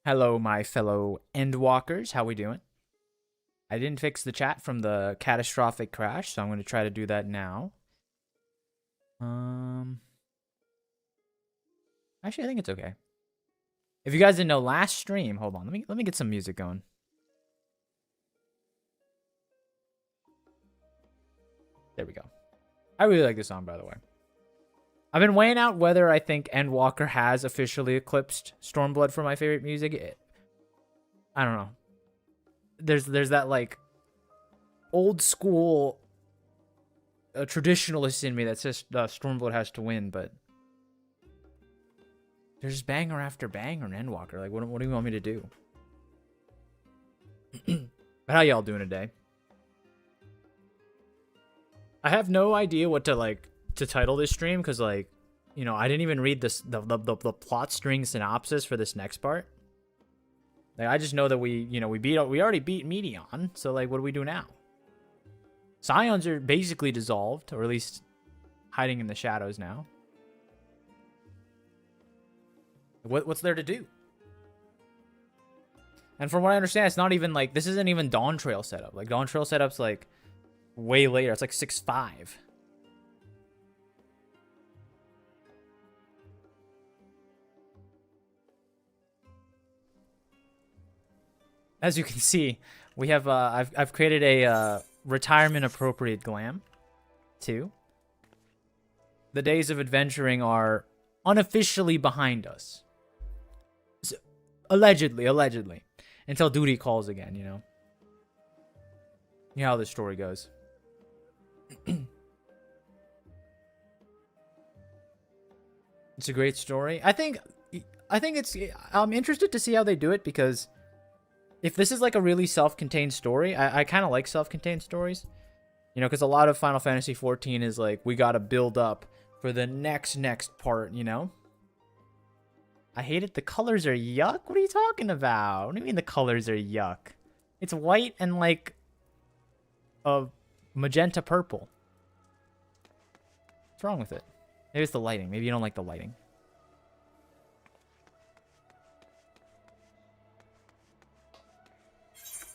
Hello, my fellow Endwalkers. How we doing? I didn't fix the chat from the catastrophic crash, so I'm going to try to do that now. Um, Actually, I think it's okay. If you guys didn't know, last stream, hold on, let me get some music going. There we go. I really like this song, by the way. I've been weighing out whether I think Endwalker has officially eclipsed Stormblood for my favorite music. I don't know. There's that like old school traditionalist in me that says Stormblood has to win, but there's banger after banger in Endwalker. Like, what do you want me to do? But how y'all doing today? I have no idea what to title this stream because, like, you know, I didn't even read the plot string synopsis for this next part. Like, I just know that we already beat Meteion, so like, what do we do now? Scions are basically dissolved, or at least hiding in the shadows now. What's there to do? And from what I understand, it's not even like, this isn't even Dawn Trail setup. Like, Dawn Trail setup's like way later. It's like 6.5. As you can see, we have I've created a retirement appropriate glam too. The days of adventuring are unofficially behind us. So, allegedly, until duty calls again, you know. You know how this story goes. It's a great story. I think I'm interested to see how they do it, because if this is like a really self-contained story, I kind of like self-contained stories. You know, because a lot of Final Fantasy XIV is like, we got to build up for the next part, you know? I hate it. The colors are yuck. What are you talking about? What do you mean the colors are yuck? It's white and like a magenta purple. What's wrong with it? Maybe it's the lighting. Maybe you don't like the lighting.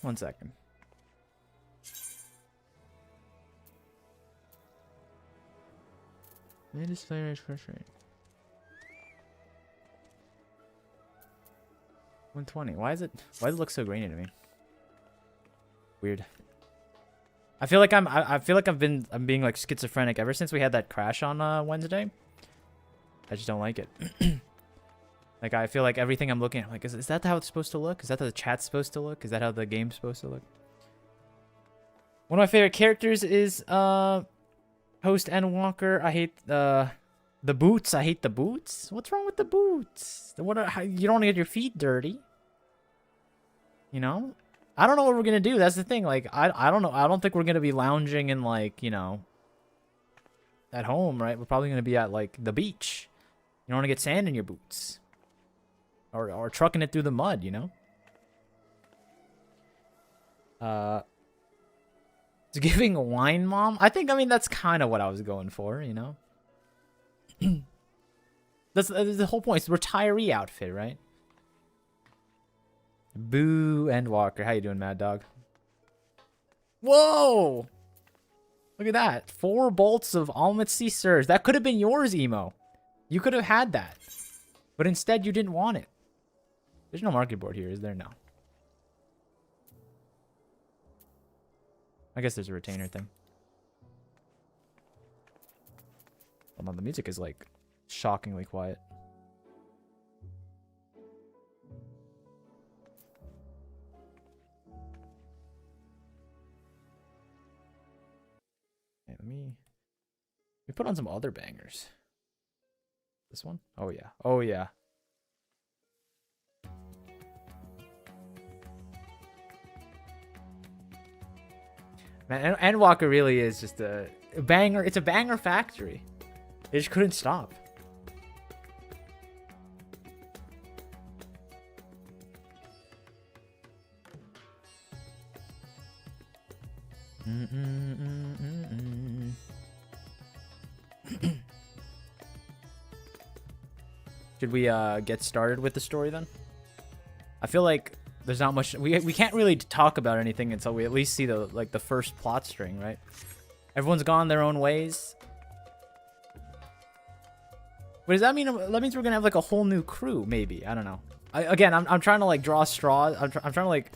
One second. This player is frustrating. 120. Why does it look so grainy to me? Weird. I feel like I'm being like schizophrenic ever since we had that crash on Wednesday. I just don't like it. Like, I feel like everything I'm looking at, I'm like, is that how it's supposed to look? Is that how the chat's supposed to look? Is that how the game's supposed to look? One of my favorite characters is Host Endwalker. I hate the boots. I hate the boots. What's wrong with the boots? You don't want to get your feet dirty. You know? I don't know what we're gonna do. That's the thing. Like, I don't know. I don't think we're gonna be lounging in, like, you know, at home, right? We're probably gonna be at like the beach. You don't want to get sand in your boots. Or trucking it through the mud, you know? It's giving a wine mom? I mean, that's kind of what I was going for, you know? That's the whole point. It's the retiree outfit, right? Boo, Endwalker. How you doing, Mad Dog? Whoa! Look at that. 4 bolts of Almaty Surge. That could have been yours, Emo. You could have had that. But instead, you didn't want it. There's no market board here, is there? No. I guess there's a retainer thing. Hold on, the music is like shockingly quiet. Okay, let me put on some other bangers. This one? Oh yeah. Oh yeah. Man, Endwalker really is just a banger. It's a banger factory. They just couldn't stop. Should we get started with the story then? I feel like there's not much. We can't really talk about anything until we at least see the the first plot string, right? Everyone's gone their own ways. But does that mean that means we're gonna have like a whole new crew? Maybe, I don't know. Again, I'm trying to like draw straws. I'm trying to like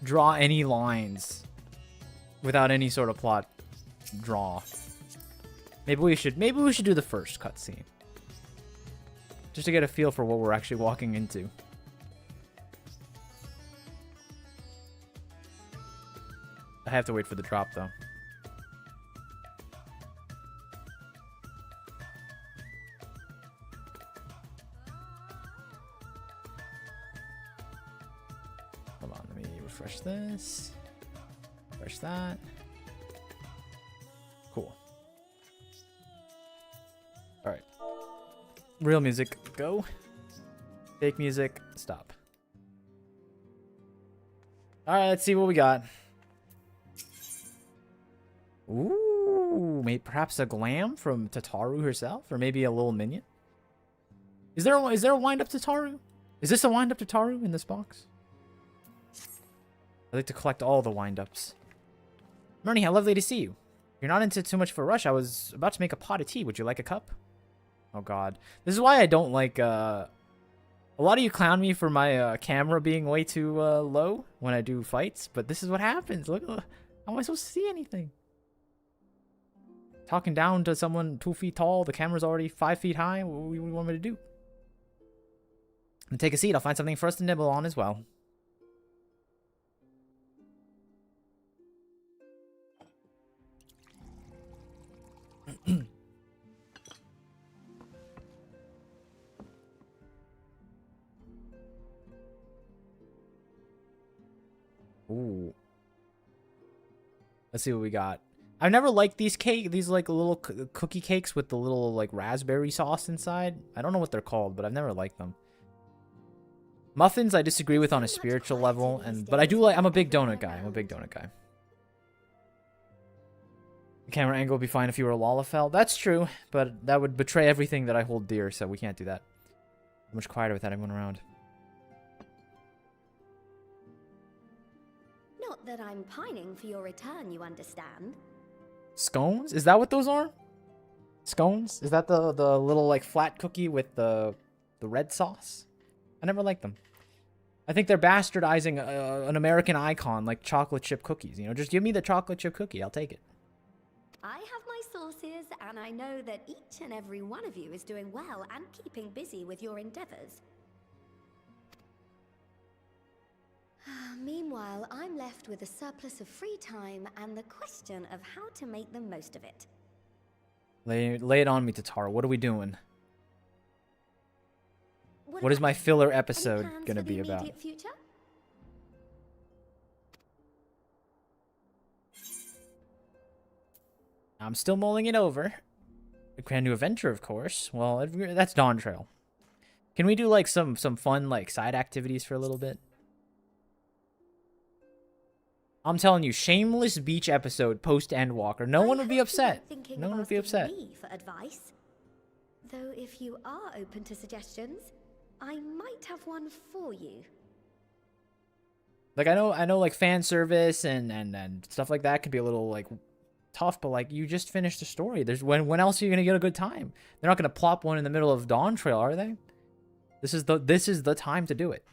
draw any lines without any sort of plot draw. Maybe we should do the first cutscene just to get a feel for what we're actually walking into. I have to wait for the drop though. Hold on, let me refresh this. Refresh that. Cool. Alright. Real music, go. Fake music, stop. Alright, let's see what we got. Ooh, maybe perhaps a glam from Tataru herself, or maybe a little minion. Is there a wind-up Tataru? Is this a wind-up Tataru in this box? I'd like to collect all the wind-ups. Murney, how lovely to see you. You're not into too much of a rush. I was about to make a pot of tea. Would you like a cup? Oh god, this is why I don't like. A lot of you clown me for my camera being way too low when I do fights, but this is what happens. Look, how am I supposed to see anything? Talking down to someone 2 feet tall, the camera's already 5 feet high. What do you want me to do? And take a seat. I'll find something for us to nibble on as well. Ooh. Let's see what we got. I've never liked these like little cookie cakes with the little like raspberry sauce inside. I don't know what they're called, but I've never liked them. Muffins I disagree with on a spiritual level, but I do like. I'm a big donut guy. The camera angle would be fine if you were a Lalafell. That's true, but that would betray everything that I hold dear, so we can't do that. Much quieter without anyone around. Not that I'm pining for your return, you understand. Scones? Is that what those are? Scones? Is that the little like flat cookie with the red sauce? I never liked them. I think they're bastardizing an American icon like chocolate chip cookies. You know, just give me the chocolate chip cookie. I'll take it. I have my sources, and I know that each and every one of you is doing well and keeping busy with your endeavors. Meanwhile, I'm left with a surplus of free time and the question of how to make the most of it. Lay it on me, Tataru. What are we doing? What is my filler episode gonna be about? Future? I'm still mulling it over. A grand new adventure, of course. Well, that's Dawn Trail. Can we do like some fun like side activities for a little bit? I'm telling you, shameless beach episode post Endwalker. No one would be upset. No one would be upset. Me for advice. Though if you are open to suggestions, I might have one for you. Like I know like fan service and stuff like that could be a little like tough, but like you just finished the story. There's when else are you gonna get a good time? They're not gonna plop one in the middle of Dawn Trail, are they? This is the time to do it.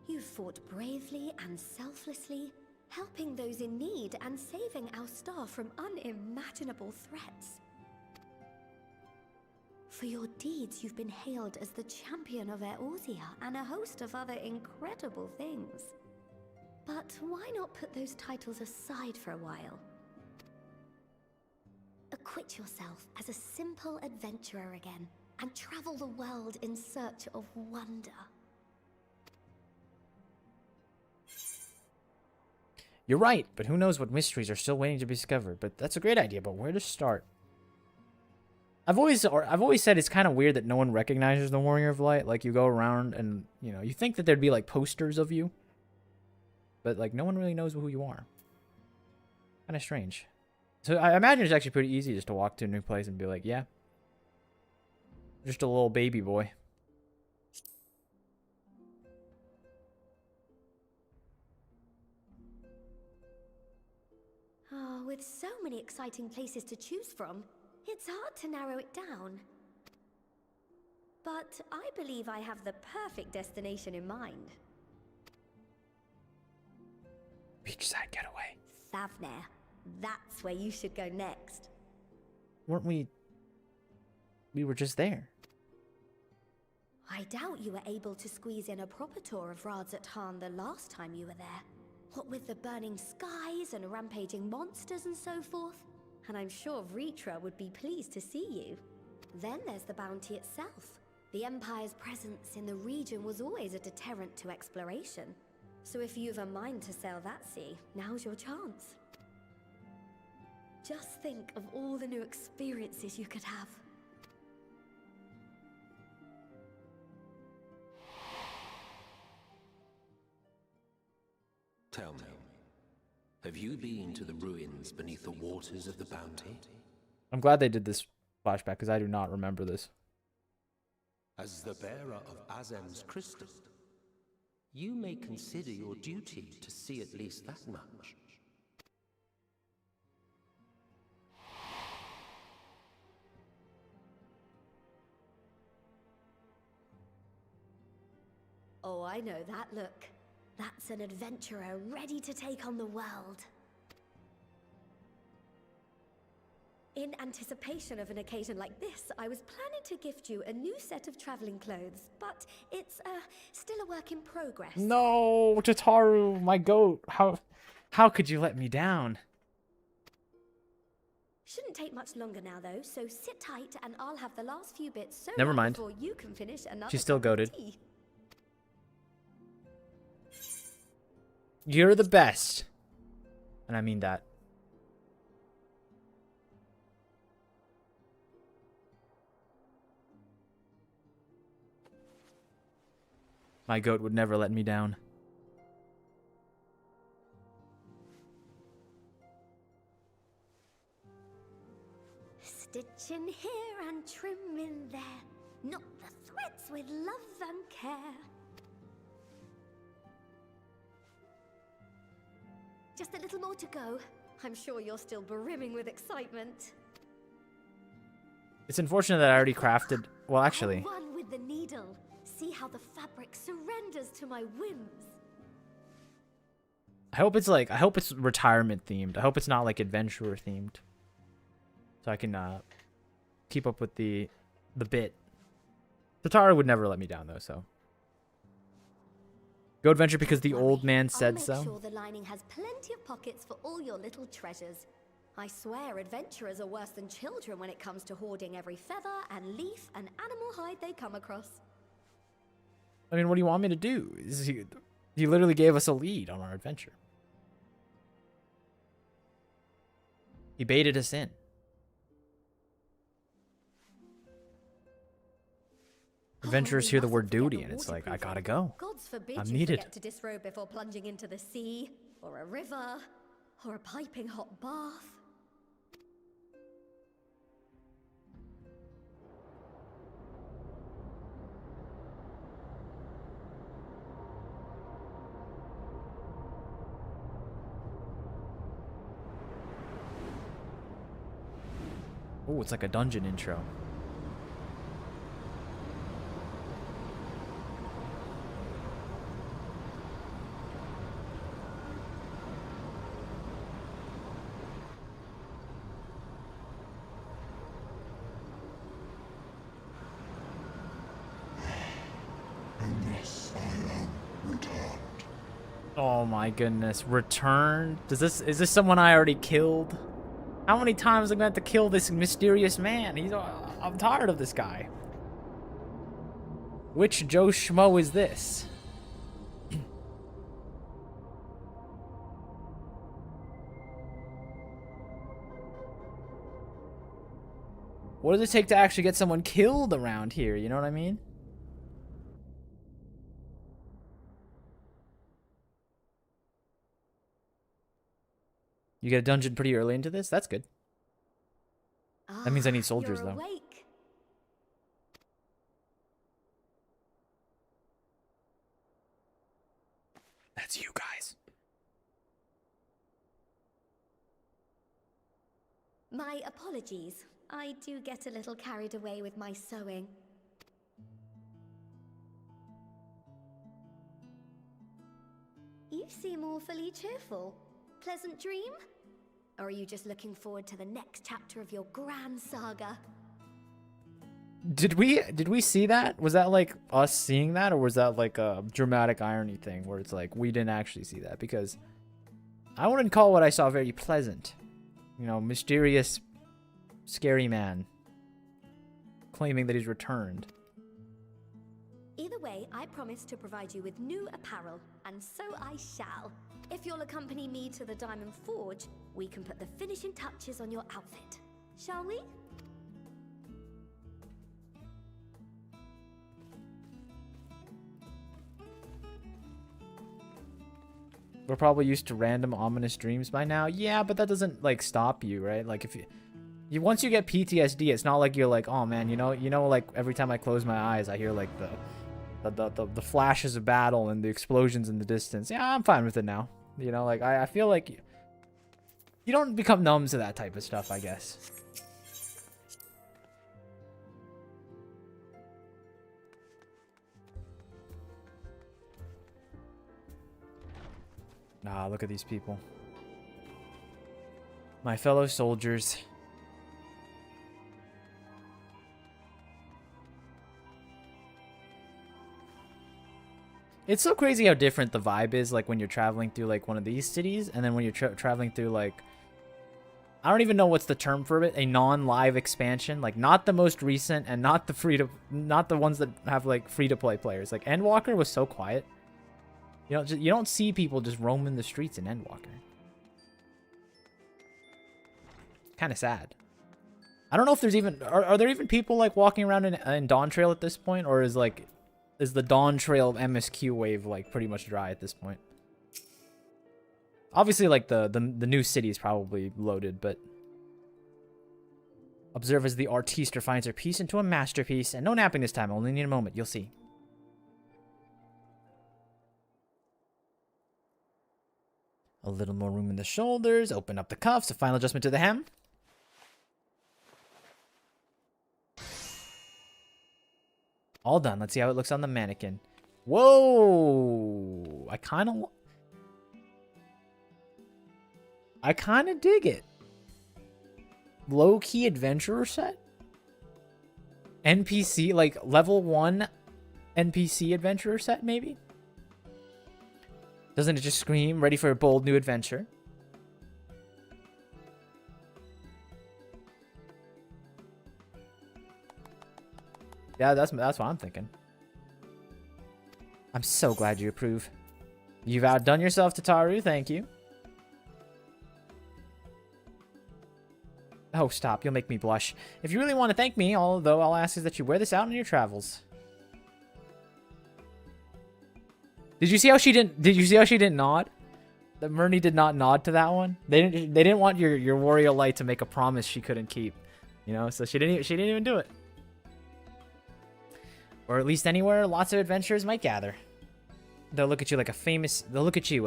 You fought bravely and selflessly, helping those in need and saving our star from unimaginable threats. For your deeds, you've been hailed as the champion of Eorzea and a host of other incredible things. But why not put those titles aside for a while? Acquit yourself as a simple adventurer again and travel the world in search of wonder. You're right, but who knows what mysteries are still waiting to be discovered. But that's a great idea, but where to start? I've always said it's kind of weird that no one recognizes the Warrior of Light. Like, you go around and, you know, you think that there'd be, like, posters of you. But, like, no one really knows who you are. Kind of strange. So, I imagine it's actually pretty easy just to walk to a new place and be like, yeah. Just a little baby boy. Oh, with so many exciting places to choose from, it's hard to narrow it down. But I believe I have the perfect destination in mind. Beachside getaway. Thavner. That's where you should go next. Weren't we? We were just there. I doubt you were able to squeeze in a proper tour of Radzat the last time you were there. What with the burning skies and rampaging monsters and so forth. And I'm sure Vritra would be pleased to see you. Then there's the bounty itself. The Empire's presence in the region was always a deterrent to exploration. So if you've a mind to sail that sea, now's your chance. Just think of all the new experiences you could have. Tell me, have you been to the ruins beneath the waters of the bounty? I'm glad they did this flashback because I do not remember this. As the bearer of Azem's crystal, you may consider your duty to see at least that much. Oh, I know that look. That's an adventurer ready to take on the world. In anticipation of an occasion like this, I was planning to gift you a new set of traveling clothes, but it's still a work in progress. No, Tataru, my goat. How could you let me down? Shouldn't take much longer now, though, so sit tight and I'll have the last few bits sewn Never up mind. before you can finish another She's still cup of goated. tea. You're the best. And I mean that. My goat would never let me down. Stitch in here and trim in there. Knot the threads with love and care. Just a little more to go. I'm sure you're still brimming with excitement. It's unfortunate that I already crafted... Well, actually... One with the needle. See how the fabric surrenders to my whims. I hope it's retirement themed. I hope it's not like adventurer themed. So I can keep up with the bit. Tataru would never let me down though, so. Go adventure because the old man said so. I'll make sure the lining has plenty of pockets for all your little treasures. I swear adventurers are worse than children when it comes to hoarding every feather and leaf and animal hide they come across. I mean, what do you want me to do? He literally gave us a lead on our adventure. He baited us in. Adventurers hear the word duty, and it's like, I gotta go. Gods forbid I'm you needed. forget to disrobe before plunging into the sea, or a river, or a piping hot bath. Oh, it's like a dungeon intro. Oh my goodness, returned? Is this someone I already killed? How many times am I going to have to kill this mysterious man? I'm tired of this guy. Which Joe Schmo is this? What does it take to actually get someone killed around here? You know what I mean? You get a dungeon pretty early into this? That's good. That means I need soldiers, You're though. awake. That's you guys. My apologies. I do get a little carried away with my sewing. You seem awfully cheerful. Pleasant dream? Or are you just looking forward to the next chapter of your grand saga? Did we see that? Was that like us seeing that, or was that like a dramatic irony thing where it's like we didn't actually see that? Because I wouldn't call what I saw very pleasant. You know, mysterious, scary man claiming that he's returned. Either way, I promise to provide you with new apparel, and so I shall. If you'll accompany me to the Diamond Forge, we can put the finishing touches on your outfit. Shall we? We're probably used to random ominous dreams by now. Yeah, but that doesn't like stop you, right? Like if you once you get PTSD, it's not like you're like, oh man, you know, like every time I close my eyes, I hear like the flashes of battle and the explosions in the distance. Yeah, I'm fine with it now. You know, like I feel like you don't become numb to that type of stuff, I guess. Ah, look at these people. My fellow soldiers. It's so crazy how different the vibe is, like when you're traveling through like one of these cities, and then when you're traveling through like, I don't even know what's the term for it, a non-live expansion, like not the most recent and not the ones that have like free-to-play players. Like Endwalker was so quiet. You don't see people just roaming the streets in Endwalker. Kind of sad. I don't know if there's even are there even people like walking around in Dawn Trail at this point, or is the Dawn Trail MSQ wave like pretty much dry at this point? Obviously, like the new city is probably loaded, but observe as the artiste refines her piece into a masterpiece, and no napping this time. Only need a moment. You'll see. A little more room in the shoulders. Open up the cuffs. A final adjustment to the hem. All done. Let's see how it looks on the mannequin. Whoa! I kind of dig it. Low-key adventurer set? NPC, like level 1 NPC adventurer set, maybe? Doesn't it just scream, ready for a bold new adventure? Yeah, that's what I'm thinking. I'm so glad you approve. You've outdone yourself, Tataru. Thank you. Oh, stop. You'll make me blush. If you really want to thank me, although I'll ask is that you wear this out on your travels. Did you see how she didn't nod? That Murney did not nod to that one. They didn't want your warrior light to make a promise she couldn't keep. You know, so she didn't even do it. Or at least anywhere lots of adventurers might gather. They'll look at you, a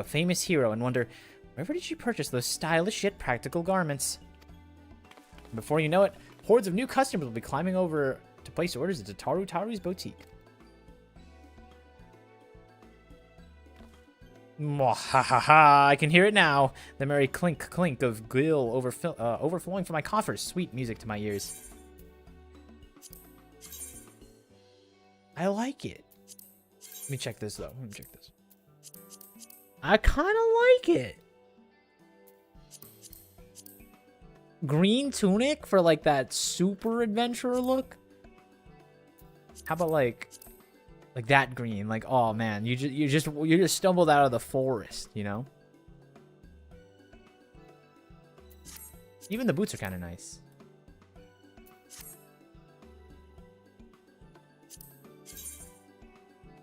famous hero, and wonder, wherever did you purchase those stylish yet practical garments? And before you know it, hordes of new customers will be climbing over to place orders at Taru's boutique. Mwahaha, I can hear it now. The merry clink clink of gil overflowing from my coffers. Sweet music to my ears. I like it. Let me check this though. I kind of like it. Green tunic for like that super adventurer look. How about like that green? Like, oh man, you just stumbled out of the forest, you know? Even the boots are kind of nice.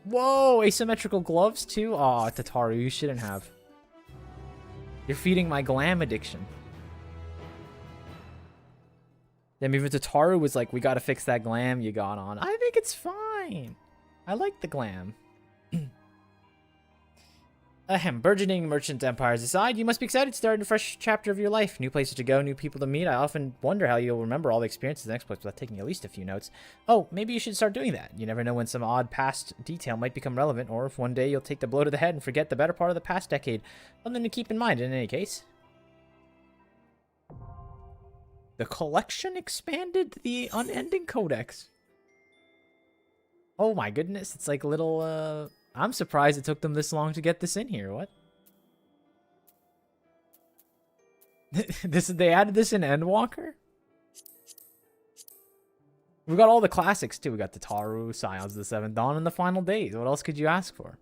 Whoa, asymmetrical gloves too? Aw, Tataru, you shouldn't have. You're feeding my glam addiction. Then even Tataru was like, we gotta fix that glam you got on. I think it's fine. I like the glam. Ahem. Burgeoning merchant empires aside, you must be excited to start a fresh chapter of your life. New places to go, new people to meet. I often wonder how you'll remember all the experiences and exploits without taking at least a few notes. Oh, maybe you should start doing that. You never know when some odd past detail might become relevant, or if one day you'll take the blow to the head and forget the better part of the past decade. Something to keep in mind in any case. The collection expanded the unending codex. Oh my goodness, it's like little, I'm surprised it took them this long to get this in here. What? They added this in Endwalker? We got all the classics too. We got the Taru, Scions of the Seventh Dawn, and the Final Days. What else could you ask for?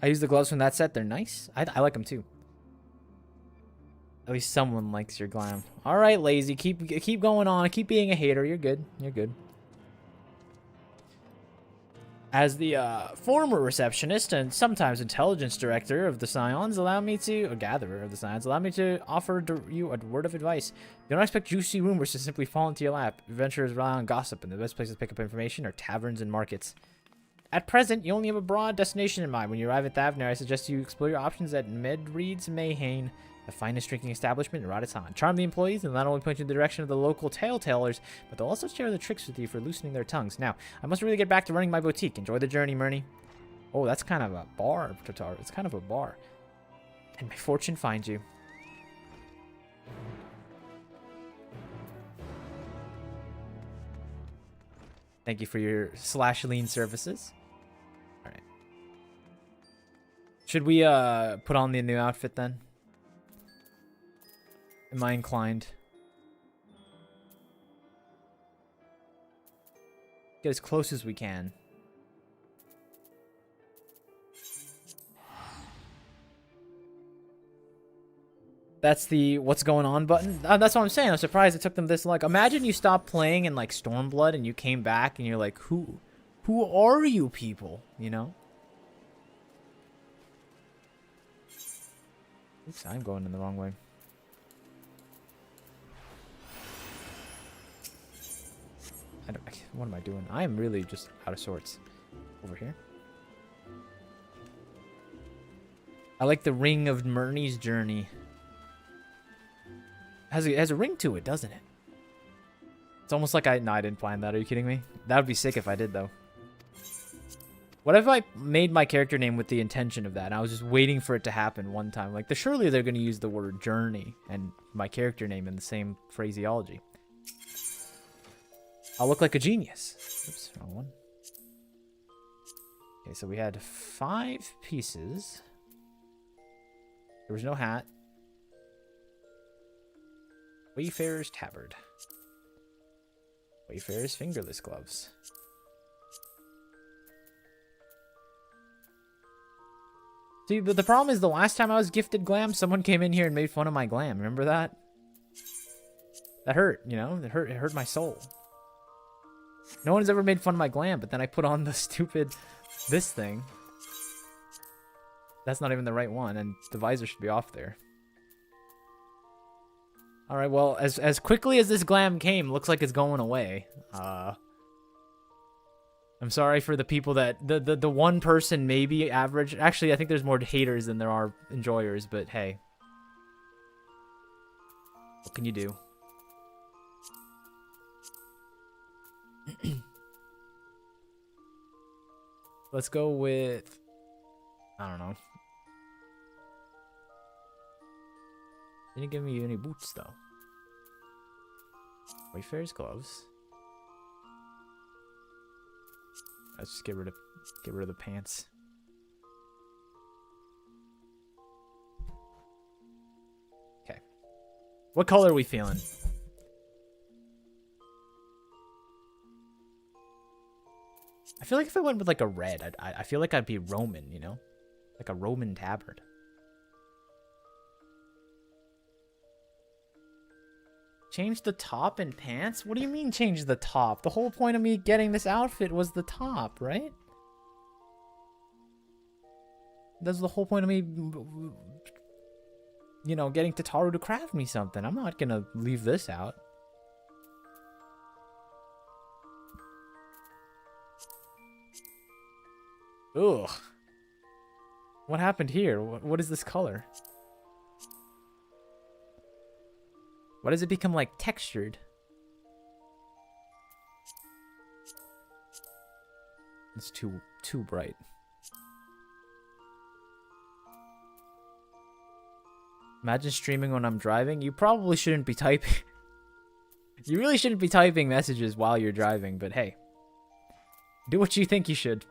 I use the gloves from that set. They're nice. I like them too. At least someone likes your glam. All right, lazy. Keep going on. Keep being a hater. You're good. You're good. As the former receptionist and sometimes intelligence director of the Scions, or gatherer of the Scions, allow me to offer you a word of advice. Do not expect juicy rumors to simply fall into your lap. Adventurers rely on gossip, and the best places to pick up information are taverns and markets. At present, you only have a broad destination in mind. When you arrive at Thavner, I suggest you explore your options at Medreed's Mayhane, the finest drinking establishment in Radisson. Charm the employees and not only point you in the direction of the local tale-tellers, but they'll also share the tricks with you for loosening their tongues. Now, I must really get back to running my boutique. Enjoy the journey, Murney. Oh, that's kind of a bar, Tatar. It's kind of a bar. And may fortune find you. Thank you for your /lean services. All right. Should we put on the new outfit then? Am I inclined? Get as close as we can. That's the what's going on button. That's what I'm saying. I'm surprised it took them this long. Imagine you stopped playing in like Stormblood and you came back and you're like, who are you people? You know? Oops, I'm going in the wrong way. What am I doing? I am really just out of sorts. Over here. I like the ring of Murney's journey. It has a ring to it, doesn't it? It's almost like no, I didn't plan that. Are you kidding me? That would be sick if I did, though. What if I made my character name with the intention of that? And I was just waiting for it to happen one time. Like, surely they're going to use the word journey and my character name in the same phraseology. I'll look like a genius. Oops, wrong one. Okay, so we had 5 pieces. There was no hat. Wayfarer's tabard. Wayfarer's fingerless gloves. See, but the problem is the last time I was gifted glam, someone came in here and made fun of my glam. Remember that? That hurt, you know? It hurt my soul. No one's ever made fun of my glam, but then I put on the stupid this thing. That's not even the right one, and the visor should be off there. Alright, well, as quickly as this glam came, looks like it's going away. I'm sorry for the people that... The one person maybe average... Actually, I think there's more haters than there are enjoyers, but hey. What can you do? Let's go with... I don't know. Didn't give me any boots, though. Wayfarer's gloves. Let's just get rid of the pants. Okay. What color are we feeling? I feel like if I went with like a red, I feel like I'd be Roman, you know? Like a Roman tabard. Change the top and pants? What do you mean change the top? The whole point of me getting this outfit was the top, right? That's the whole point of me you know, getting Tataru to craft me something. I'm not gonna leave this out. Ugh. What happened here? What is this color? Why does it become like textured? It's too bright. Imagine streaming when I'm driving. You probably shouldn't be typing. You really shouldn't be typing messages while you're driving, but hey. Do what you think you should.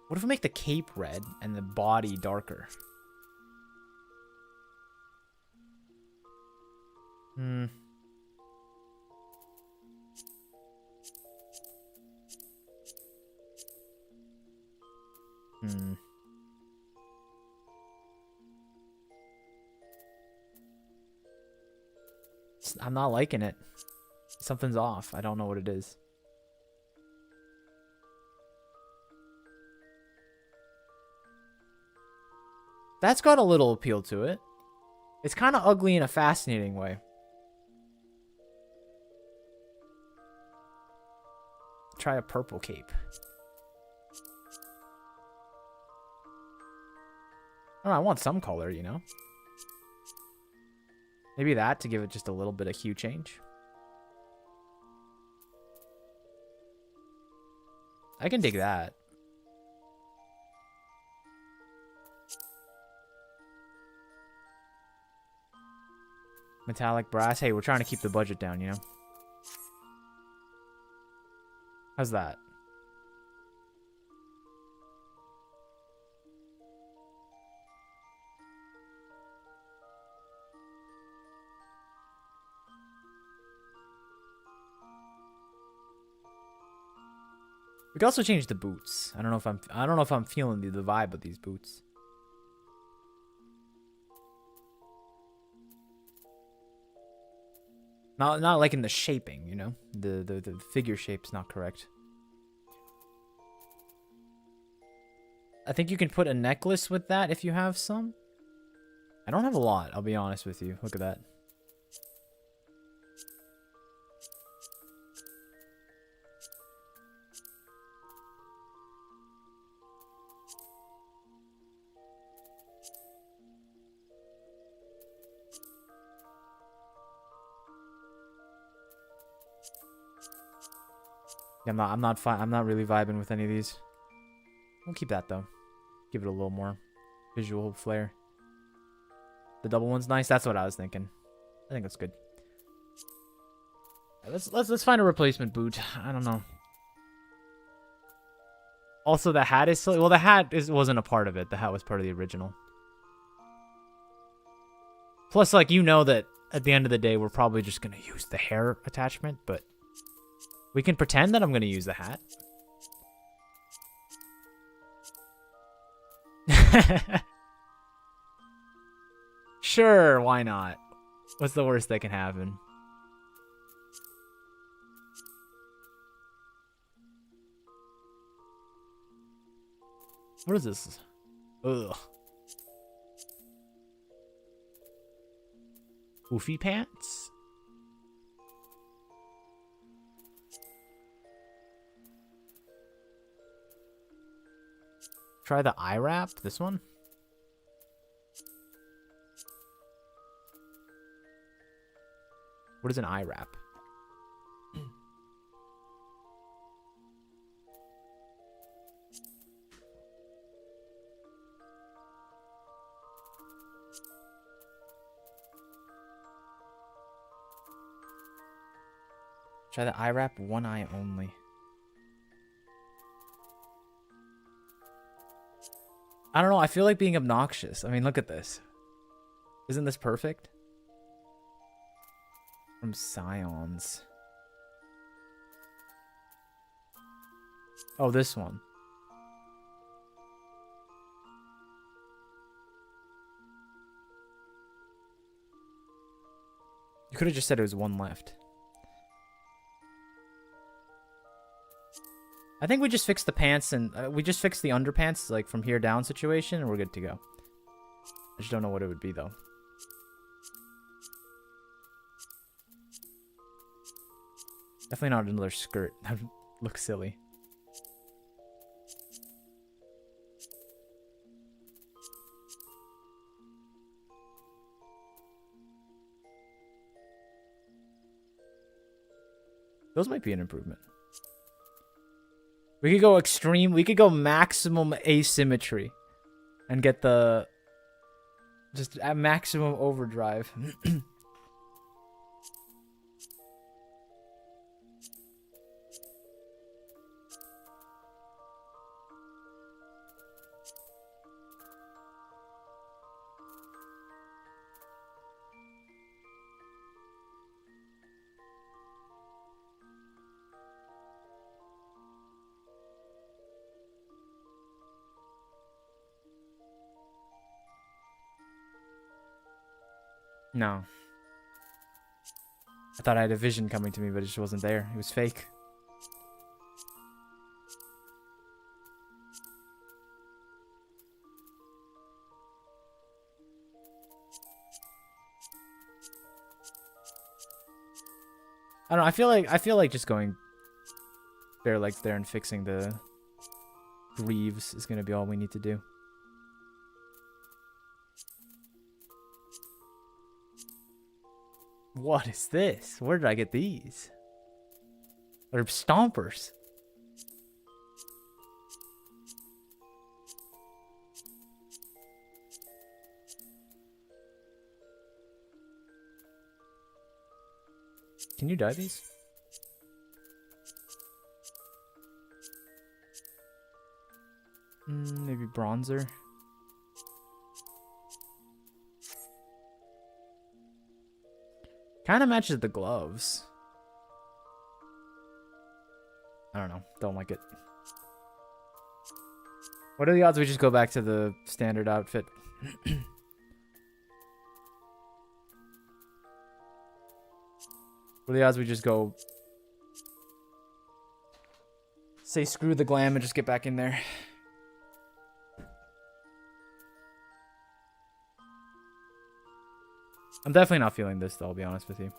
What if we make the cape red and the body darker? Hmm. I'm not liking it. Something's off. I don't know what it is. That's got a little appeal to it. It's kind of ugly in a fascinating way. Try a purple cape. Oh, I want some color, you know? Maybe that to give it just a little bit of hue change. I can dig that. Metallic brass. Hey, we're trying to keep the budget down, you know? How's that? We can also change the boots. I don't know if I'm feeling the vibe of these boots. Not like in the shaping, you know? The figure shape's not correct. I think you can put a necklace with that if you have some. I don't have a lot, I'll be honest with you. Look at that. I'm not really vibing with any of these. We'll keep that though. Give it a little more visual flair. The double one's nice. That's what I was thinking. I think that's good. Let's find a replacement boot. I don't know. Also, the hat is silly. Well, the hat wasn't a part of it. The hat was part of the original. Plus, like, you know that at the end of the day, we're probably just gonna use the hair attachment, but we can pretend that I'm gonna use the hat. Sure, why not? What's the worst that can happen? What is this? Ugh. Oofy pants? Try the eye wrap, this one. What is an eye wrap? Try the eye wrap, one eye only. I don't know, I feel like being obnoxious. I mean, look at this. Isn't this perfect? From Scions. Oh, this one. You could have just said it was one left. I think we just fixed the pants and we just fixed the underpants, like from here down situation, and we're good to go. I just don't know what it would be though. Definitely not another skirt. That would look silly. Those might be an improvement. We could go extreme. We could go maximum asymmetry and get the just at maximum overdrive. No. I thought I had a vision coming to me, but it just wasn't there. It was fake. I don't know. I feel like just going there and fixing the greaves is gonna be all we need to do. What is this? Where did I get these? They're stompers. Can you dye these? Maybe bronzer. Kind of matches the gloves. I don't know. Don't like it. What are the odds we just go back to the standard outfit? What are the odds we just go... say screw the glam and just get back in there? I'm definitely not feeling this, though, I'll be honest with you.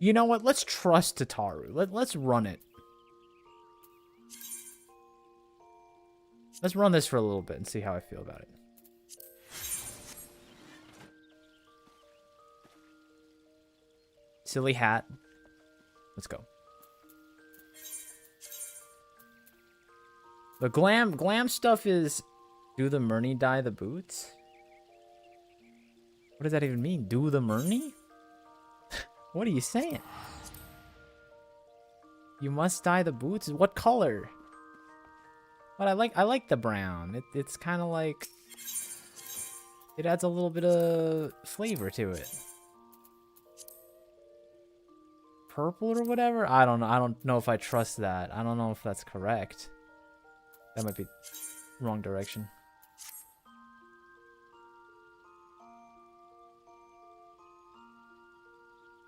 You know what? Let's trust Tataru. Let's run it. Let's run this for a little bit and see how I feel about it. Silly hat. Let's go. The glam stuff is... Do the Murney dye the boots? What does that even mean? Do the Murney? What are you saying? You must dye the boots? What color? But I like the brown. It's kind of like... It adds a little bit of flavor to it. Purple or whatever? I don't know. I don't know if I trust that. I don't know if that's correct. That might be wrong direction.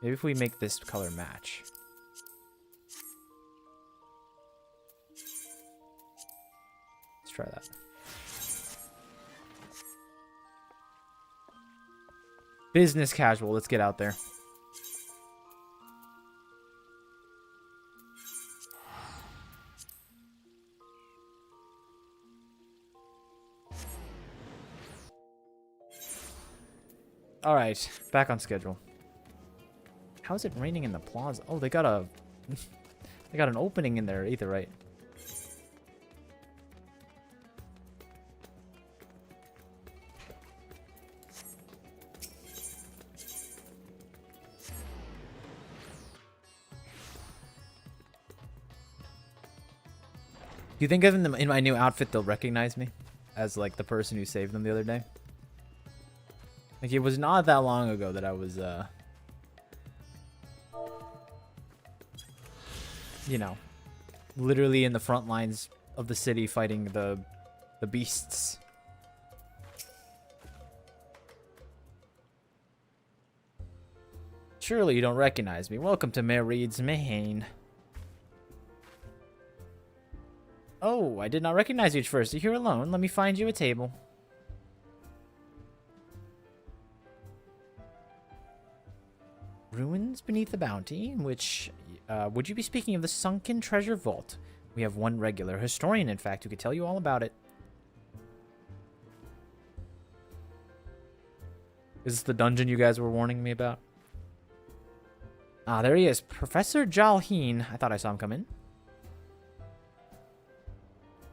Maybe if we make this color match. Let's try that. Business casual. Let's get out there. All right, back on schedule. How is it raining in the plaza? Oh, they got a they got an opening in there either, right? Do you think in my new outfit they'll recognize me as like the person who saved them the other day? Like it was not that long ago that I was you know, literally in the front lines of the city fighting the beasts. Surely you don't recognize me. Welcome to Mereed's Mayhain. Oh, I did not recognize you at first. You're here alone. Let me find you a table. Ruins beneath the bounty, which... would you be speaking of the sunken treasure vault? We have one regular historian, in fact, who could tell you all about it. Is this the dungeon you guys were warning me about? Ah, there he is. Professor Jalheen. I thought I saw him come in.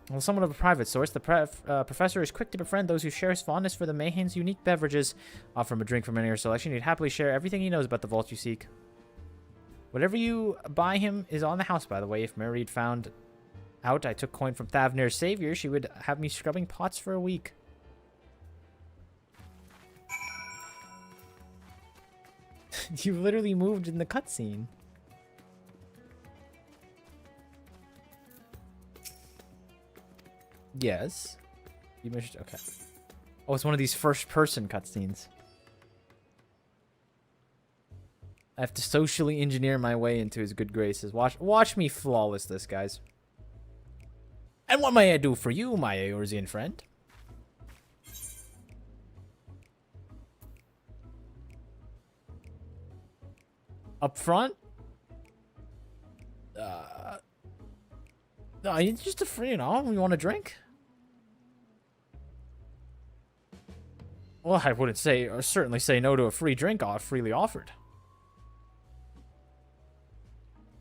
Well, somewhat of a private source, the professor is quick to befriend those who share his fondness for the Mayhain's unique beverages. Offer him a drink from any of your selection. He'd happily share everything he knows about the vault you seek. Whatever you buy him is on the house, by the way. If Mereed found out I took coin from Thavnir's savior, she would have me scrubbing pots for a week. You literally moved in the cutscene. Yes. You mentioned... Okay. Oh, it's one of these first-person cutscenes. I have to socially engineer my way into his good graces. Watch me flawless this, guys. And what may I do for you, my Eorzean friend? Up front? No, it's just a free, you know, you want a drink? Well, I wouldn't say, or certainly say no to a free drink freely offered.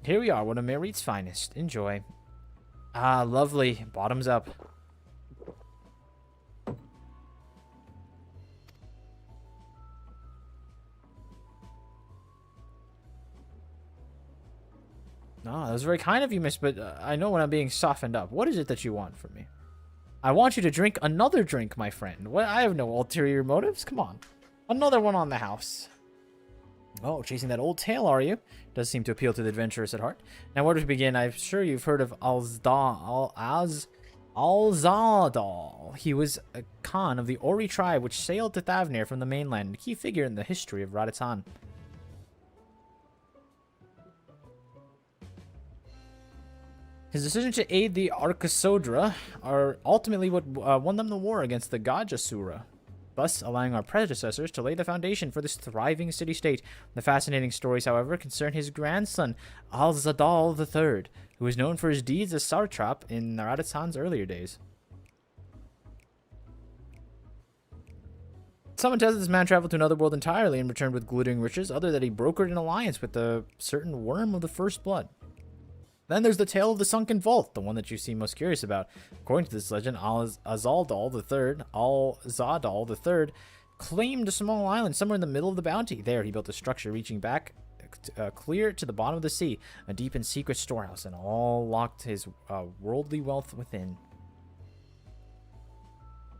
Here we are, one of Mereed's finest. Enjoy. Ah, lovely. Bottoms up. No, that was very kind of you, miss, but I know when I'm being softened up. What is it that you want from me? I want you to drink another drink, my friend. What? I have no ulterior motives. Come on. Another one on the house. Oh, chasing that old tale, are you? Does seem to appeal to the adventurous at heart. Now, where to begin? I'm sure you've heard of Alzadal. He was a Khan of the Ori tribe, which sailed to Thavnir from the mainland, a key figure in the history of Radatan. His decision to aid the Arkasodra are ultimately what won them the war against the Gajasura, thus allowing our predecessors to lay the foundation for this thriving city-state. The fascinating stories, however, concern his grandson, Alzadal III, who was known for his deeds as Sartrap in Naradatan's earlier days. Someone tells this man traveled to another world entirely and returned with glittering riches, other that he brokered an alliance with a certain worm of the first blood. Then there's the tale of the sunken vault, the one that you seem most curious about. According to this legend, Alzadal III claimed a small island somewhere in the middle of the bounty. There, he built a structure reaching back clear to the bottom of the sea, a deep and secret storehouse, and all locked his worldly wealth within.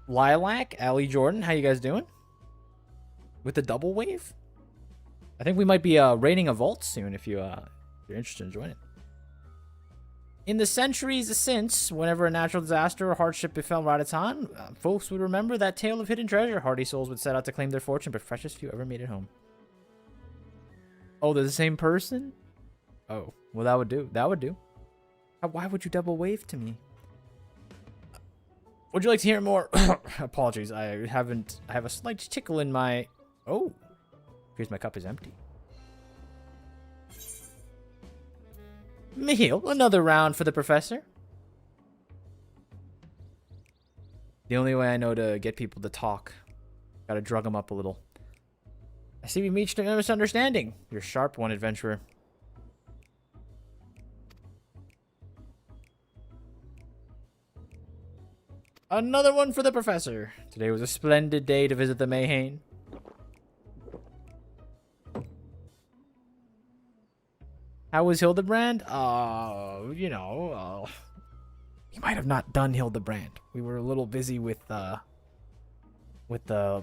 Lilac, Allie Jordan, how you guys doing? With the double wave? I think we might be raiding a vault soon if you're interested in joining. In the centuries since, whenever a natural disaster or hardship befell Radatan, folks would remember that tale of hidden treasure. Hardy souls would set out to claim their fortune, but precious few ever made it home. Oh, they're the same person? Oh, well, that would do. That would do. Why would you double wave to me? Would you like to hear more? Apologies, I have a slight tickle in my... Oh, here's my cup is empty. Meal, another round for the professor. The only way I know to get people to talk. Gotta drug them up a little. I see we reached a misunderstanding. You're a sharp one, adventurer. Another one for the professor. Today was a splendid day to visit the Mayhain. How was Hildebrand? You know, We might have not done Hildebrand. We were a little busy with the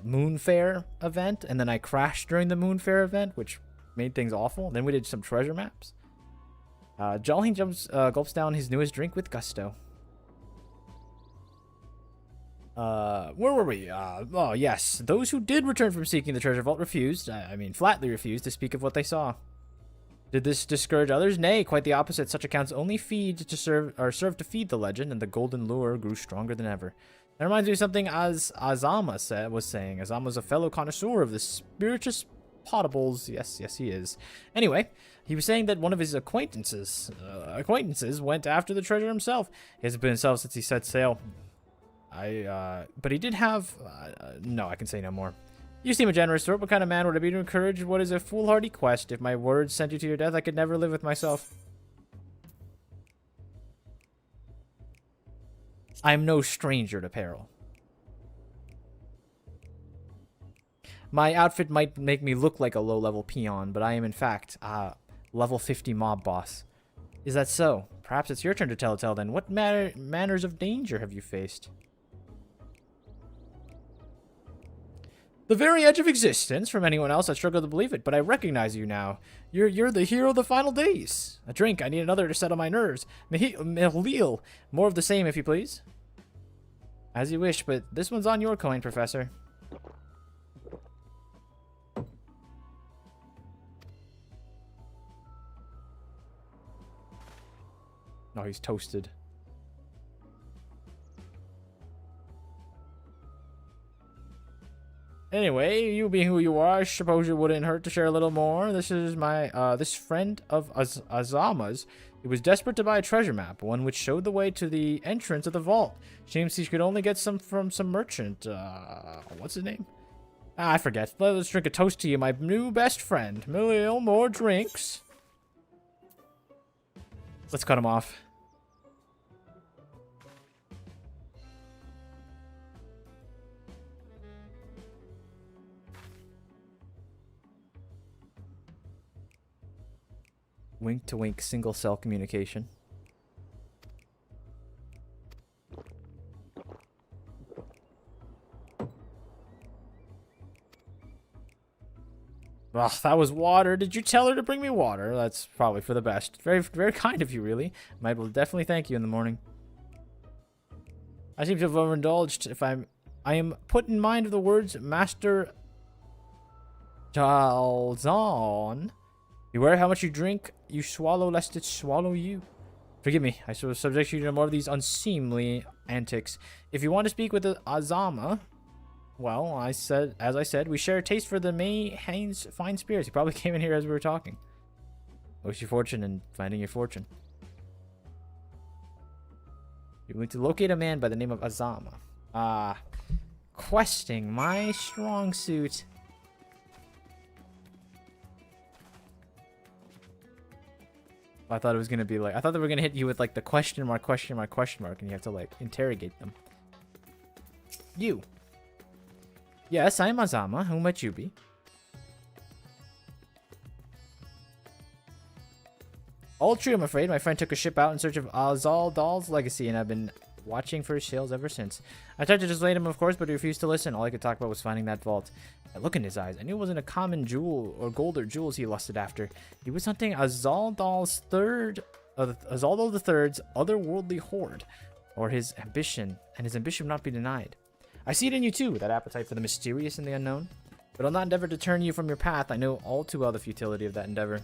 Moon Fair event, and then I crashed during the Moon Fair event, which made things awful. Then we did some treasure maps. Jolene gulps down his newest drink with gusto. Where were we? Oh, yes. Those who did return from seeking the treasure vault refused, flatly refused to speak of what they saw. Did this discourage others? Nay, quite the opposite. Such accounts only serve to feed the legend, and the golden lure grew stronger than ever. That reminds me of something Azama was saying. Azama's a fellow connoisseur of the spirituous potables. Yes, he is. Anyway, he was saying that one of his acquaintances went after the treasure himself. He hasn't been himself since he set sail. But he did have... no, I can say no more. You seem a generous sort. What kind of man would I be to encourage what is a foolhardy quest? If my words sent you to your death, I could never live with myself. I am no stranger to peril. My outfit might make me look like a low-level peon, but I am in fact a level 50 mob boss. Is that so? Perhaps it's your turn to tell a tale then. What manners of danger have you faced? The very edge of existence. From anyone else, I struggle to believe it, but I recognize you now. You're the hero of the final days. A drink. I need another to settle my nerves. Mihil. More of the same, if you please. As you wish, but this one's on your coin, Professor. Oh, he's toasted. Anyway, you being who you are, I suppose it wouldn't hurt to share a little more. This is my, this friend of Azama's. He was desperate to buy a treasure map, one which showed the way to the entrance of the vault. Seems he could only get some from some merchant. What's his name? I forget. Let's drink a toast to you, my new best friend. More drinks. Let's cut him off. Wink-to-wink single-cell communication. Ugh, that was water. Did you tell her to bring me water? That's probably for the best. Very, very kind of you, really. I will definitely thank you in the morning. I seem to have overindulged. I am put in mind of the words Master Jalzon. Beware how much you drink, you swallow, lest it swallow you. Forgive me, I shall subject you to more of these unseemly antics. If you want to speak with the Azama, well, as I said, we share a taste for the Mayhane's fine spirits. He probably came in here as we were talking. Wish you fortune in finding your fortune. You need to locate a man by the name of Azama. Questing, my strong suit. I thought it was gonna be like, I thought they were gonna hit you with like the question mark, and you have to like interrogate them. You. Yes, I am Azama. Who might you be? All true, I'm afraid. My friend took a ship out in search of Azal Dal's legacy, and I've been watching for his tales ever since. I tried to dissuade him, of course, but he refused to listen. All I could talk about was finding that vault. I look in his eyes. I knew it wasn't a common jewel or gold or jewels he lusted after. He was hunting Azaldal the Third's otherworldly hoard, or his ambition, and his ambition would not be denied. I see it in you too, that appetite for the mysterious and the unknown. But I'll not endeavor to turn you from your path. I know all too well the futility of that endeavor.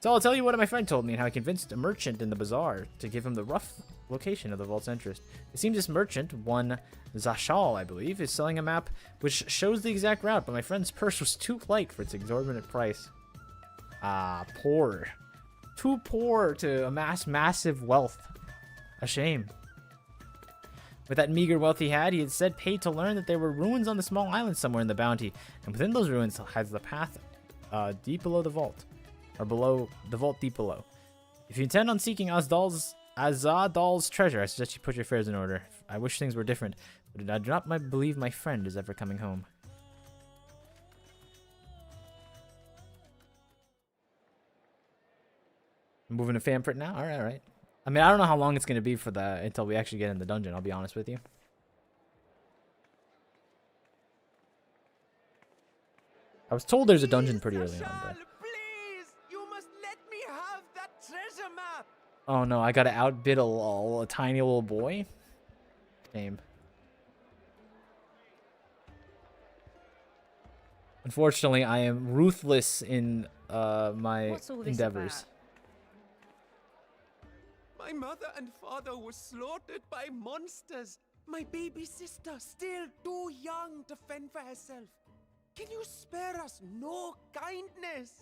So I'll tell you what my friend told me and how he convinced a merchant in the bazaar to give him the rough location of the vault's interest. It seems this merchant, one Zashal, I believe, is selling a map which shows the exact route, but my friend's purse was too light for its exorbitant price. Poor. Too poor to amass massive wealth. A shame. With that meager wealth he had said paid to learn that there were ruins on the small island somewhere in the bounty, and within those ruins has the path deep below the vault. Or below the vault deep below. If you intend on seeking Azadal's treasure, I suggest you put your affairs in order. I wish things were different, but I do not believe my friend is ever coming home. I'm moving to Famfrit now? Alright. I mean, I don't know how long it's gonna be for the until we actually get in the dungeon. I'll be honest with you. I was told there's a dungeon pretty early on. But... Please, you must let me have that treasure map. Oh no, I gotta outbid a tiny little boy. Shame. Unfortunately, I am ruthless in my endeavors. My mother and father were slaughtered by monsters. My baby sister, still too young to fend for herself. Can you spare us no kindness?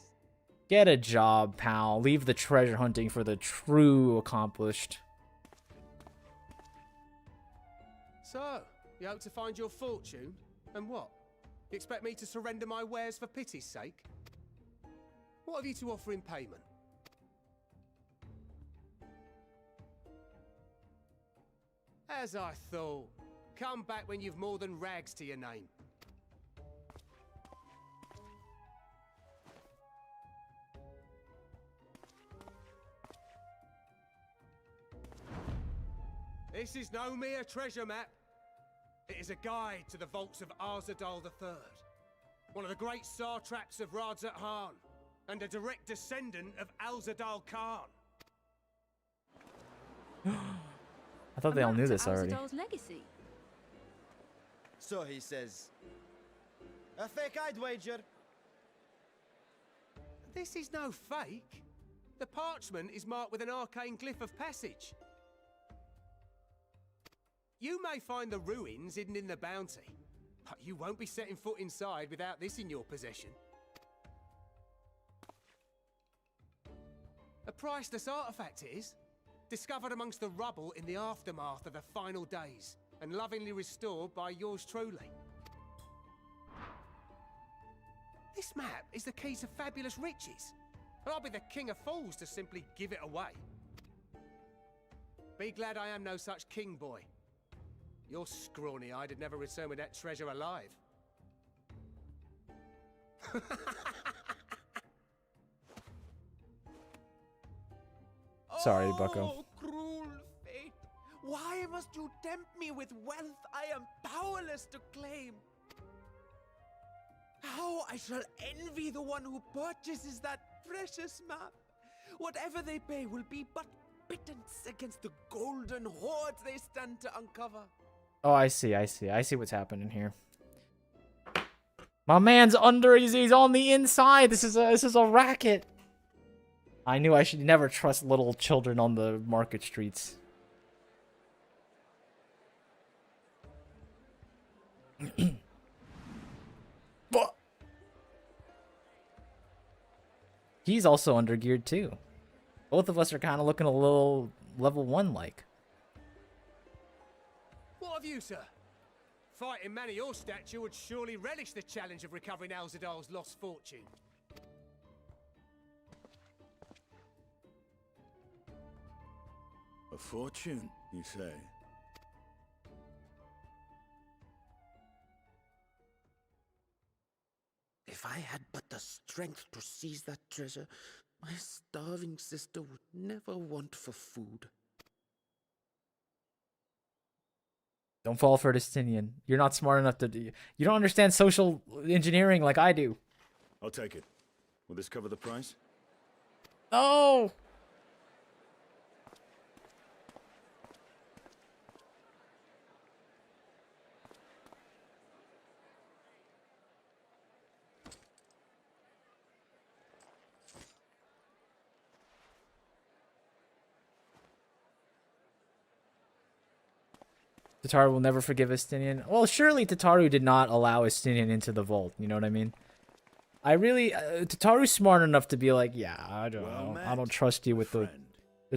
Get a job, pal. Leave the treasure hunting for the true accomplished. So, you hope to find your fortune? And what? You expect me to surrender my wares for pity's sake? What have you to offer in payment? As I thought. Come back when you've more than rags to your name. This is no mere treasure map. It is a guide to the vaults of Arzadal III, one of the great satraps of Radzat Han, and a direct descendant of Alzadal Khan. I thought they all knew this already. Legacy. So he says. A fake, I'd wager. This is no fake. The parchment is marked with an arcane glyph of passage. You may find the ruins hidden in the bounty, but you won't be setting foot inside without this in your possession. A priceless artifact it is, discovered amongst the rubble in the aftermath of the final days, and lovingly restored by yours truly. This map is the key to fabulous riches, and I'll be the king of fools to simply give it away. Be glad I am no such king, boy. Your scrawny-eyed had never returned with that treasure alive. Sorry, Bucko. Oh, cruel fate. Why must you tempt me with wealth I am powerless to claim? How I shall envy the one who purchases that precious map. Whatever they pay will be but pittance against the golden hoards they stand to uncover. Oh, I see what's happening here. My man's under. He's on the inside. This is a racket. I knew I should never trust little children on the market streets. He's also undergeared too. Both of us are kind of looking a little level 1 like. What of you, sir? Fighting man of your stature would surely relish the challenge of recovering Alzadal's lost fortune. A fortune, you say? If I had but the strength to seize that treasure, my starving sister would never want for food. Don't fall for Justinian. You're not smart enough to do. You don't understand social engineering like I do. I'll take it. Will this cover the price? No. Tataru will never forgive Estinian. Well, surely Tataru did not allow Estinian into the vault. You know what I mean? I really... Tataru's smart enough to be like, yeah, I don't know. I don't trust you with the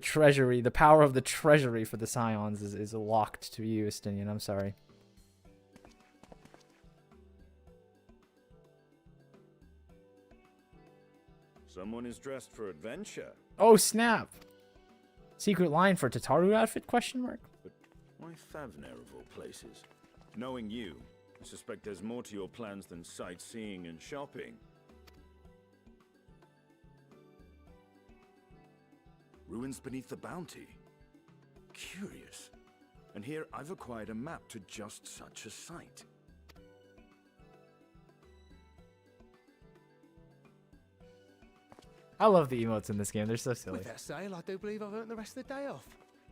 treasury. The power of the treasury for the Scions is locked to you, Estinian. I'm sorry. Someone is dressed for adventure. Oh, snap. Secret line for Tataru outfit, question mark? But why Favner of all places? Knowing you, I suspect there's more to your plans than sightseeing and shopping. Ruins beneath the bounty. curious. And here I've acquired a map to just such a site. I love the emotes in this game. They're so silly. With that sale, I do believe I've earned the rest of the day off.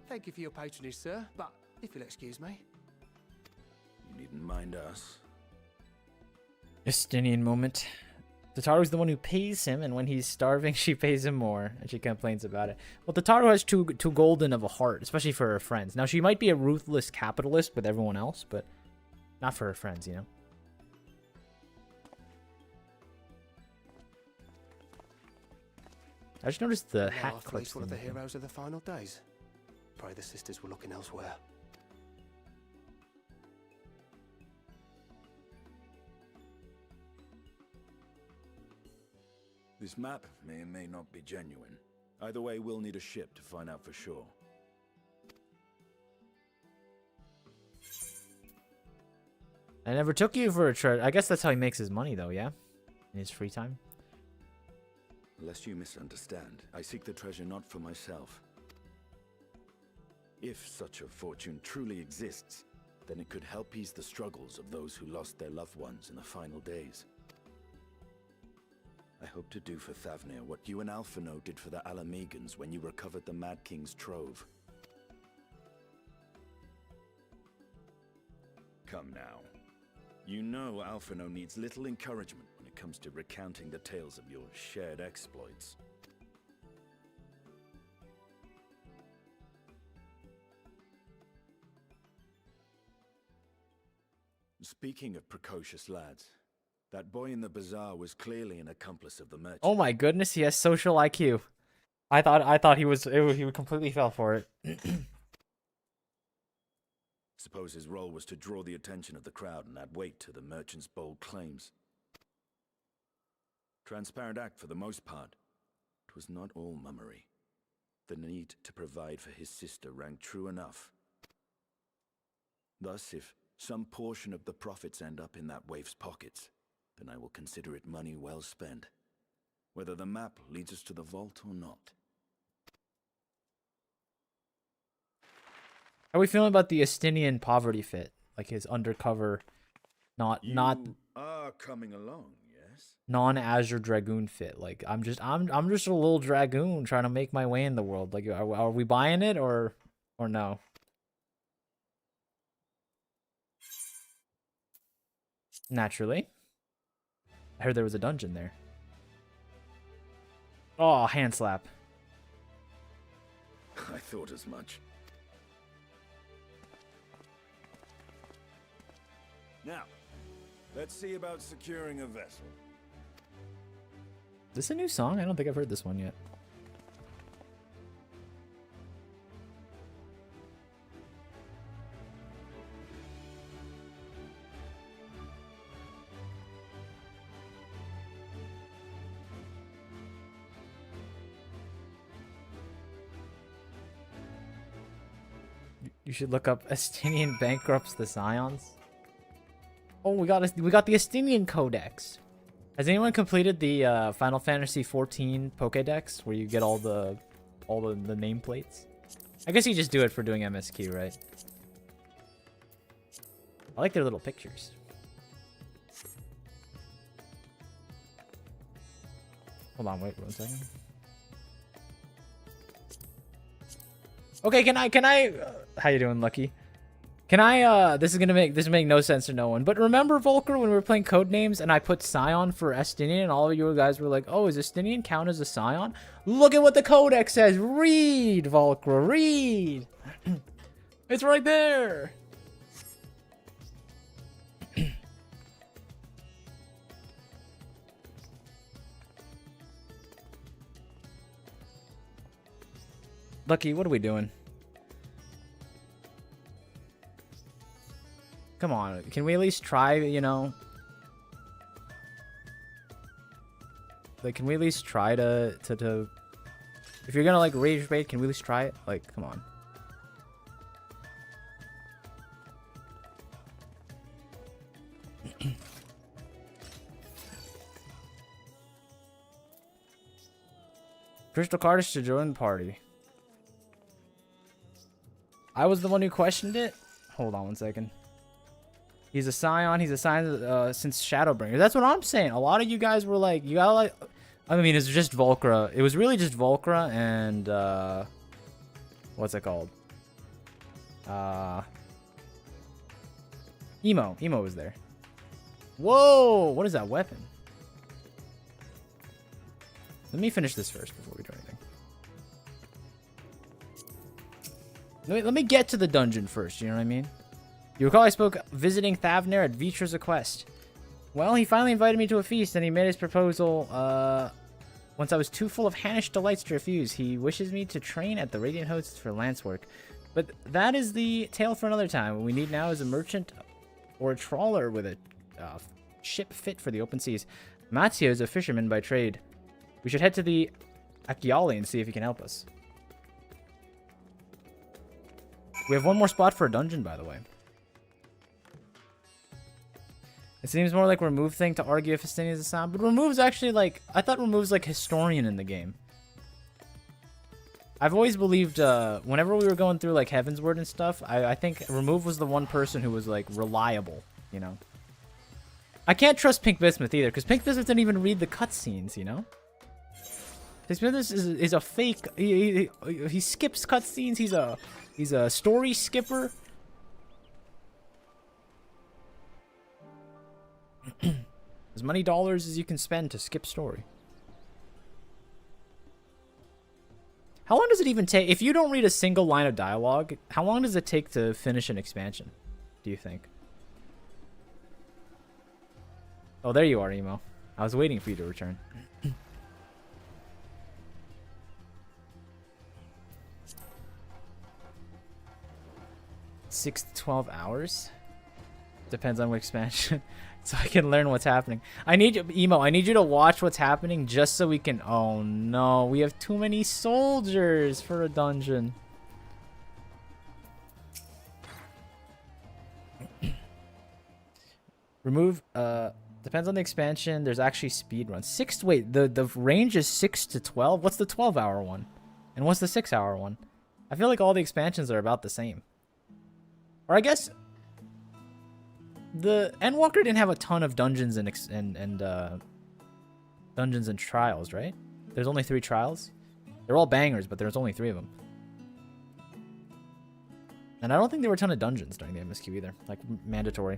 Thank you for your patronage, sir, but if you'll excuse me. You needn't mind us. Justinian moment. Tataru's the one who pays him, and when he's starving, she pays him more, and she complains about it. Well, Tataru has too golden of a heart, especially for her friends. Now, she might be a ruthless capitalist with everyone else, but not for her friends, you know? I just noticed the hat I've clips. placed one of the heroes of the final days. Pray the sisters were looking elsewhere. This map may or may not be genuine. Either way, we'll need a ship to find out for sure. I never took you for a treasure. I guess that's how he makes his money, though, yeah? In his free time. Lest you misunderstand, I seek the treasure not for myself. If such a fortune truly exists, then it could help ease the struggles of those who lost their loved ones in the final days. I hope to do for Thavnir what you and Alphino did for the Alamegans when you recovered the Mad King's trove. Come now. You know Alphino needs little encouragement when it comes to recounting the tales of your shared exploits. Speaking of precocious lads, that boy in the bazaar was clearly an accomplice of the merchant. Oh my goodness, he has social IQ. I thought he completely fell for it. Suppose his role was to draw the attention of the crowd and add weight to the merchant's bold claims. Transparent act for the most part. It was not all mummery. The need to provide for his sister rang true enough. Thus, if some portion of the profits end up in that waif's pockets, then I will consider it money well spent, whether the map leads us to the vault or not. How are we feeling about the Estinian poverty fit? Like his undercover, not are coming along, yes? non-Azure Dragoon fit. Like I'm just a little dragoon trying to make my way in the world. Like are we buying it or no? Naturally. I heard there was a dungeon there. Oh, hand slap. I thought as much. Now, let's see about securing a vessel. Is this a new song? I don't think I've heard this one yet. You should look up Estinian bankrupts the Scions. Oh, we got the Estinian Codex. Has anyone completed the Final Fantasy XIV Pokédex where you get all the nameplates? I guess you just do it for doing MSQ, right? I like their little pictures. Hold on, wait 1 second. Okay, can I how you doing, Lucky? Can I this make no sense to no one. But remember, Volker, when we were playing Codenames and I put Scion for Estinian and all of you guys were like, "Oh, is Estinian count as a Scion?" Look at what the codex says. Read, Volker, read. It's right there. Lucky, what are we doing? Come on, can we at least try, you know? Like, can we at least try to if you're gonna, like, rage bait, can we at least try it? Like, come on. Crystal Cardis to join the party. I was the one who questioned it. Hold on one second. He's a scion. He's a scion since Shadowbringer. That's what I'm saying. A lot of you guys were like, you gotta like. I mean, it's just Volcra. It was really just Volcra and what's it called? Emo. Emo was there. Whoa! What is that weapon? Let me finish this first before we do anything. Let me get to the dungeon first, you know what I mean? You recall I spoke visiting Thavner at Vitra's request. Well, he finally invited me to a feast, and he made his proposal, once I was too full of Hannish delights to refuse. He wishes me to train at the Radiant Hosts for lance work. But that is the tale for another time. What we need now is a merchant or a trawler with a ship fit for the open seas. Mateo is a fisherman by trade. We should head to the Akiali and see if he can help us. We have one more spot for a dungeon, by the way. It seems more like Remove thing to argue if Justinian's a sound, but Remove's actually like, I thought Remove's like historian in the game. I've always believed, whenever we were going through like Heavensward and stuff, I think Remove was the one person who was like reliable, you know? I can't trust Pink Bismuth either, because Pink Bismuth didn't even read the cutscenes, you know? Pink Bismuth is a fake, he skips cutscenes, he's a story skipper. As many dollars as you can spend to skip story. How long does it even take? If you don't read a single line of dialogue, how long does it take to finish an expansion, do you think? Oh, there you are, Emo. I was waiting for you to return. 6 to 12 hours? Depends on what expansion. So I can learn what's happening. I need you, Emo, I need you to watch what's happening just so we can... Oh no, we have too many soldiers for a dungeon. Remove, depends on the expansion. There's actually speed runs. Wait, the range is 6 to 12? What's the 12-hour one? And what's the 6-hour one? I feel like all the expansions are about the same. Or I guess... The Endwalker didn't have a ton of dungeons and dungeons and trials, right? There's only 3 trials. They're all bangers, but there's only 3 of them. And I don't think there were a ton of dungeons during the MSQ either, like mandatory.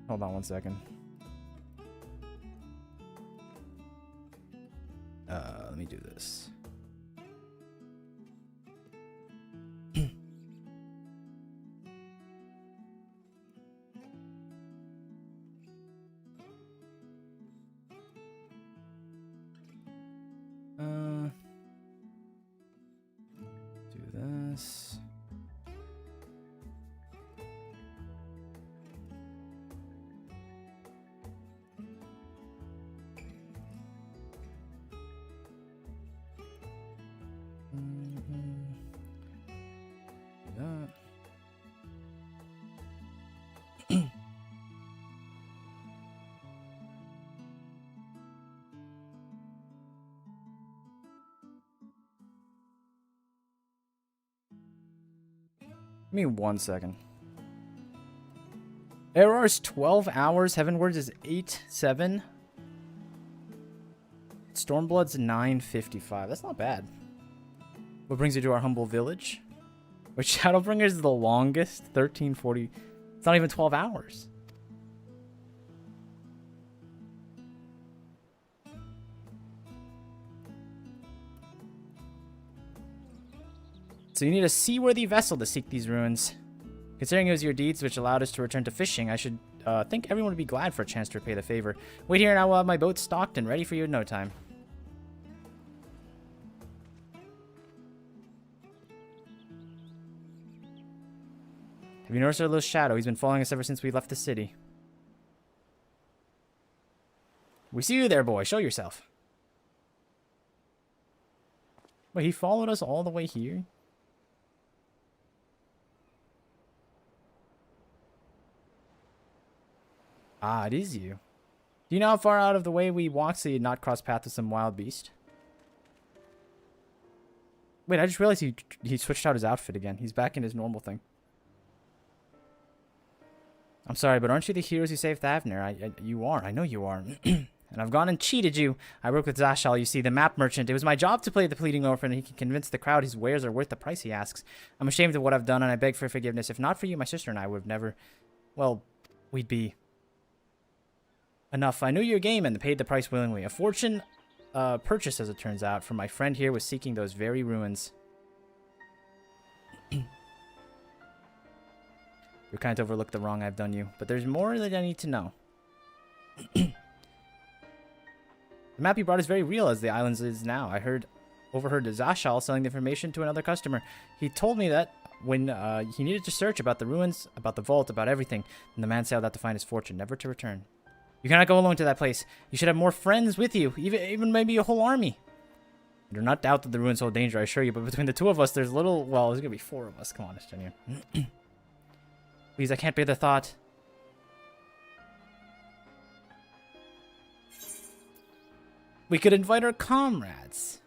Hold on one second. Let me do this. Do this. Give me 1 second. Error's 12 hours. Heavenwards is 8-7. Stormblood's 9:55. That's not bad. What brings you to our humble village? Which Shadowbringer is the longest? 13:40. It's not even 12 hours. So you need a seaworthy vessel to seek these ruins. Considering it was your deeds which allowed us to return to fishing, I should think everyone would be glad for a chance to repay the favor. Wait here and I will have my boat stocked and ready for you in no time. Have you noticed our little shadow? He's been following us ever since we left the city. We see you there, boy. Show yourself. Wait, he followed us all the way here? Ah, it is you. Do you know how far out of the way we walked so you'd not cross paths with some wild beast? Wait, I just realized he switched out his outfit again. He's back in his normal thing. I'm sorry, but aren't you the heroes who saved Thavner? You are. I know you are. And I've gone and cheated you. I work with Zashal, you see, the map merchant. It was my job to play the pleading orphan, and he can convince the crowd his wares are worth the price he asks. I'm ashamed of what I've done, and I beg for forgiveness. If not for you, my sister and I would have never... Well, we'd be... Enough. I knew your game and paid the price willingly. A fortune purchase, as it turns out, for my friend here was seeking those very ruins. You can't overlook the wrong I've done you, but there's more that I need to know. The map you brought is very real, as the islands is now. I overheard Zashal selling the information to another customer. He told me that when he needed to search about the ruins, about the vault, about everything, and the man sailed out to find his fortune, never to return. You cannot go alone to that place. You should have more friends with you, even maybe a whole army. I do not doubt that the ruins hold danger, I assure you, but between the two of us, there's little... Well, there's going to be 4 of us. Come on, Estenia. Please, I can't bear the thought. We could invite our comrades.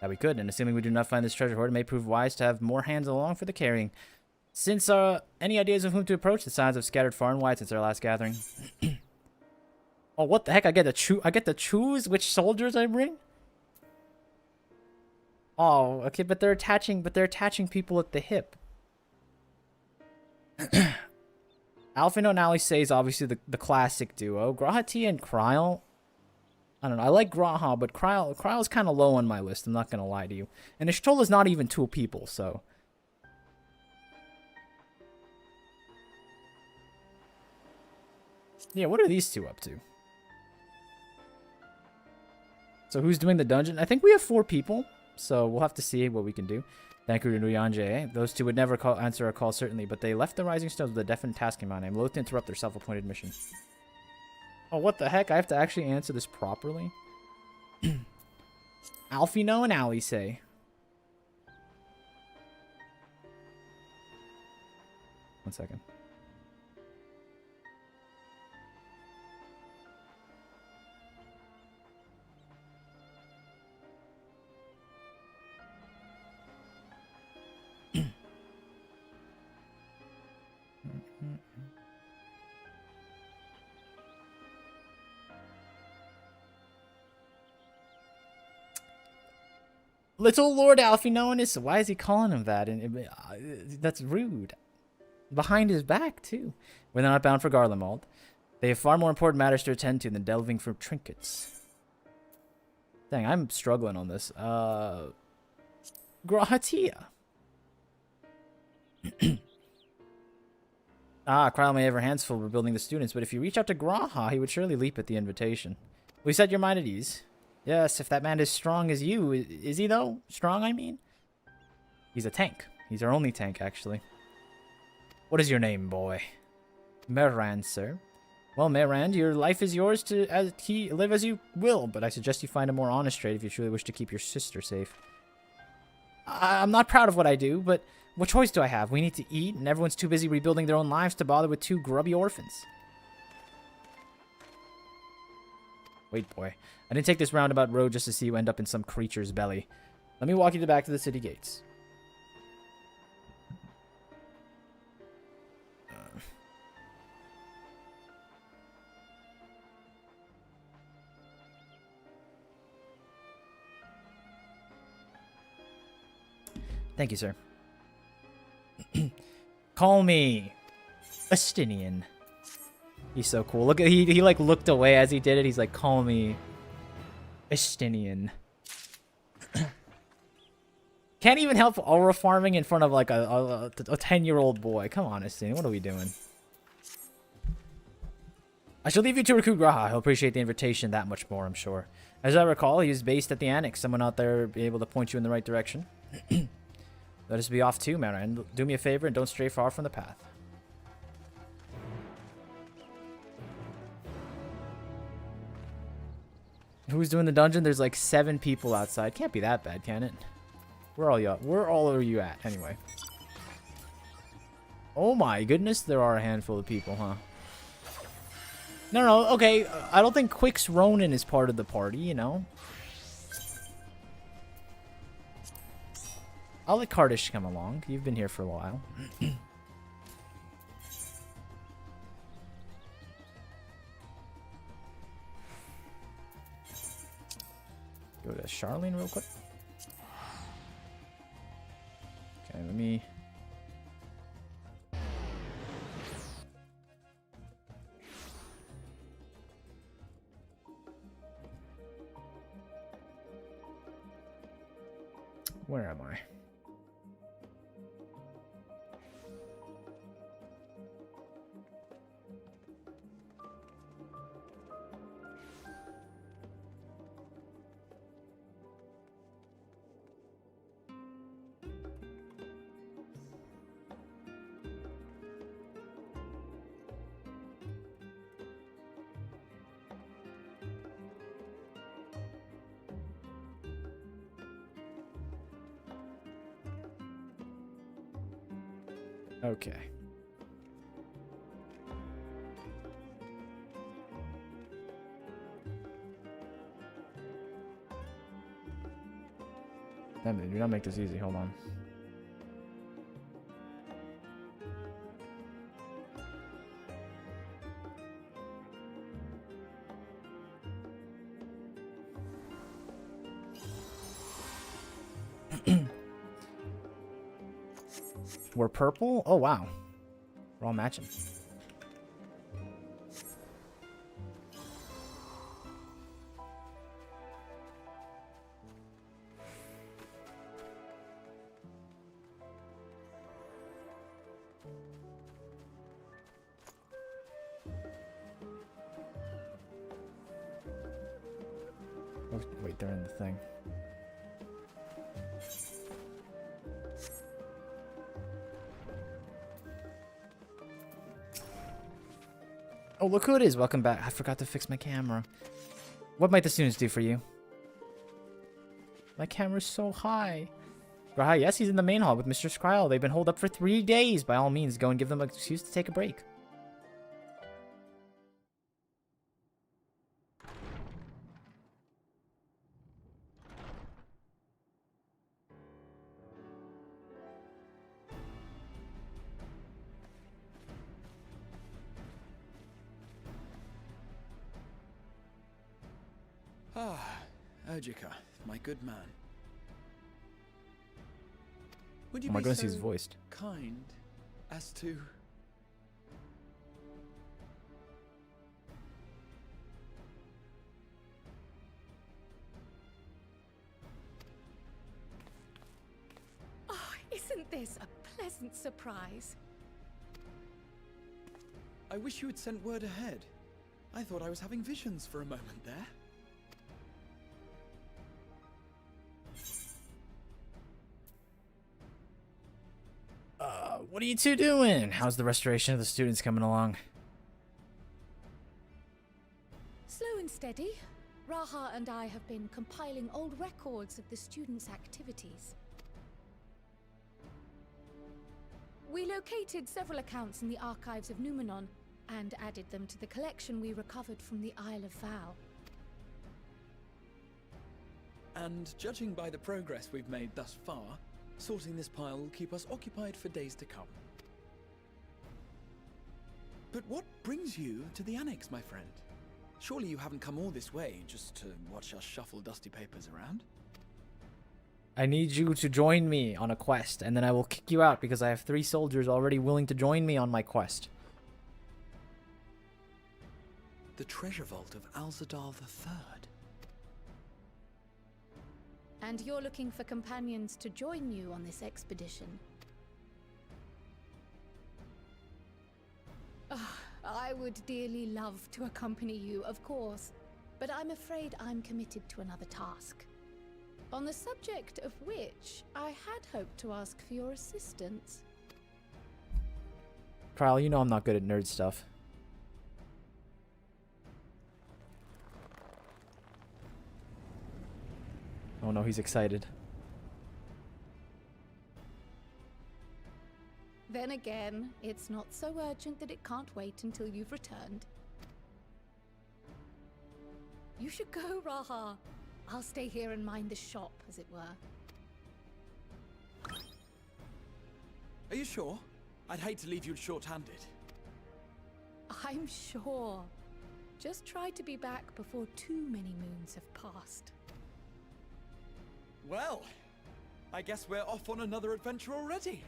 That we could, and assuming we do not find this treasure hoard, it may prove wise to have more hands along for the carrying. Since, any ideas of whom to approach? The signs have scattered far and wide since our last gathering. Oh, what the heck? I get to choose which soldiers I bring? Oh, okay, but they're attaching people at the hip. Alfino and Ali say is obviously the classic duo. Grahatia and Kryl. I don't know. I like Graha, but Kryl's kind of low on my list. I'm not going to lie to you. And Ishtola's not even 2 people, so... Yeah, what are these 2 up to? So who's doing the dungeon? I think we have 4 people, so we'll have to see what we can do. Thank you, Nuyanje. Those 2 would never answer a call, certainly, but they left the Rising Stones with a definite task in mind. I'm loath to interrupt their self-appointed mission. Oh, what the heck? I have to actually answer this properly? Alfino and Ali say. One second. Little Lord Alfie, no one is. Why is he calling him that? And that's rude. Behind his back too. When they're not bound for Garlemald, they have far more important matters to attend to than delving for trinkets. Dang, I'm struggling on this. Grahatia. Kryl may have her hands full rebuilding the students, but if you reach out to Graha, he would surely leap at the invitation. We set your mind at ease. Yes, if that man is strong as you. Is he, though? Strong, I mean? He's a tank. He's our only tank, actually. What is your name, boy? Merand, sir. Well, Merand, your life is yours to live as you will, but I suggest you find a more honest trade if you truly wish to keep your sister safe. I'm not proud of what I do, but what choice do I have? We need to eat, and everyone's too busy rebuilding their own lives to bother with 2 grubby orphans. Wait, boy. I didn't take this roundabout road just to see you end up in some creature's belly. Let me walk you back to the city gates. Thank you, sir. Call me Estinian. He's so cool. Look at he like looked away as he did it. He's like, call me Estinian. Can't even help aura farming in front of like a 10-year-old boy. Come on, Estinian. What are we doing? I shall leave you to recruit Graha. He'll appreciate the invitation that much more, I'm sure. As I recall, he was based at the Annex. Someone out there will be able to point you in the right direction. Let us be off too, man. Do me a favor and don't stray far from the path. Who's doing the dungeon? There's like 7 people outside. Can't be that bad, can it? Where all are you at, anyway? Oh my goodness, there are a handful of people, huh? No, okay. I don't think Quick's Ronin is part of the party, you know? I'll let Kardish come along. You've been here for a while. Go to Charlene real quick. Okay, let me... Where am I? Okay. Damn it, do not make this easy. Hold on. We're purple? Oh, wow. We're all matching. Oh, wait, they're in the thing. Oh, look who it is. Welcome back. I forgot to fix my camera. What might the students do for you? My camera's so high. Graha, yes, he's in the main hall with Mr. Skryl. They've been holed up for 3 days. By all means, go and give them an excuse to take a break. Ah, Ojika, my good man. Would you Oh my be goodness, so he's voiced. kind as to... Oh, isn't this a pleasant surprise? I wish you had sent word ahead. I thought I was having visions for a moment there. What are you two doing? How's the restoration of the students coming along? Slow and steady. Raha and I have been compiling old records of the students' activities. We located several accounts in the archives of Numenon and added them to the collection we recovered from the Isle of Vow. And judging by the progress we've made thus far, sorting this pile will keep us occupied for days to come. But what brings you to the Annex, my friend? Surely you haven't come all this way just to watch us shuffle dusty papers around? I need you to join me on a quest, and then I will kick you out because I have 3 soldiers already willing to join me on my quest. The treasure vault of Alzadal III. And you're looking for companions to join you on this expedition. I would dearly love to accompany you, of course, but I'm afraid I'm committed to another task. On the subject of which I had hoped to ask for your assistance. Kyle, you know I'm not good at nerd stuff. Oh no, he's excited. Then again, it's not so urgent that it can't wait until you've returned. You should go, Raha. I'll stay here and mind the shop, as it were. Are you sure? I'd hate to leave you short-handed. I'm sure. Just try to be back before too many moons have passed. Well, I guess we're off on another adventure already.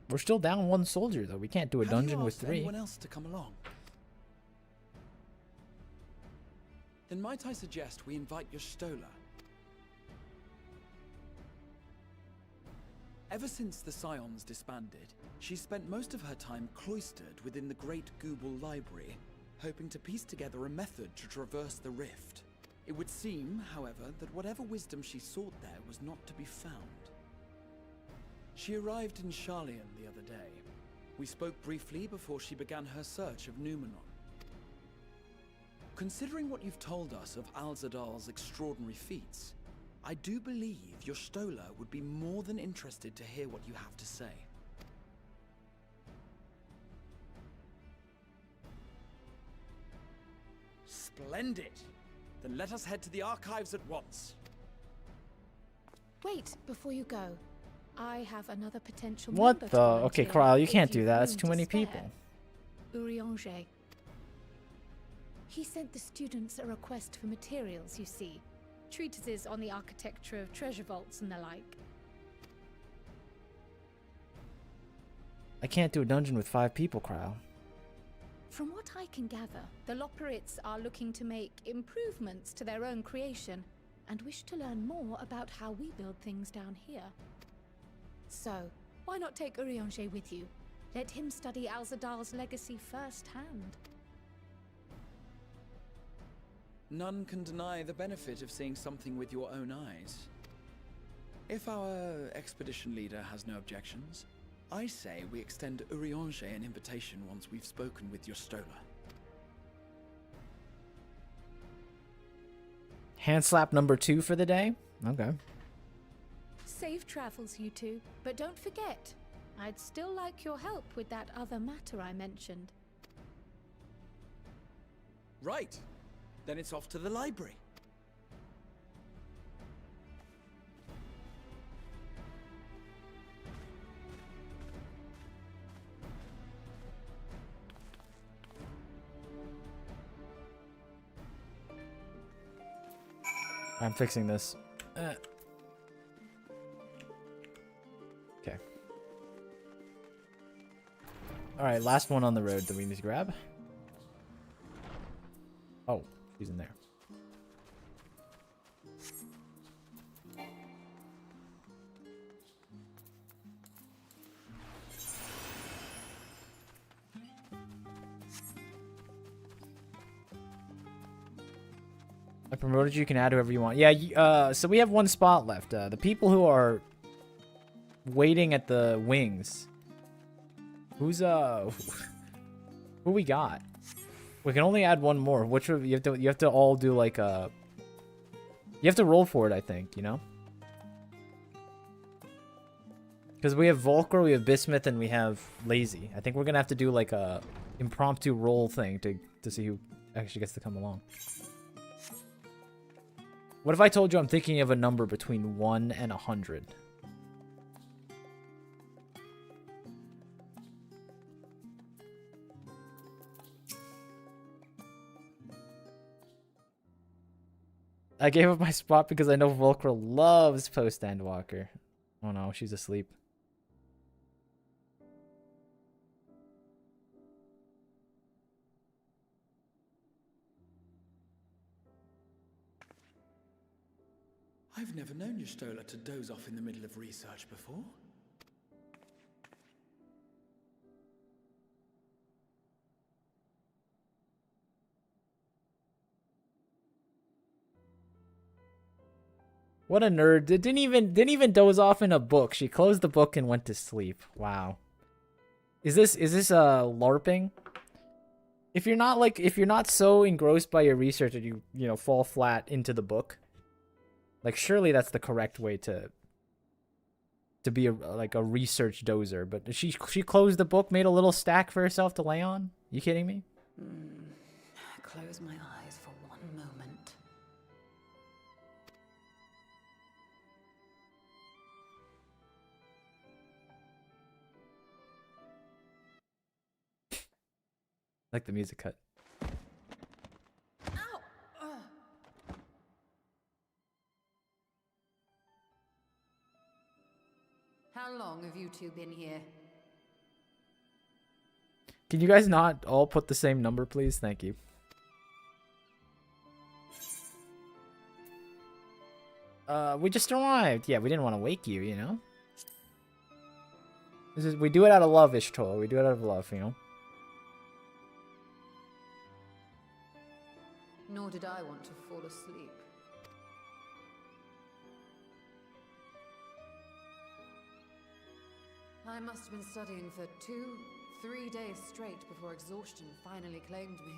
We're still down 1 soldier, though. We can't do a dungeon with 3. Anyone else to come along? Then might I suggest we invite your Stola? Ever since the Scions disbanded, she's spent most of her time cloistered within the Great Gooble Library, hoping to piece together a method to traverse the rift. It would seem, however, that whatever wisdom she sought there was not to be found. She arrived in Charlian the other day. We spoke briefly before she began her search of Numenon. Considering what you've told us of Alzadal's extraordinary feats, I do believe your Stola would be more than interested to hear what you have to say. Splendid! Then let us head to the archives at once. Wait, before you go. I have another potential What member to the? Okay, volunteer Kral, you if can't do you've that. That's room too to many spare. people. Urianger. He sent the students a request for materials, you see. Treatises on the architecture of treasure vaults and the like. I can't do a dungeon with 5 people, Kral. From what I can gather, the Loperites are looking to make improvements to their own creation and wish to learn more about how we build things down here. So, why not take Urianger with you? Let him study Alzadal's legacy firsthand. None can deny the benefit of seeing something with your own eyes. If our expedition leader has no objections, I say we extend Urianger an invitation once we've spoken with your Stola. Hand slap number 2 for the day? Okay. Safe travels, you two. But don't forget, I'd still like your help with that other matter I mentioned. Right. Then it's off to the library. I'm fixing this. Okay. Alright, last one on the road that we need to grab. Oh, he's in there. I promoted you. You can add whoever you want. Yeah, so we have 1 spot left. The people who are waiting at the wings. Who's who we got? We can only add 1 more. Which you have to all do like a. You have to roll for it, I think. You know. Because we have Volker, we have Bismuth, and we have Lazy. I think we're gonna have to do like a impromptu roll thing to see who actually gets to come along. What if I told you I'm thinking of a number between 1 and 100? I gave up my spot because I know Volker loves post Endwalker. Oh no, she's asleep. I've never known your Stola to doze off in the middle of research before. What a nerd. Didn't even doze off in a book. She closed the book and went to sleep. Wow. Is this LARPing? If you're not so engrossed by your research that you fall flat into the book, like surely that's the correct way to to be like a research dozer, but she closed the book, made a little stack for herself to lay on. You kidding me? Close my eyes for one moment. Like the music cut. Ow! How long have you two been here? Can you guys not all put the same number, please? Thank you. We just arrived. Yeah, we didn't want to wake you, you know? We do it out of love, Ishtor. We do it out of love, you know? Nor did I want to fall asleep. I must have been studying for 2-3 days straight before exhaustion finally claimed me.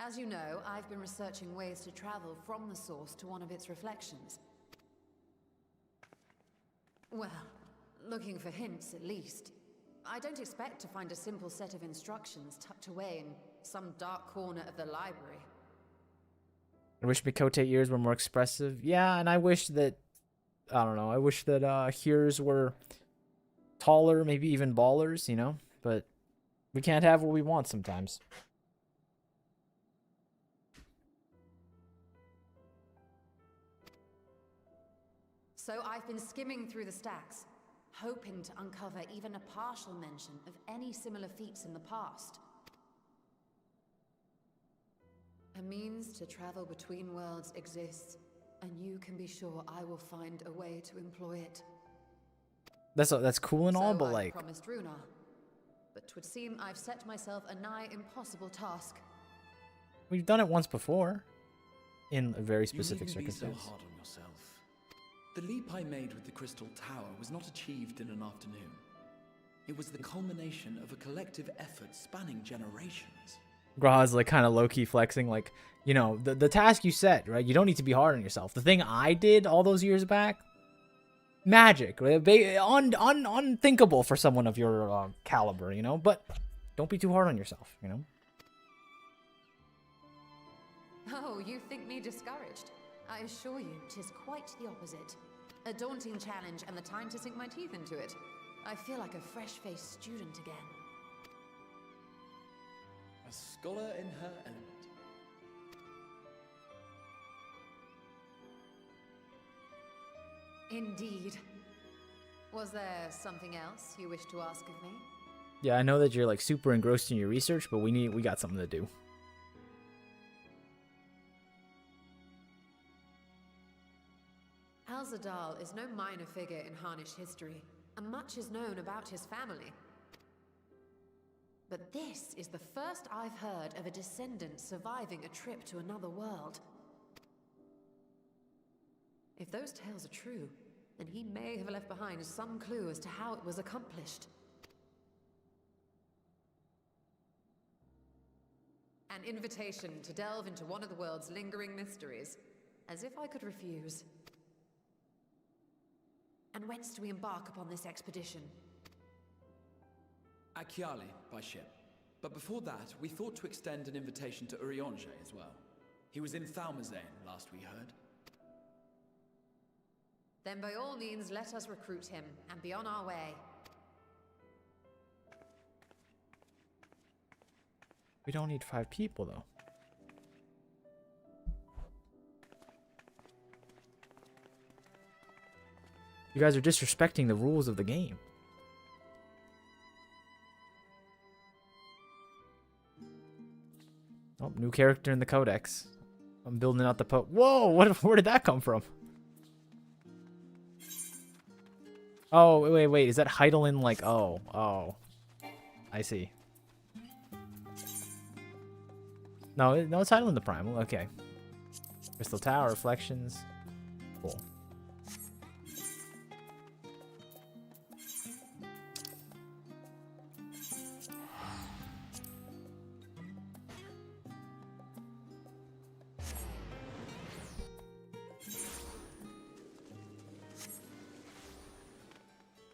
As you know, I've been researching ways to travel from the source to one of its reflections. Well, looking for hints at least. I don't expect to find a simple set of instructions tucked away in some dark corner of the library. I wish Mikote ears were more expressive. Yeah, and I wish that, I don't know, I wish that hears were taller, maybe even ballers, you know? But we can't have what we want sometimes. So I've been skimming through the stacks, hoping to uncover even a partial mention of any similar feats in the past. A means to travel between worlds exists, and you can be sure I will find a way to employ it. That's cool and all, So but I like, promised Runar, but 'twould seem I've set myself a nigh impossible task. we've done it once before, in a very specific You needn't circumstance. be so hard on yourself. The leap I made with the Crystal Tower was not achieved in an afternoon. It was the culmination of a collective effort spanning generations. Graha's like kind of low-key flexing, like, you know, the task you set, right? You don't need to be hard on yourself. The thing I did all those years back, magic, right? Unthinkable for someone of your caliber, you know? But don't be too hard on yourself, you know? Oh, you think me discouraged? I assure you, 'tis quite the opposite. A daunting challenge and the time to sink my teeth into it. I feel like a fresh-faced student again. A scholar in her element. Indeed. Was there something else you wish to ask of me? Yeah, I know that you're like super engrossed in your research, but we got something to do. Al-Zadal is no minor figure in Harnish history, and much is known about his family. But this is the first I've heard of a descendant surviving a trip to another world. If those tales are true, then he may have left behind some clue as to how it was accomplished. An invitation to delve into one of the world's lingering mysteries, as if I could refuse. And whence do we embark upon this expedition? Akyali, by ship. But before that, we thought to extend an invitation to Urianger as well. He was in Thalmazane last we heard. Then by all means, let us recruit him and be on our way. We don't need 5 people, though. You guys are disrespecting the rules of the game. Oh, new character in the codex. I'm building out the Whoa! Where did that come from? Oh, wait. Is that Heidelin like... Oh. I see. No, it's Heidelin the Primal. Okay. Crystal Tower, Reflections. Cool.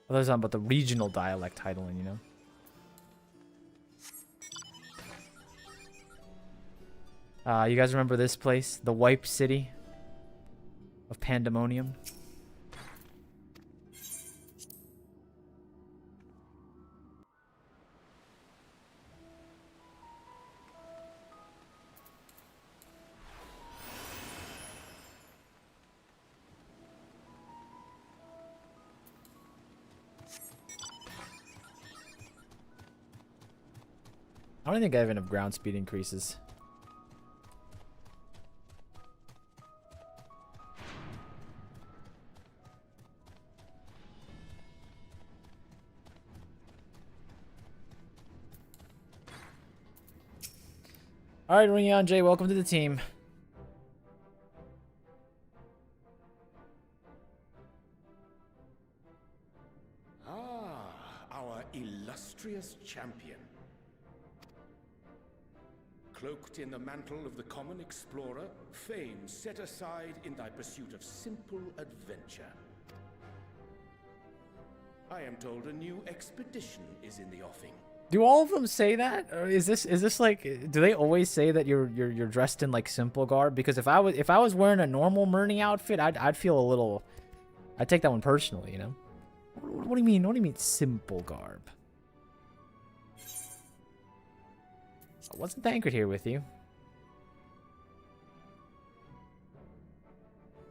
Well, there's something about the regional dialect titling, you know? You guys remember this place? The Wipe City of Pandemonium? I don't think I have enough ground speed increases. Alright, Rinyan J, welcome to the team. Ah, our illustrious champion. Cloaked in the mantle of the common explorer, fame set aside in thy pursuit of simple adventure. I am told a new expedition is in the offing. Do all of them say that, or is this like? Do they always say that you're dressed in like simple garb? Because if I was wearing a normal Murney outfit, I'd feel a little. I'd take that one personally, you know. What do you mean? What do you mean simple garb? Wasn't Tancred here with you?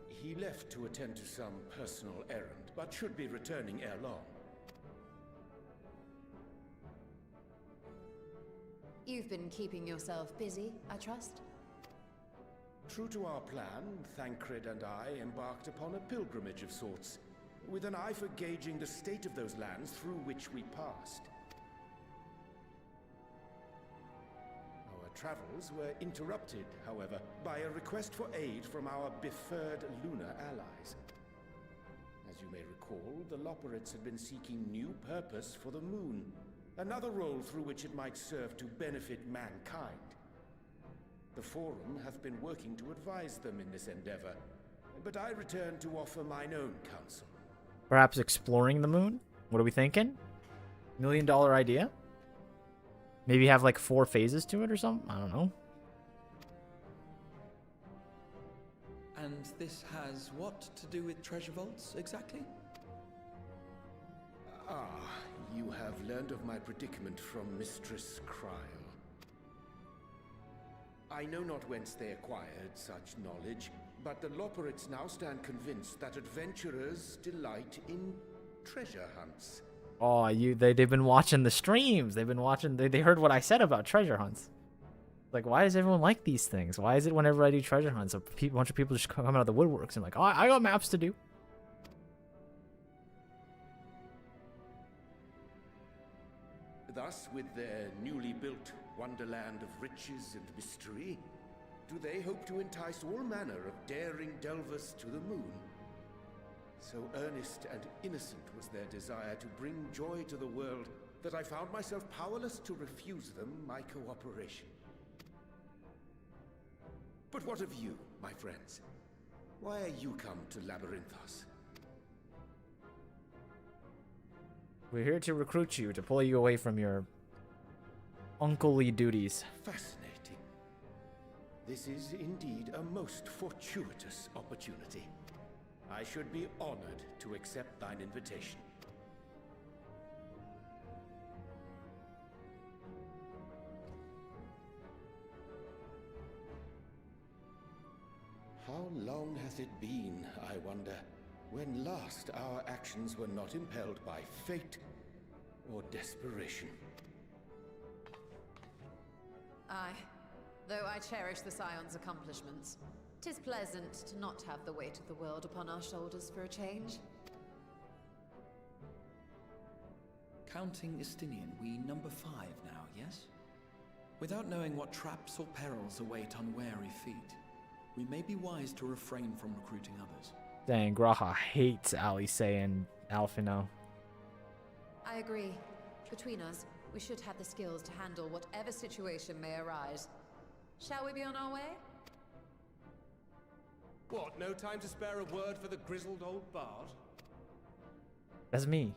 He left to attend to some personal errand, but should be returning ere long. You've been keeping yourself busy, I trust? True to our plan, Tancred and I embarked upon a pilgrimage of sorts, with an eye for gauging the state of those lands through which we passed. Our travels were interrupted, however, by a request for aid from our befurred lunar allies. As you may recall, the Loporrits had been seeking new purpose for the moon, another role through which it might serve to benefit mankind. The Forum hath been working to advise them in this endeavor, but I return to offer mine own counsel. Perhaps exploring the moon? What are we thinking? $1 million idea? Maybe have like 4 phases to it or something? I don't know. And this has what to do with treasure vaults, exactly? Ah, you have learned of my predicament from Mistress Kryl. I know not whence they acquired such knowledge, but the Loporrits now stand convinced that adventurers delight in treasure hunts. Oh, they've been watching the streams. They've been watching. They heard what I said about treasure hunts. Like, why does everyone like these things? Why is it whenever I do treasure hunts, a bunch of people just come out of the woodworks and like, oh, I got maps to do. Thus, with their newly built wonderland of riches and mystery, do they hope to entice all manner of daring delvers to the moon? So earnest and innocent was their desire to bring joy to the world that I found myself powerless to refuse them my cooperation. But what of you, my friends? Why are you come to Labyrinthos? We're here to recruit you, to pull you away from your unclely duties. Fascinating. This is indeed a most fortuitous opportunity. I should be honored to accept thine invitation. How long hath it been, I wonder, when last our actions were not impelled by fate or desperation? Aye. Though I cherish the Scion's accomplishments, 'tis pleasant to not have the weight of the world upon our shoulders for a change. Counting Istinian, we number 5 now, yes? Without knowing what traps or perils await unwary feet, we may be wise to refrain from recruiting others. Dang, Graha hates Alice and Alphino. I agree. Between us, we should have the skills to handle whatever situation may arise. Shall we be on our way? What, no time to spare a word for the grizzled old bard? That's me.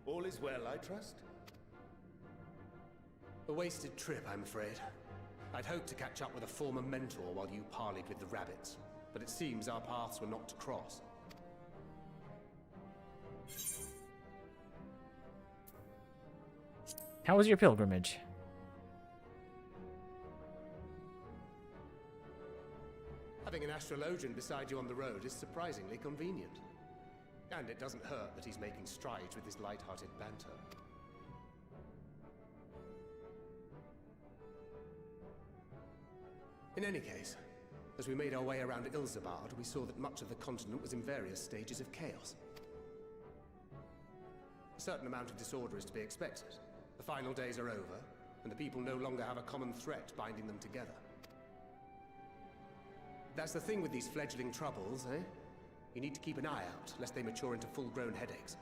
All is well, I trust? A wasted trip, I'm afraid. I'd hoped to catch up with a former mentor while you parleyed with the rabbits, but it seems our paths were not to cross. How was your pilgrimage? Having an astrologian beside you on the road is surprisingly convenient. And it doesn't hurt that he's making strides with his light-hearted banter. In any case, as we made our way around Ilzabard, we saw that much of the continent was in various stages of chaos. A certain amount of disorder is to be expected. The final days are over, and the people no longer have a common threat binding them together. That's the thing with these fledgling troubles, eh? You need to keep an eye out, lest they mature into full-grown headaches.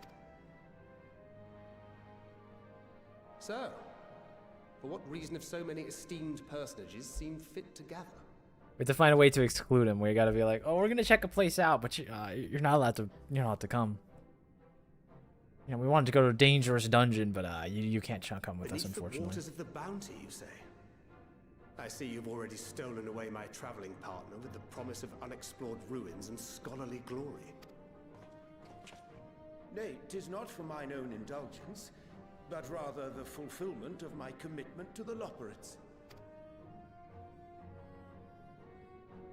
So, for what reason have so many esteemed personages seen fit to gather? We have to find a way to exclude him. We gotta be like, oh, we're gonna check a place out, but you're not allowed to. You're not allowed to come. You know, we wanted to go to a dangerous dungeon, but you can't come with us, unfortunately. The waters of the bounty, you say? I see you've already stolen away my traveling partner with the promise of unexplored ruins and scholarly glory. Nay, 'tis not for mine own indulgence, but rather the fulfillment of my commitment to the Loporrits.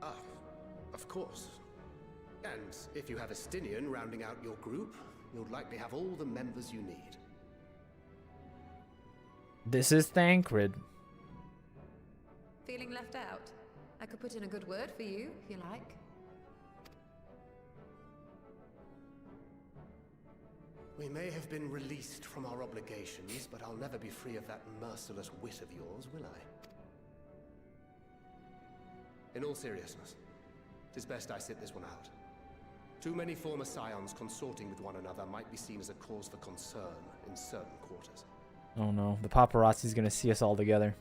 Ah, of course. And if you have a Stinian rounding out your group, you'll likely have all the members you need. This is Thancred. Feeling left out? I could put in a good word for you, if you like. We may have been released from our obligations, but I'll never be free of that merciless wit of yours, will I? In all seriousness, it is best I sit this one out. Too many former scions consorting with one another might be seen as a cause for concern in certain quarters. Oh no, the paparazzi's gonna see us all together.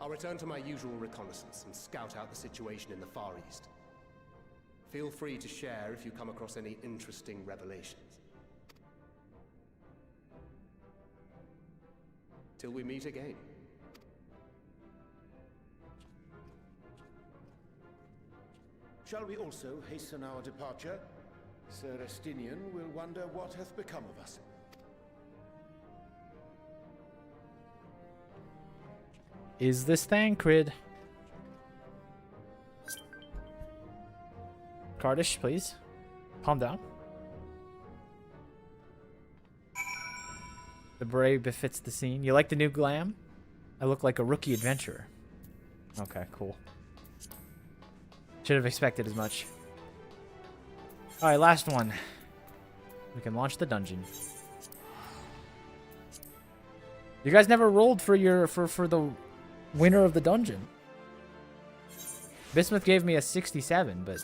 I'll return to my usual reconnaissance and scout out the situation in the Far East. Feel free to share if you come across any interesting revelations. Till we meet again. Shall we also hasten our departure? Sir Estinian will wonder what hath become of us. Is this Thancred? Kardish, please. Calm down. The beret befits the scene. You like the new glam? I look like a rookie adventurer. Okay, cool. Should have expected as much. Alright, last one. We can launch the dungeon. You guys never rolled for your for the winner of the dungeon. Bismuth gave me a 67, but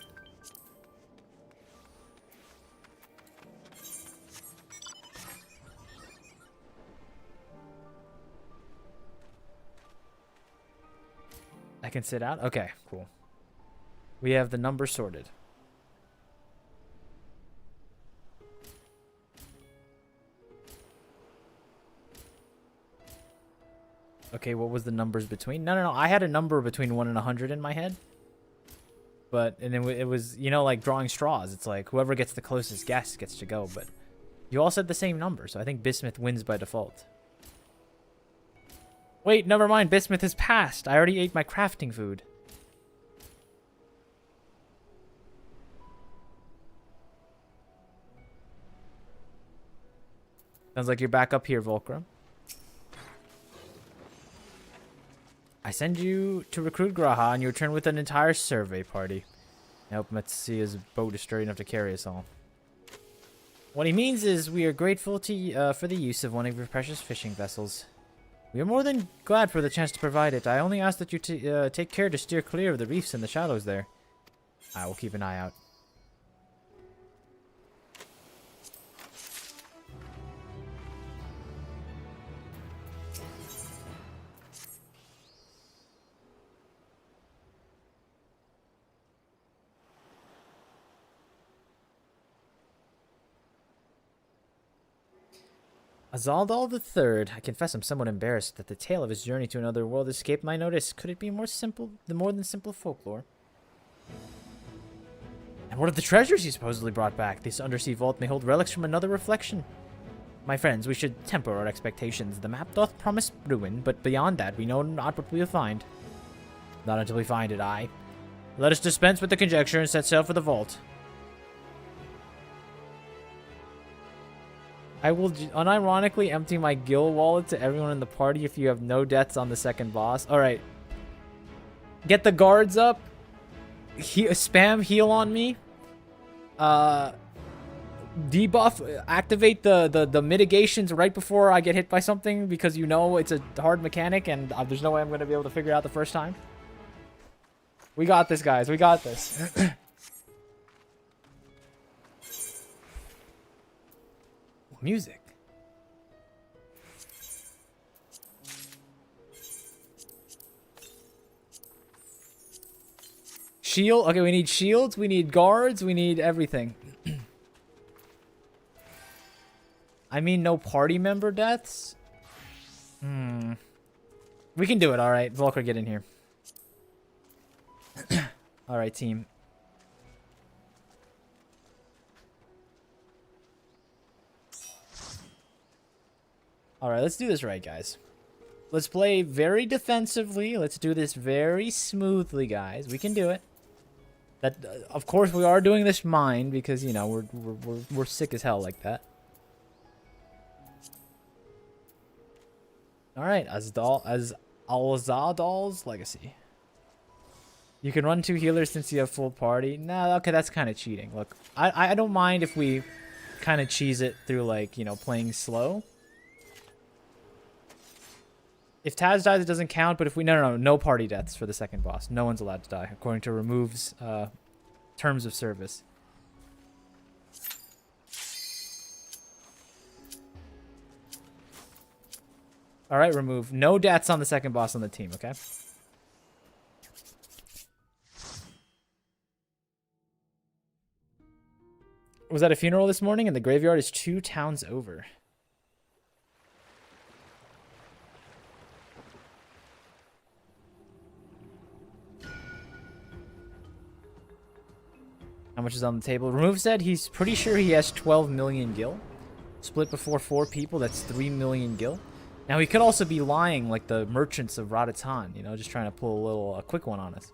I can sit out? Okay, cool. We have the number sorted. Okay, what was the numbers between? No. I had a number between 1 and 100 in my head. But, and it was, you know, like drawing straws. It's like whoever gets the closest guess gets to go. But you all said the same number, so I think Bismuth wins by default. Wait, never mind. Bismuth has passed. I already ate my crafting food. Sounds like you're back up here, Volcra. I send you to recruit Graha, and you return with an entire survey party. I hope Metzia's boat is straight enough to carry us all. What he means is we are grateful to for the use of one of your precious fishing vessels. We are more than glad for the chance to provide it. I only ask that you take care to steer clear of the reefs and the shallows there. I will keep an eye out. Azaldal III. I confess I'm somewhat embarrassed that the tale of his journey to another world escaped my notice. Could it be more than simple folklore? And what of the treasures he supposedly brought back? This undersea vault may hold relics from another reflection. My friends, we should temper our expectations. The map doth promise ruin, but beyond that, we know not what we will find. Not until we find it, aye. Let us dispense with the conjecture and set sail for the vault. I will unironically empty my gil wallet to everyone in the party if you have no deaths on the second boss. Alright. Get the guards up. Spam heal on me. Debuff, activate the mitigations right before I get hit by something because you know it's a hard mechanic and there's no way I'm going to be able to figure it out the first time. We got this, guys. We got this. Music. Shield. Okay, we need shields. We need guards. We need everything. I mean, no party member deaths? We can do it, alright. Volker, get in here. Alright, team. Alright, let's do this right, guys. Let's play very defensively. Let's do this very smoothly, guys. We can do it. That, of course, we are doing this mind because, you know, we're sick as hell like that. Alright, as Alzadal's Legacy. You can run 2 healers since you have full party. Nah, okay, that's kind of cheating. Look, I don't mind if we kind of cheese it through, like, you know, playing slow. If Taz dies, it doesn't count, but if we... No party deaths for the second boss. No one's allowed to die, according to Remove's terms of service. Alright, Remove. No deaths on the second boss on the team, okay? Was at a funeral this morning, and the graveyard is 2 towns over. How much is on the table? Remove said he's pretty sure he has 12 million gil. Split before 4 people, that's 3 million gil. Now, he could also be lying like the merchants of Radatan, you know, just trying to pull a quick one on us.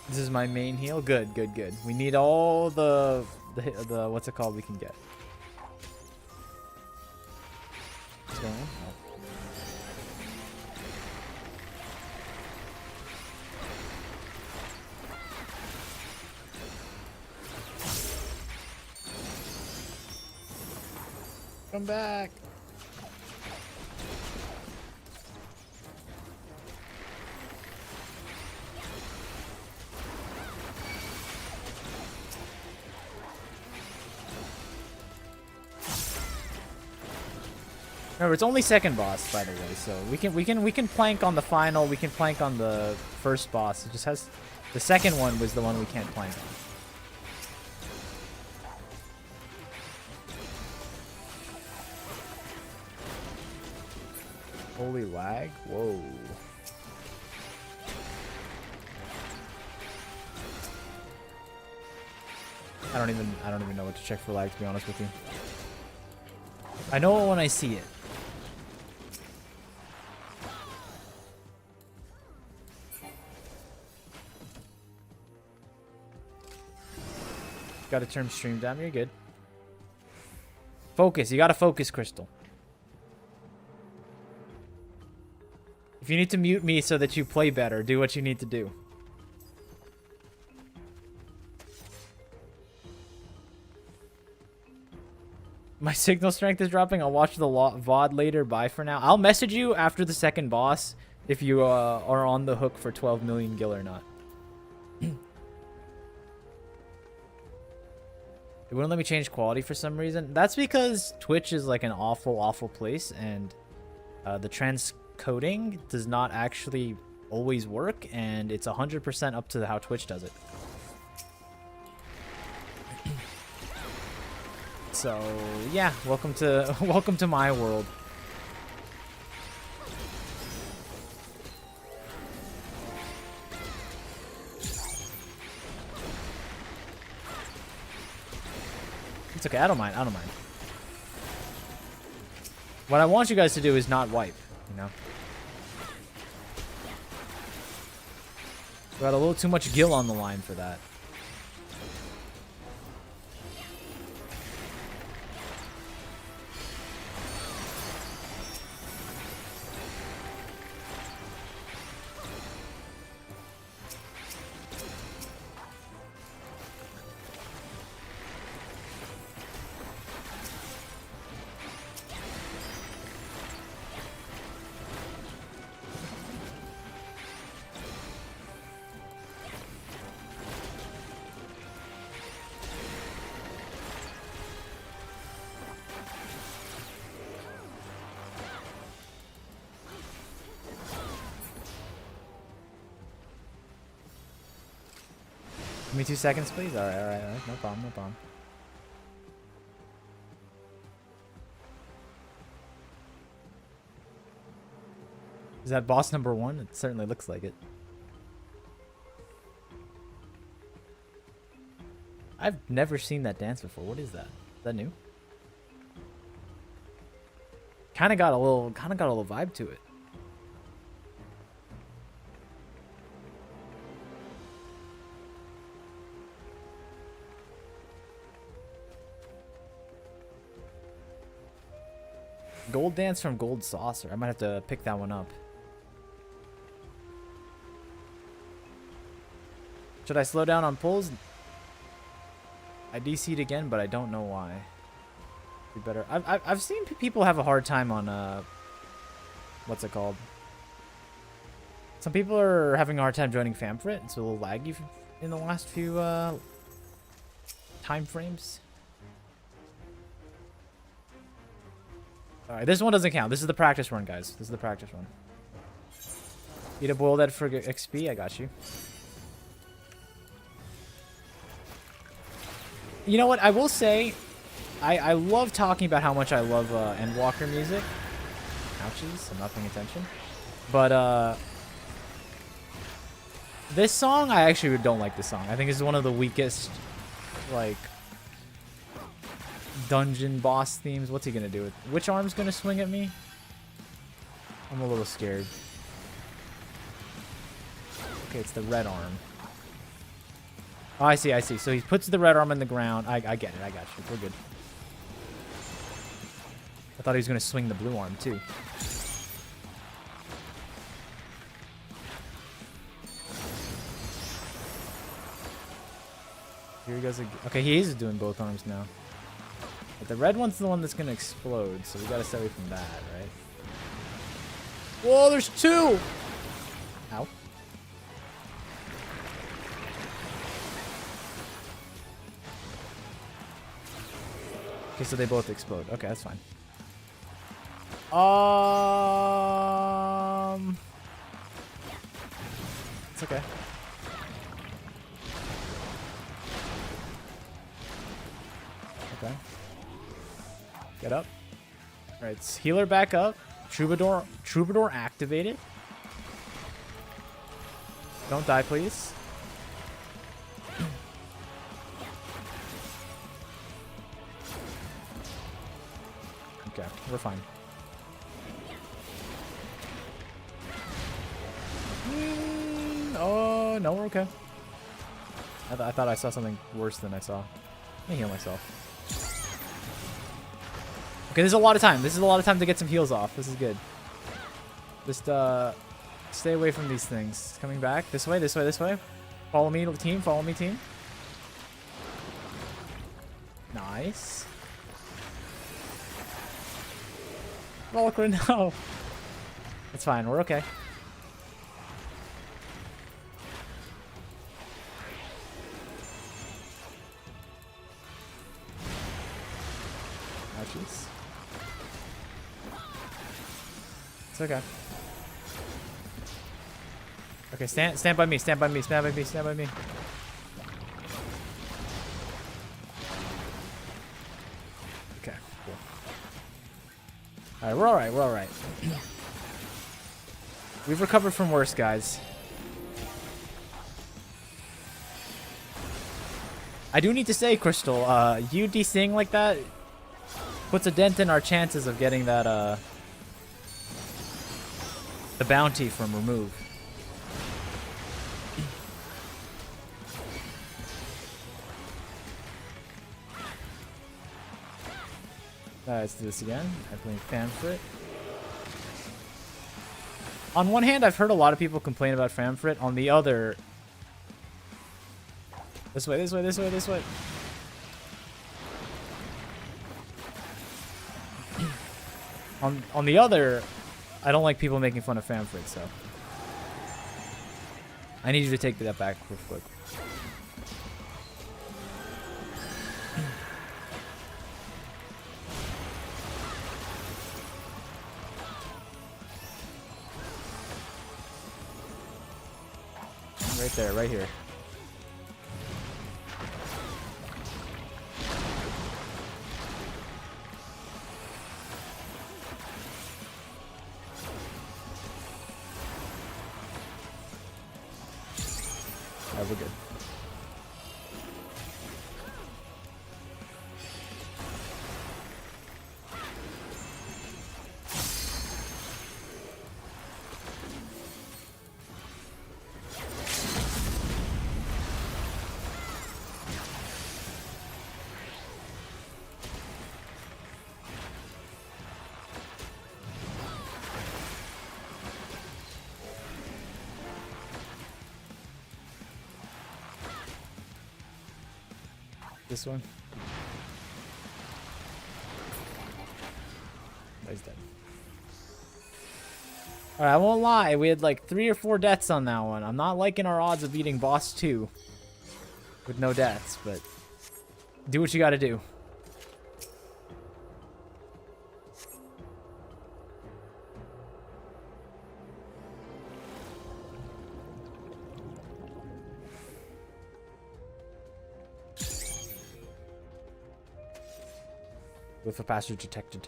This is my main heal. Good, good, good. We need all the what's it called we can get. What's going on? Oh. Come back. Remember, it's only second boss, by the way, so we can plank on the final, we can plank on the first boss. It just has the second one was the one we can't plank on. Holy lag? Whoa. I don't even know what to check for lag, to be honest with you. I know it when I see it. Gotta turn stream down. You're good. Focus. You gotta focus, Crystal. If you need to mute me so that you play better, do what you need to do. My signal strength is dropping. I'll watch the VOD later. Bye for now. I'll message you after the second boss if you are on the hook for 12 million gil or not. It wouldn't let me change quality for some reason. That's because Twitch is like an awful, awful place, and the transcoding does not actually always work, and it's 100% up to how Twitch does it. So yeah, welcome to my world. It's okay, I don't mind, I don't mind. What I want you guys to do is not wipe, you know? We got a little too much gil on the line for that. Give me 2 seconds, please. All right. No problem, no problem. Is that boss number 1? It certainly looks like it. I've never seen that dance before. What is that? Is that new? Kind of got a little vibe to it. Gold Dance from Gold Saucer. I might have to pick that one up. Should I slow down on pulls? I DC'd again, but I don't know why. Be better. I've seen people have a hard time on what's it called? Some people are having a hard time joining Famfrit. It's a little laggy in the last few time frames. Alright, this one doesn't count. This is the practice run, guys. This is the practice run. Eat a boiled egg for XP. I got you. You know what? I will say, I love talking about how much I love Endwalker music. Ouchies. I'm not paying attention. But, this song, I actually don't like this song. I think it's one of the weakest, like, dungeon boss themes. What's he gonna do? Which arm's gonna swing at me? I'm a little scared. Okay, it's the red arm. Oh, I see. So he puts the red arm in the ground. I get it. I got you. We're good. I thought he was gonna swing the blue arm too. Here he goes again. Okay, he is doing both arms now. But the red one's the one that's gonna explode, so we gotta stay away from that, right? Whoa, there's 2! Ow. Okay, so they both explode. Okay, that's fine. It's okay. Okay. Get up. Alright, healer back up. Troubadour activated. Don't die, please. Okay, we're fine. Oh, no, we're okay. I thought I saw something worse than I saw. Let me heal myself. Okay, this is a lot of time. This is a lot of time to get some heals off. This is good. Just, stay away from these things. Coming back. This way, this way, this way. Follow me, team. Follow me, team. Nice. Volker, no. It's fine. We're okay. Ouchies. It's okay. Okay, stand by me, stand by me, stand by me, stand by me. Okay, cool. Alright, we're alright, we're alright. We've recovered from worse, guys. I do need to say, Crystal, you DCing like that puts a dent in our chances of getting that, the bounty from remove. Let's do this again. I'm playing Famfrit. On one hand, I've heard a lot of people complain about Famfrit. On the other... This way, this way, this way, this way. On the other, I don't like people making fun of Famfrit, so... I need you to take that back real quick. Right there, right here. Alright, we're good. This one. He's dead. Alright, I won't lie. We had like 3 or 4 deaths on that one. I'm not liking our odds of beating boss 2 with no deaths, but do what you gotta do. With a passage detected.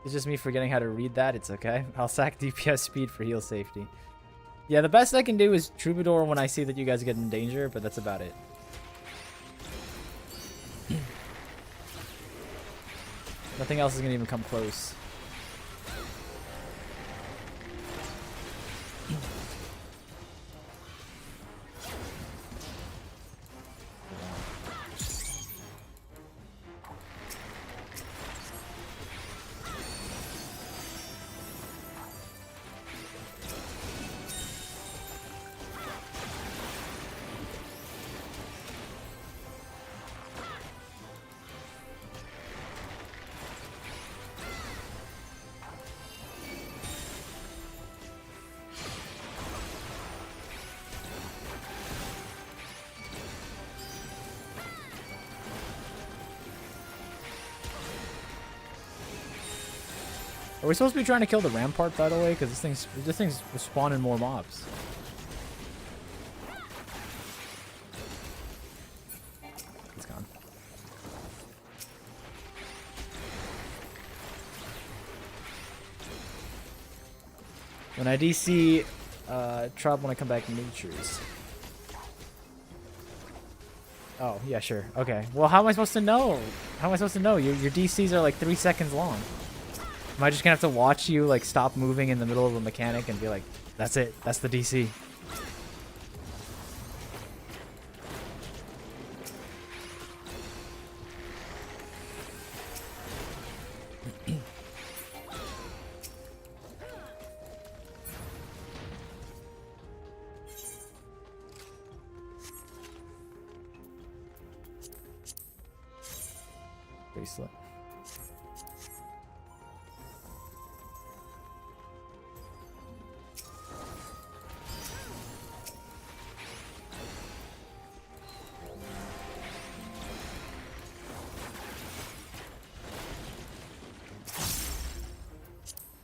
It's just me forgetting how to read that. It's okay. I'll sack DPS speed for heal safety. Yeah, the best I can do is Troubadour when I see that you guys get in danger, but that's about it. Nothing else is gonna even come close. Are we supposed to be trying to kill the rampart, by the way? Because this thing's spawning more mobs. It's gone. When I DC Trub when I come back in Natures. Oh, yeah, sure. Okay. Well, how am I supposed to know? How am I supposed to know? Your DCs are like 3 seconds long. Am I just gonna have to watch you like stop moving in the middle of a mechanic and be like, that's it, that's the DC? Bracelet.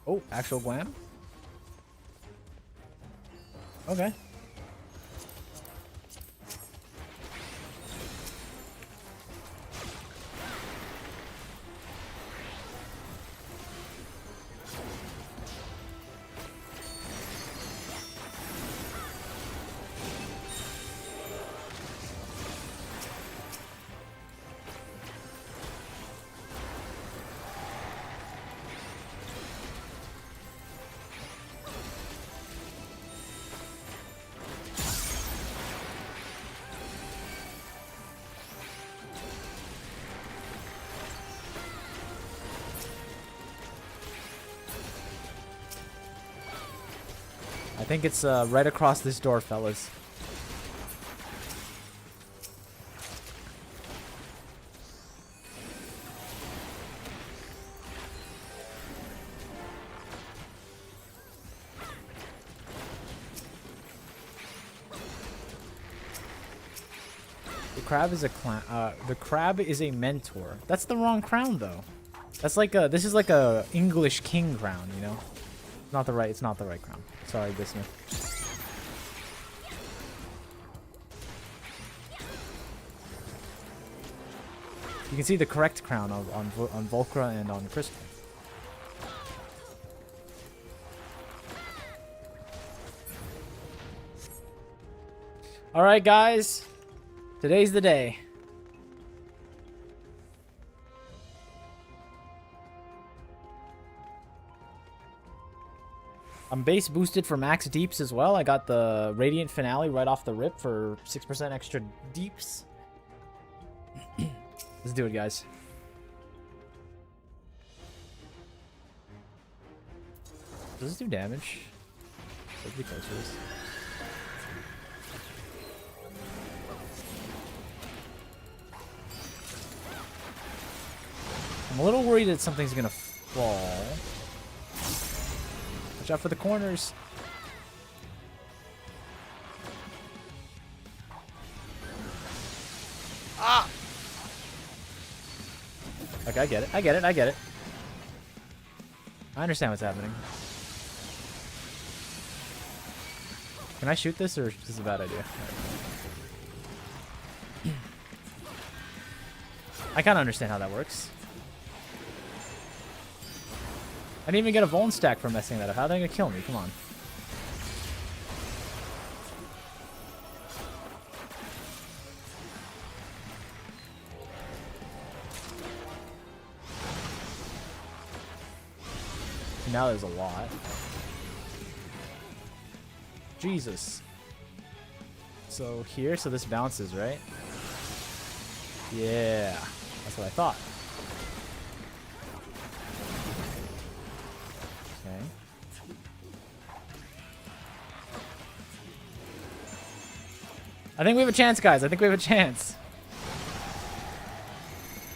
Oh, actual glam? Okay. I think it's right across this door, fellas. The crab is a the crab is a mentor. That's the wrong crown, though. That's like a. This is like a English king crown, you know. Not the right. It's not the right crown. Sorry, Bismuth. You can see the correct crown on Volcra and on Crystal. All right, guys. Today's the day. I'm base boosted for max deeps as well. I got the Radiant Finale right off the rip for 6% extra deeps. Let's do it, guys. Does this do damage? Let's be close to this. I'm a little worried that something's gonna fall. Watch out for the corners. Ah! Okay, I get it. I get it. I get it. I understand what's happening. Can I shoot this, or is this a bad idea? I kind of understand how that works. I didn't even get a Vuln stack for messing that up. How are they gonna kill me? Come on. Now there's a lot. Jesus. So here, so this bounces, right? Yeah, that's what I thought. Okay. I think we have a chance, guys. I think we have a chance.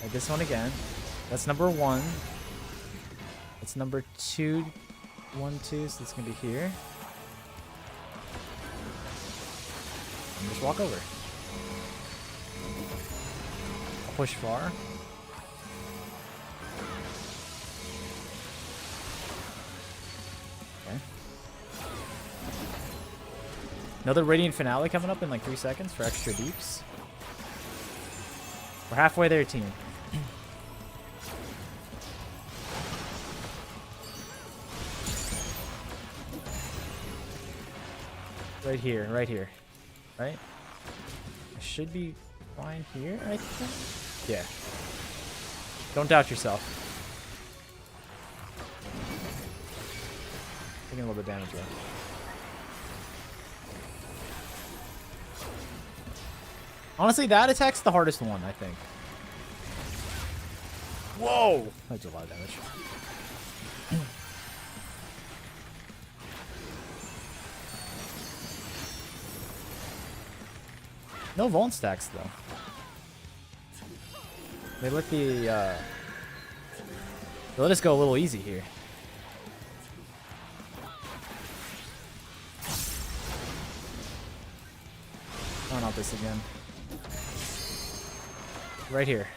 Like this one again. That's number 1. That's number 2. 1, 2. So it's gonna be here. And just walk over. I'll push far. Okay. Another Radiant Finale coming up in like 3 seconds for extra deeps. We're halfway there, team. Right here, right here. Right? I should be fine here, I think. Yeah. Don't doubt yourself. Taking a little bit of damage though. Honestly, that attack's the hardest one, I think. Whoa! That's a lot of damage. No Vuln stacks though. They let the they let us go a little easy here. Oh, not this again. Right here.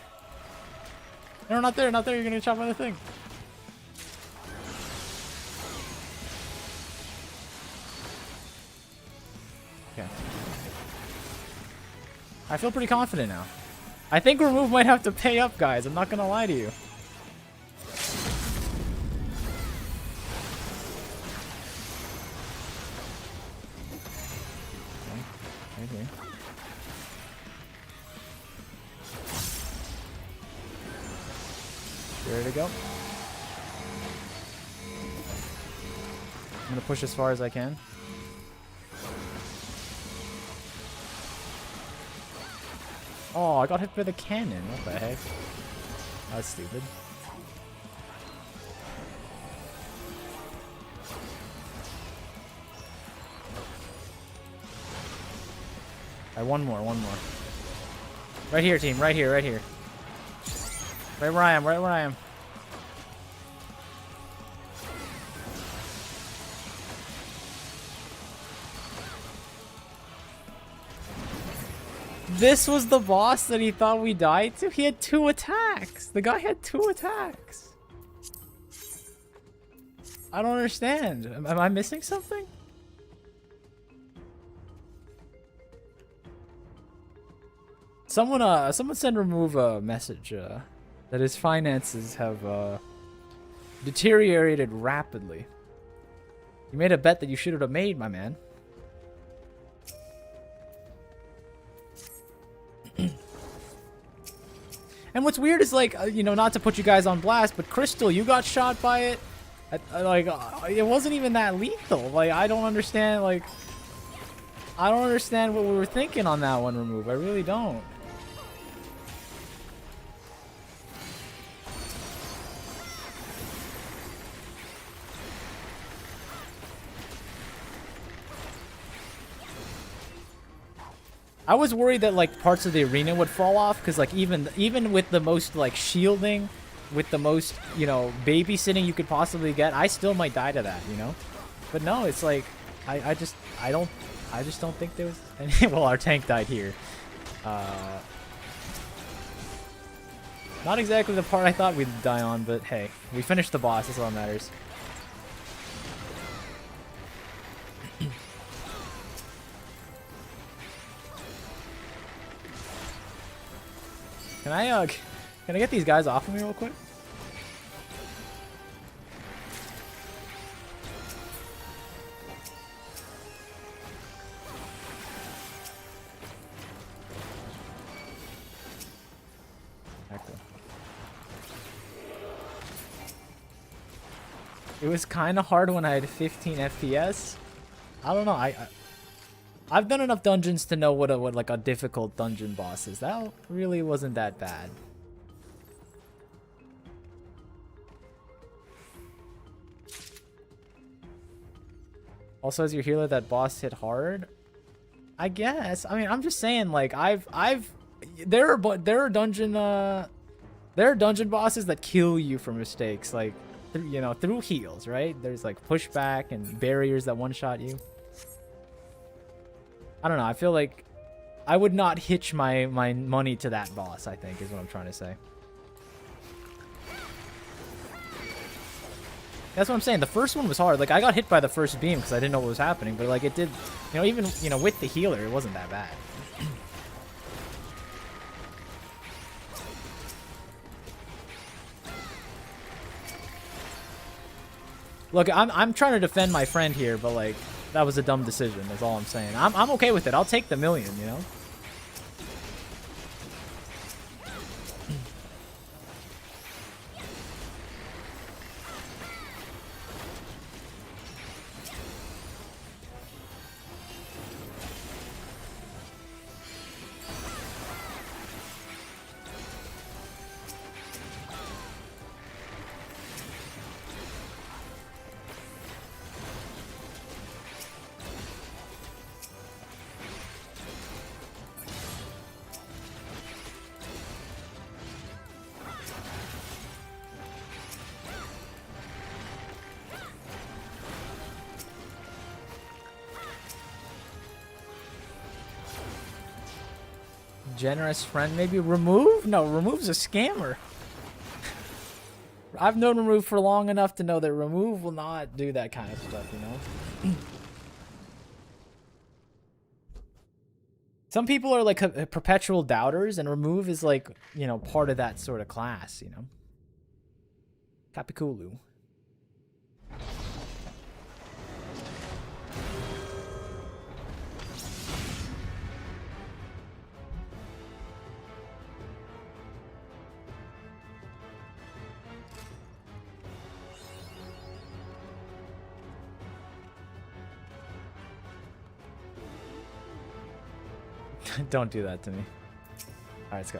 No, not there, not there. You're gonna chop on the thing. Okay. I feel pretty confident now. I think remove might have to pay up, guys. I'm not gonna lie to you. Okay. Right here. Ready to go. I'm gonna push as far as I can. Oh, I got hit by the cannon. What the heck? That's stupid. Alright, one more. Right here, team. Right here. Right where I am. Right where I am. This was the boss that he thought we died to? He had 2 attacks. The guy had 2 attacks. I don't understand. Am I missing something? Someone send remove a message that his finances have deteriorated rapidly. You made a bet that you should have made, my man. And what's weird is, like, you know, not to put you guys on blast, but Crystal, you got shot by it. It wasn't even that lethal. Like, I don't understand, like, I don't understand what we were thinking on that one remove. I really don't. I was worried that, like, parts of the arena would fall off, because, like, even with the most, like, shielding, with the most, you know, babysitting you could possibly get, I still might die to that, you know? But no, it's like, I just don't think there was any. Well, our tank died here. Not exactly the part I thought we'd die on, but hey, we finished the boss, that's all that matters. Can I get these guys off of me real quick? It was kind of hard when I had 15 FPS. I don't know. I've done enough dungeons to know what like a difficult dungeon boss is. That really wasn't that bad. Also, as your healer, that boss hit hard. I guess. I mean, I'm just saying. Like, there are dungeon bosses that kill you for mistakes. Like, you know, through heals, right? There's like pushback and barriers that one-shot you. I don't know. I feel like I would not hitch my money to that boss, I think, is what I'm trying to say. That's what I'm saying. The first one was hard. Like, I got hit by the first beam because I didn't know what was happening. But, like, it did, you know, even, you know, with the healer, it wasn't that bad. Look, I'm trying to defend my friend here, but, like, that was a dumb decision. That's all I'm saying. I'm okay with it. I'll take the million, you know? Generous friend, maybe remove? No, remove's a scammer. I've known remove for long enough to know that remove will not do that kind of stuff, you know? Some people are like a perpetual doubters, and remove is like, you know, part of that sort of class, you know. Capiculu. Don't do that to me. Alright, let's go.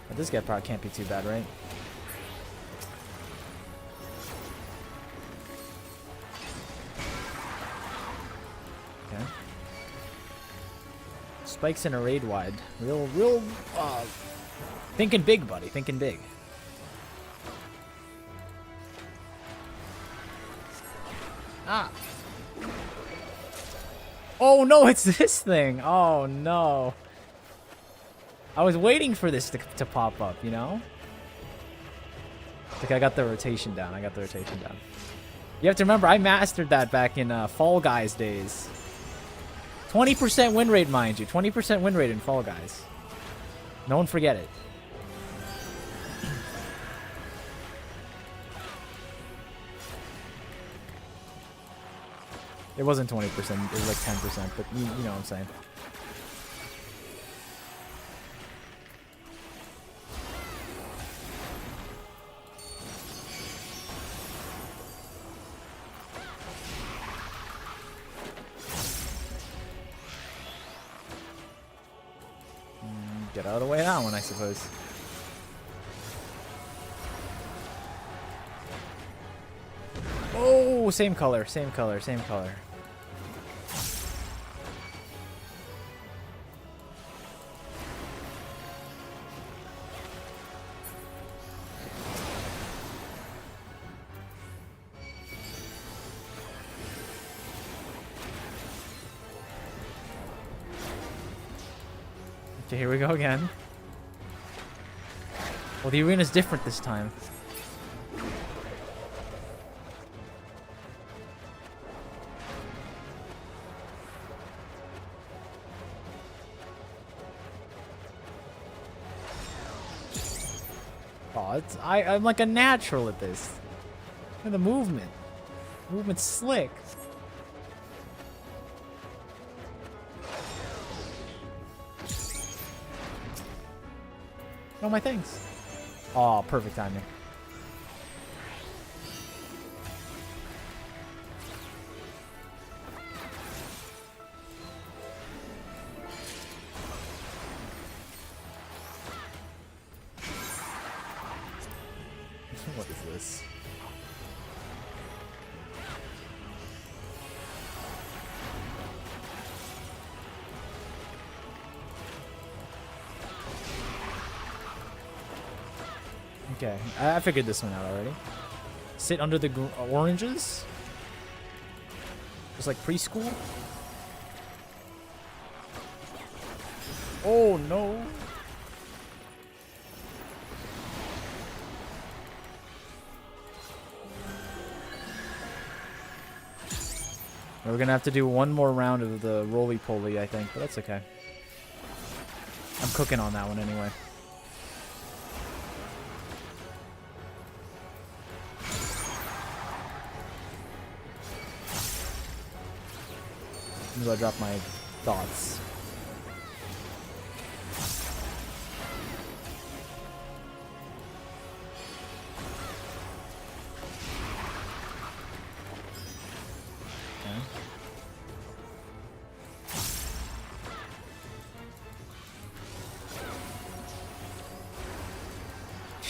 But this guy probably can't be too bad, right? Okay. Spikes in a raid wide. Real, thinking big, buddy. Thinking big. Ah. Oh no, it's this thing. Oh no. I was waiting for this to pop up, you know? Like, I got the rotation down. You have to remember, I mastered that back in Fall Guys days. 20% win rate, mind you. 20% win rate in Fall Guys. No one forget it. It wasn't 20%, it was like 10%, but you know what I'm saying. Get out of the way of that one, I suppose. Oh, same color. Okay, here we go again. Well, the arena's different this time. Oh, I'm like a natural at this. Look at the movement. Movement's slick. Oh, my things. Oh, perfect timing. What is this? Okay, I figured this one out already. Sit under the oranges? Just like preschool? Oh no! We're gonna have to do one more round of the roly-poly, I think, but that's okay. I'm cooking on that one anyway. As I drop my thoughts.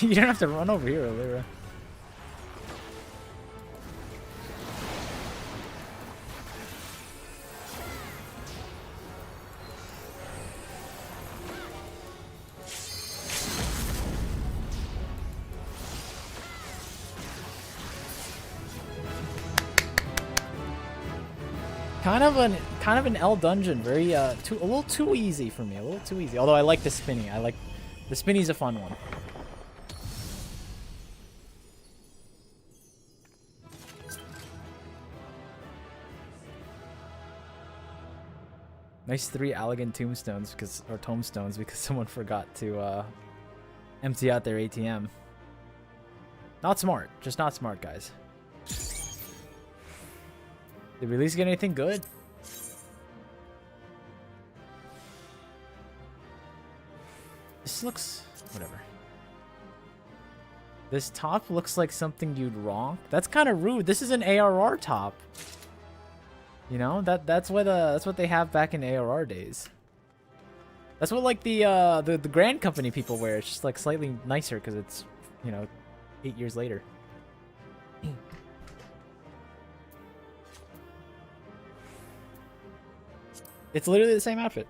You don't have to run over here, Lyra. Kind of an L dungeon, very a little too easy for me, a little too easy. Although I like the spinny. The spinny's a fun one. Nice 3 elegant tombstones or tombstones because someone forgot to empty out their ATM. Not smart. Just not smart, guys. Did we at least get anything good? This looks... whatever. This top looks like something you'd ronk. That's kind of rude. This is an ARR top. You know, that's what they have back in ARR days. That's what like the Grand Company people wear. It's just like slightly nicer because it's, you know, 8 years later. It's literally the same outfit.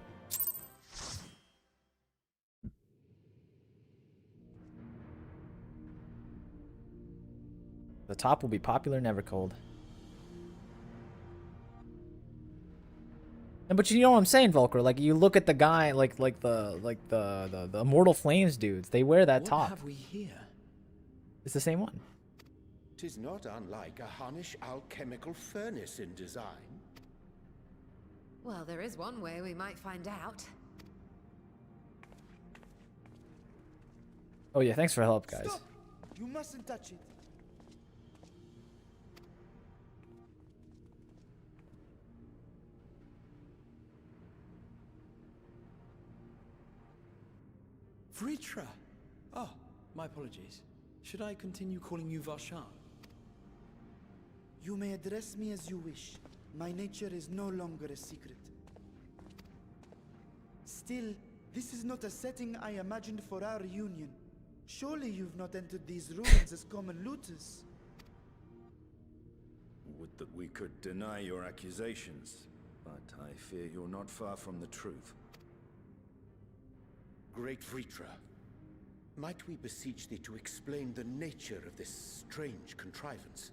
The top will be popular, never cold. And but you know what I'm saying, Volker? Like you look at the guy, like the Immortal Flames dudes. They wear that top. What have we here? It's the same one. 'Tis not unlike a Hunnish alchemical furnace in design. Well, there is one way we might find out. Oh yeah, thanks for help, guys. Stop! You mustn't touch it. Vritra! Oh, my apologies. Should I continue calling you Varshan? You may address me as you wish. My nature is no longer a secret. Still, this is not a setting I imagined for our reunion. Surely you've not entered these ruins as common looters. Would that we could deny your accusations, but I fear you're not far from the truth. Great Vritra, might we beseech thee to explain the nature of this strange contrivance?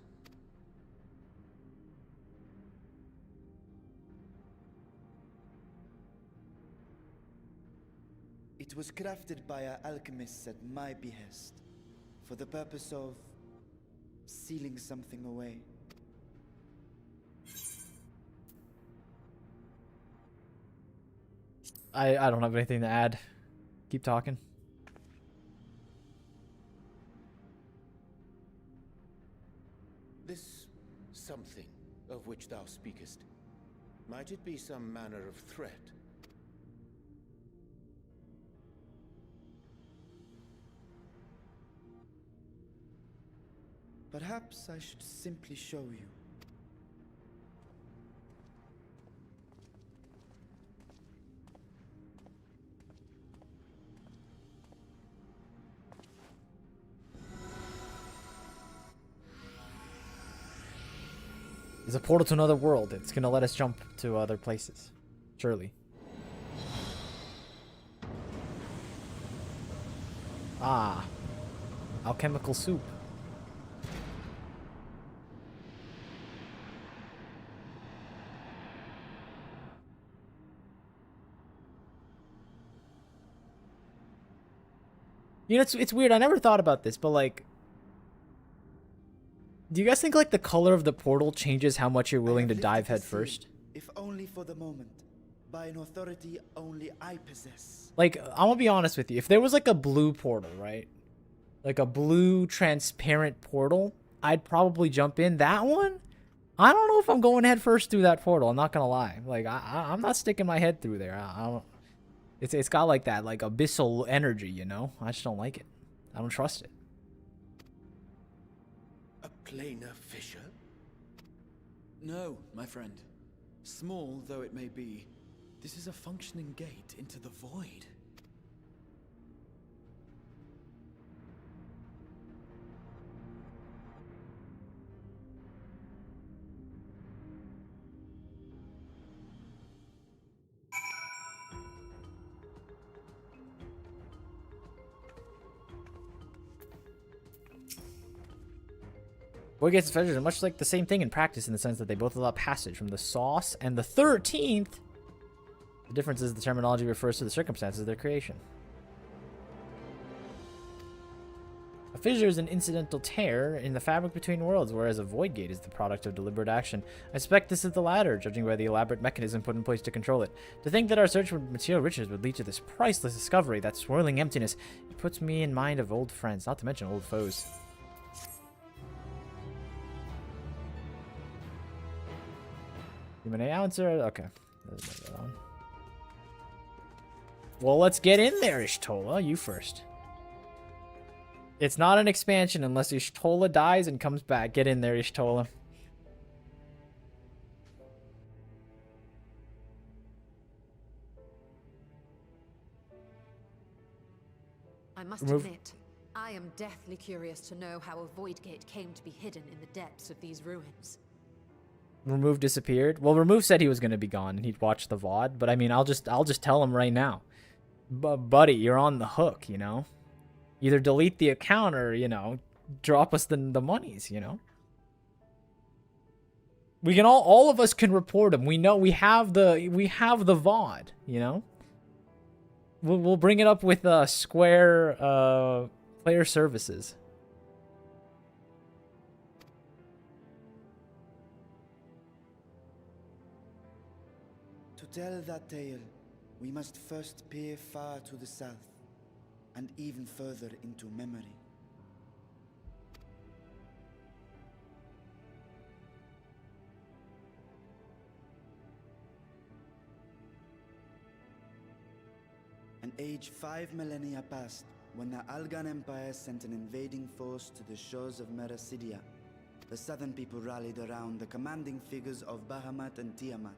It was crafted by our alchemists at my behest, for the purpose of sealing something away. I don't have anything to add. Keep talking. This something of which thou speakest, might it be some manner of threat? Perhaps I should simply show you. There's a portal to another world. It's gonna let us jump to other places. Surely. Ah. Alchemical soup. You know, it's weird. I never thought about this, but like, do you guys think like the color of the portal changes how much you're willing to dive head first? If only for the moment, by an authority only I possess. Like, I'm gonna be honest with you. If there was like a blue portal, right? Like a blue transparent portal, I'd probably jump in. That one, I don't know if I'm going head first through that portal. I'm not gonna lie. Like, I'm not sticking my head through there. I don't. It's got like that like abyssal energy, you know? I just don't like it. I don't trust it. A planar fissure? No, my friend. Small though it may be, this is a functioning gate into the void. Void gates and treasures are much like the same thing in practice in the sense that they both allow passage from the sauce and the 13th. The difference is the terminology refers to the circumstances of their creation. A fissure is an incidental tear in the fabric between worlds, whereas a void gate is the product of deliberate action. I suspect this is the latter, judging by the elaborate mechanism put in place to control it. To think that our search for material riches would lead to this priceless discovery, that swirling emptiness, it puts me in mind of old friends, not to mention old foes. Human answer? Okay. Well, let's get in there, Ishtola. You first. It's not an expansion unless Ishtola dies and comes back. Get in there, Ishtola. I must admit, I am deathly curious to know how a void gate came to be hidden in the depths of these ruins. Remove disappeared. Well, Remove said he was going to be gone and he'd watch the VOD, but I mean, I'll just tell him right now. Buddy, you're on the hook, you know? Either delete the account or, you know, drop us the monies, you know? We can all of us can report him. We know we have the VOD, you know? We'll bring it up with Square player services. To tell that tale, we must first peer far to the south, and even further into memory. An age 5 millennia passed when the Algan Empire sent an invading force to the shores of Mericidia. The southern people rallied around the commanding figures of Bahamut and Tiamat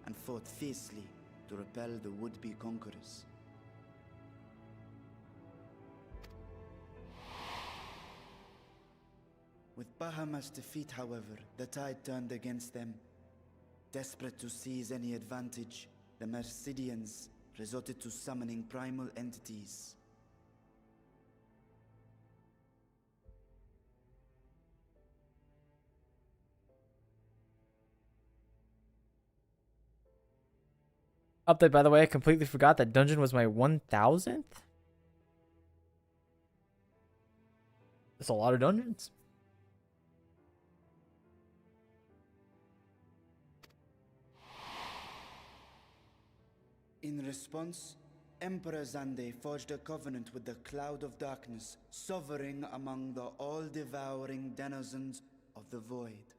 and fought fiercely to repel the would-be conquerors. With Bahamut's defeat, however, the tide turned against them. Desperate to seize any advantage, the Mercidians resorted to summoning primal entities. Update, by the way, I completely forgot that dungeon was my 1000th. That's a lot of dungeons. In response, Emperor Zande forged a covenant with the Cloud of Darkness, sovereign among the all-devouring denizens of the Void.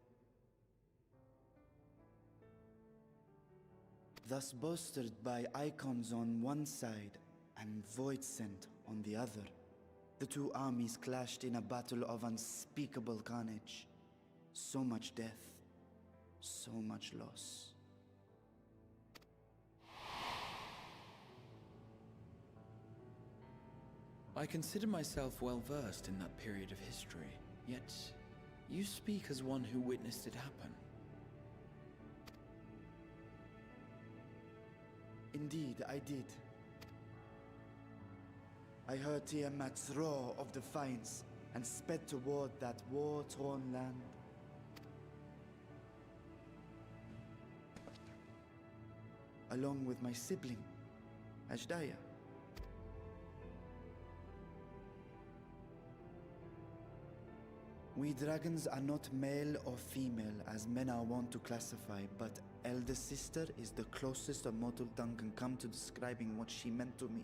Thus bolstered by icons on one side and Void Scent on the other, the two armies clashed in a battle of unspeakable carnage. So much death, so much loss. I consider myself well versed in that period of history, yet you speak as one who witnessed it happen. Indeed, I did. I heard Tiamat's roar of defiance and sped toward that war-torn land. Along with my sibling, Ashdaya. We dragons are not male or female as men are wont to classify, but elder sister is the closest a mortal tongue can come to describing what she meant to me.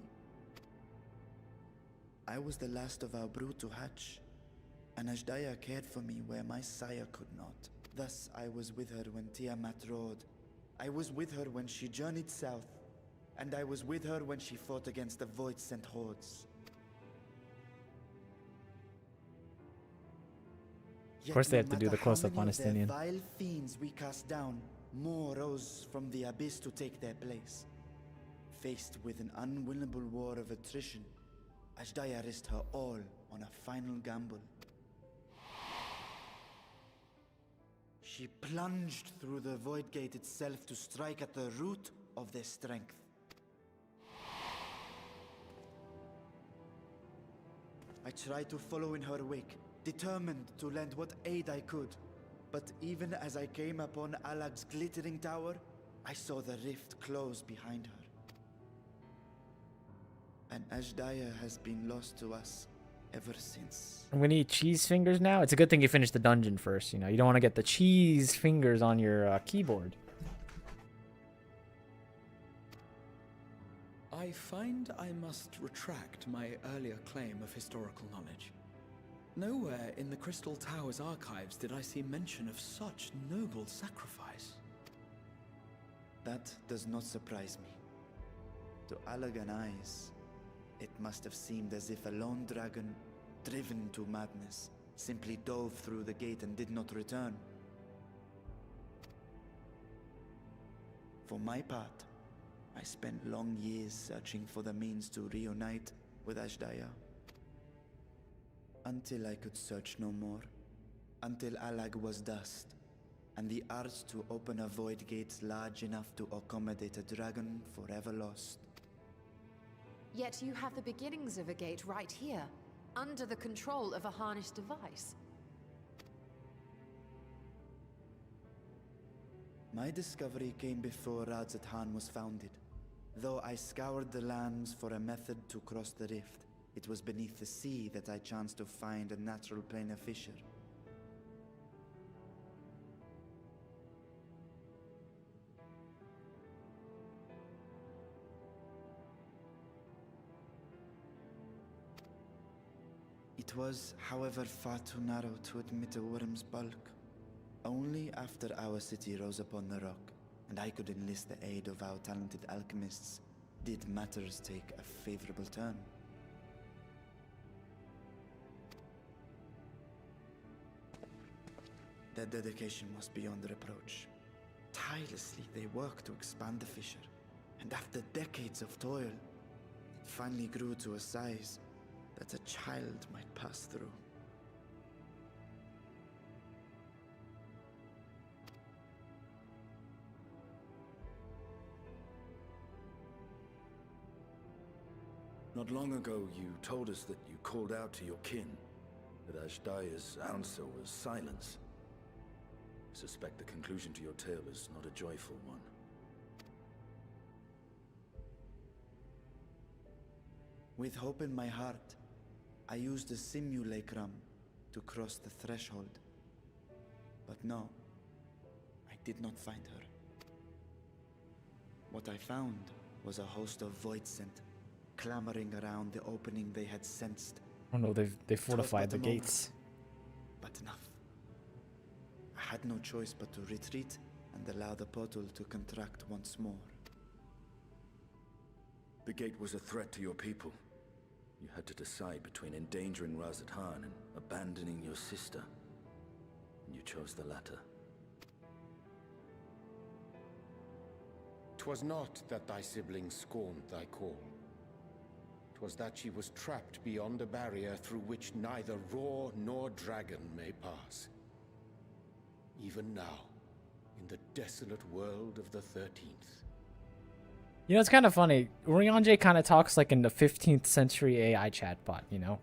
I was the last of our brood to hatch, and Ashdaya cared for me where my sire could not. Thus I was with her when Tiamat roared. I was with her when she journeyed south, and I was with her when she fought against the Void-sent hordes. Of course they have to do the close-up on Estinian. Vile fiends we cast down, more rose from the abyss to take their place. Faced with an unwinnable war of attrition, Ashdaya risked her all on a final gamble. She plunged through the Void Gate itself to strike at the root of their strength. I tried to follow in her wake, determined to lend what aid I could. But even as I came upon Alag's glittering tower, I saw the rift close behind her. And Ashdaya has been lost to us, ever since. I'm gonna eat cheese fingers now. It's a good thing you finished the dungeon first. You know, you don't want to get the cheese fingers on your keyboard. I find I must retract my earlier claim of historical knowledge. Nowhere in the Crystal Tower's archives did I see mention of such noble sacrifice. That does not surprise me. To Allagan eyes, it must have seemed as if a lone dragon, driven to madness, simply dove through the gate and did not return. For my part, I spent long years searching for the means to reunite with Ashdaya. Until I could search no more. Until Allag was dust, and the art to open a void gate large enough to accommodate a dragon forever lost. Yet you have the beginnings of a gate right here, under the control of a harnessed device. My discovery came before Radzat was founded. Though I scoured the lands for a method to cross the rift, it was beneath the sea that I chanced to find a natural planar fissure. It was, however, far too narrow to admit a worm's bulk. Only after our city rose upon the rock, and I could enlist the aid of our talented alchemists, did matters take a favorable turn. Their dedication was beyond reproach. Tirelessly they worked to expand the fissure, and after decades of toil, it finally grew to a size that a child might pass through. Not long ago, you told us that you called out to your kin, that Ashdaya's answer was silence. I suspect the conclusion to your tale is not a joyful one. With hope in my heart, I used a simulacrum to cross the threshold. But no, I did not find her. What I found was a host of void scent, clamoring around the opening they had sensed. Oh no, they fortified the gates. But enough. I had no choice but to retreat and allow the portal to contract once more. The gate was a threat to your people. You had to decide between endangering Radzat and abandoning your sister. And you chose the latter. 'Twas not that thy siblings scorned thy call. 'Twas that she was trapped beyond a barrier through which neither roar nor dragon may pass. Even now, in the desolate world of the 13th. You know, it's kind of funny. Urianger kind of talks like in the 15th century AI chatbot, you know?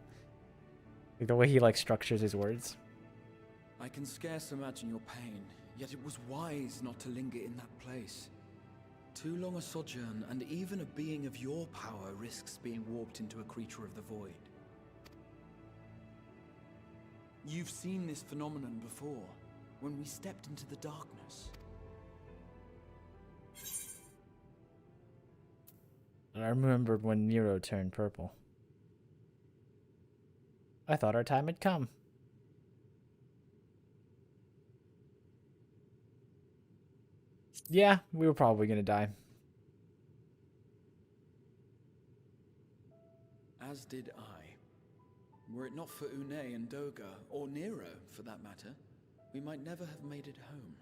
Like the way he like structures his words. I can scarce imagine your pain, yet it was wise not to linger in that place. Too long a sojourn, and even a being of your power risks being warped into a creature of the void. You've seen this phenomenon before, when we stepped into the darkness. I remembered when Nero turned purple. I thought our time had come. Yeah, we were probably gonna die. As did I. Were it not for Une and Doga, or Nero for that matter, we might never have made it home.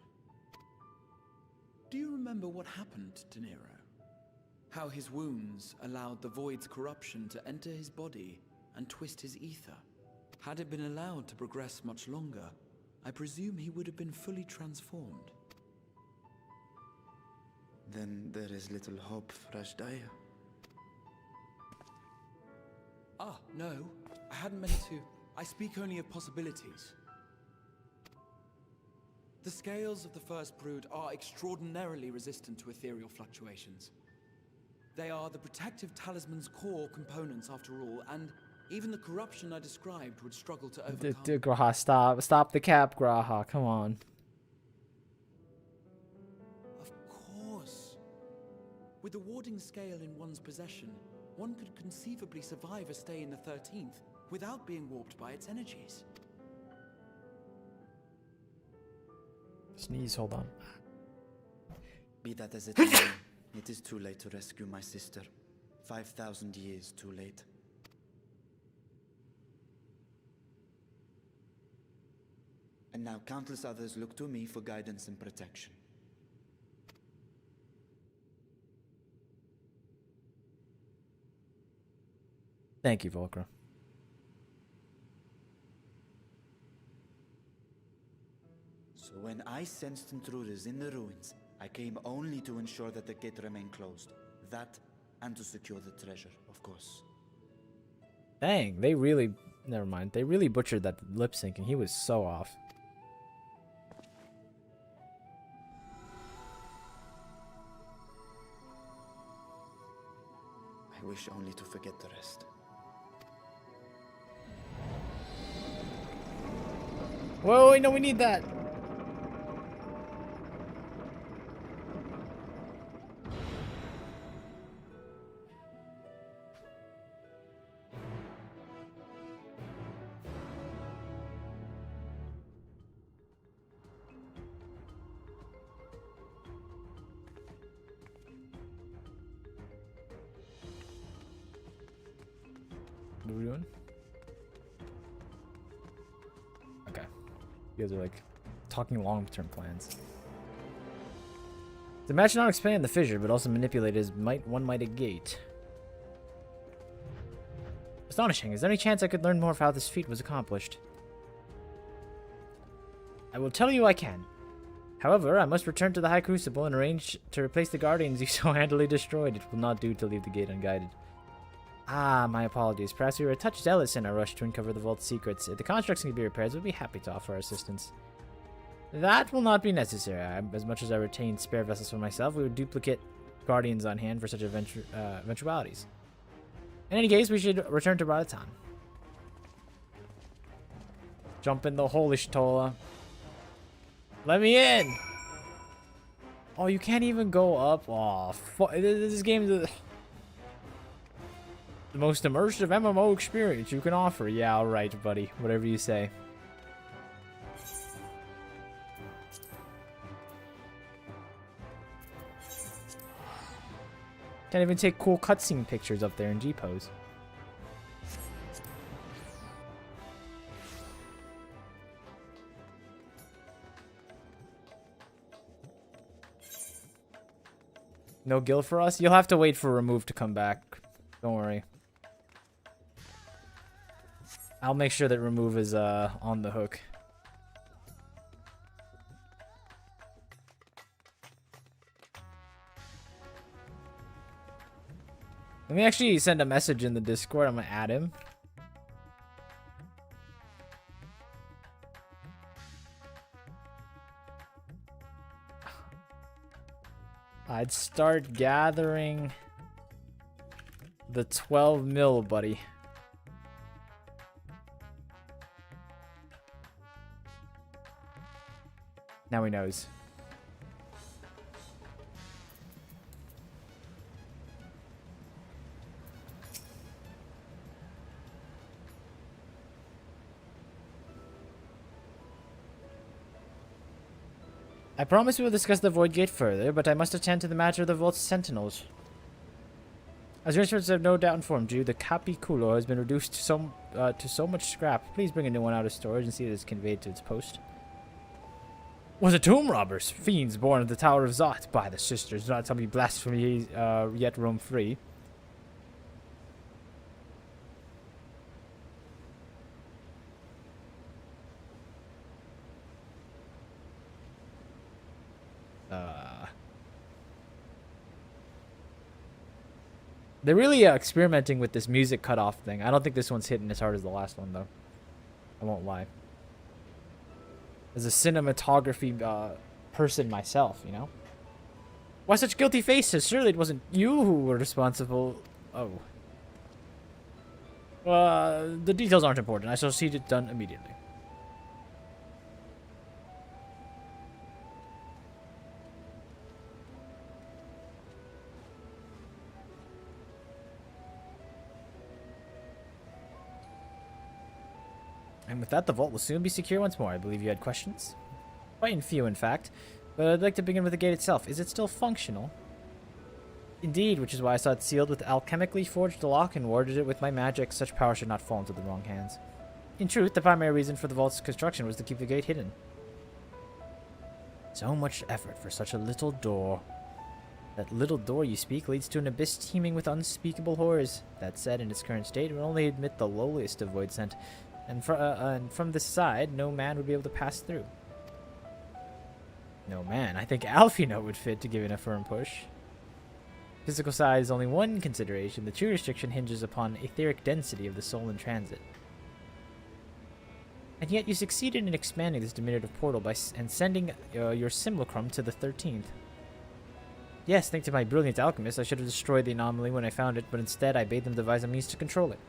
Do you remember what happened to Nero? How his wounds allowed the void's corruption to enter his body and twist his ether? Had it been allowed to progress much longer, I presume he would have been fully transformed. Then there is little hope for Ashdaya. Ah, no. I hadn't meant to. I speak only of possibilities. The scales of the first brood are extraordinarily resistant to ethereal fluctuations. They are the protective talisman's core components after all, and Even the corruption I described would struggle to D- overcome. d- Graha, stop the cap, Graha. Come on. Of course. With the warding scale in one's possession, one could conceivably survive a stay in the 13th without being warped by its energies. Sneeze. Hold on. Be that as it may, it is too late to rescue my sister. 5,000 years too late. And now countless others look to me for guidance and protection. Thank you, Volcra. So when I sensed intruders in the ruins, I came only to ensure that the gate remained closed. That, and to secure the treasure, of course. Dang, they really... Never mind. They really butchered that lip syncing. He was so off. I wish only to forget the rest. Whoa, wait, no, we need that. What are we doing? Okay. You guys are like talking long-term plans. The match not expand the fissure, but also manipulate his one-minded gate. Astonishing. Is there any chance I could learn more of how this feat was accomplished? I will tell you I can. However, I must return to the High Crucible and arrange to replace the guardians you so handily destroyed. It will not do to leave the gate unguided. Ah, my apologies. Perhaps we were a touch zealous in our rush to uncover the vault's secrets. If the constructs can be repaired, we'll be happy to offer our assistance. That will not be necessary. As much as I retain spare vessels for myself, we would duplicate guardians on hand for such eventualities. In any case, we should return to Radatan. Jump in the holy Shtola. Let me in! Oh, you can't even go up? Oh, this game is the most immersive MMO experience you can offer. Yeah, alright, buddy. Whatever you say. Can't even take cool cutscene pictures up there in G-Pose. No guild for us? You'll have to wait for Remove to come back. Don't worry. I'll make sure that Remove is on the hook. Let me actually send a message in the Discord. I'm gonna add him. I'd start gathering the 12 mil, buddy. Now he knows. I promise we will discuss the Void Gate further, but I must attend to the matter of the Vault's Sentinels. As researchers have no doubt informed you, the Capikulo has been reduced to so much scrap. Please bring a new one out of storage and see that it's conveyed to its post. Was it tomb robbers? Fiends born of the Tower of Zot? By the sisters, do not tell me blasphemy yet roam free. They're really experimenting with this music cutoff thing. I don't think this one's hitting as hard as the last one, though. I won't lie. As a cinematography person myself, you know? Why such guilty faces? Surely it wasn't you who were responsible. Oh. The details aren't important. I shall see it done immediately. And with that, the vault will soon be secure once more. I believe you had questions? Quite a few, in fact. But I'd like to begin with the gate itself. Is it still functional? Indeed, which is why I saw it sealed with alchemically forged lock and warded it with my magic. Such power should not fall into the wrong hands. In truth, the primary reason for the vault's construction was to keep the gate hidden. So much effort for such a little door. That little door you speak leads to an abyss teeming with unspeakable horrors. That said, in its current state, it will only admit the lowliest of void scent. And from this side, no man would be able to pass through. No man. I think Alfino would fit to give it a firm push. Physical size is only one consideration. The true restriction hinges upon etheric density of the soul in transit. And yet you succeeded in expanding this diminutive portal and sending your simulacrum to the 13th. Yes, thanks to my brilliant alchemist, I should have destroyed the anomaly when I found it, but instead I bade them devise a means to control it.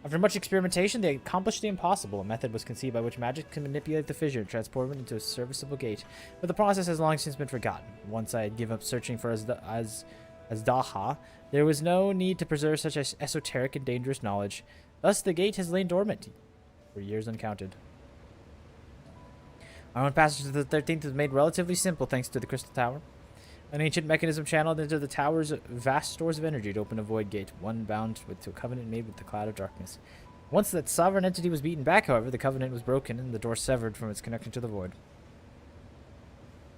After much experimentation, they accomplished the impossible. A method was conceived by which magic can manipulate the fissure and transport it into a serviceable gate. But the process has long since been forgotten. Once I had given up searching for Azdaha, there was no need to preserve such esoteric and dangerous knowledge. Thus, the gate has lain dormant for years uncounted. Our own passage to the 13th was made relatively simple thanks to the Crystal Tower. An ancient mechanism channeled into the tower's vast stores of energy to open a void gate, one bound to a covenant made with the cloud of darkness. Once that sovereign entity was beaten back, however, the covenant was broken and the door severed from its connection to the void.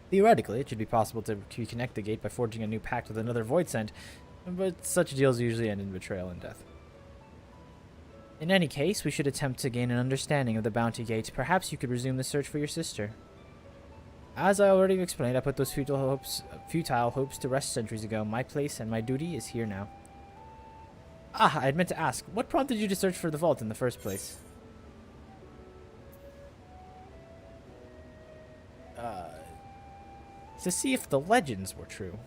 Theoretically, it should be possible to reconnect the gate by forging a new pact with another void sent, but such deals usually end in betrayal and death. In any case, we should attempt to gain an understanding of the bounty gate. Perhaps you could resume the search for your sister. As I already explained, I put those futile hopes to rest centuries ago. My place and my duty is here now. Ah, I had meant to ask, what prompted you to search for the vault in the first place? To see if the legends were true.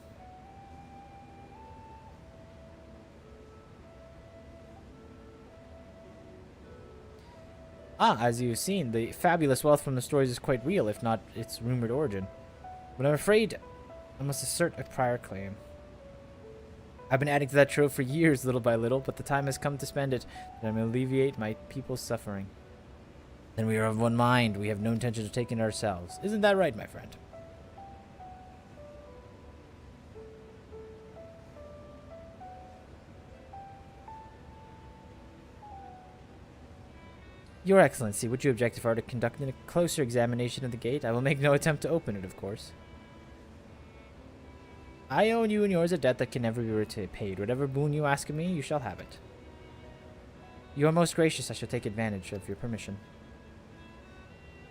Ah, as you've seen, the fabulous wealth from the stories is quite real, if not its rumored origin. But I'm afraid I must assert a prior claim. I've been adding to that trove for years, little by little, but the time has come to spend it, that I may alleviate my people's suffering. Then we are of one mind. We have no intention of taking it ourselves. Isn't that right, my friend? Your Excellency, would you object if I were to conduct a closer examination of the gate? I will make no attempt to open it, of course. I owe you and yours a debt that can never be repaid. Whatever boon you ask of me, you shall have it. You are most gracious. I shall take advantage of your permission.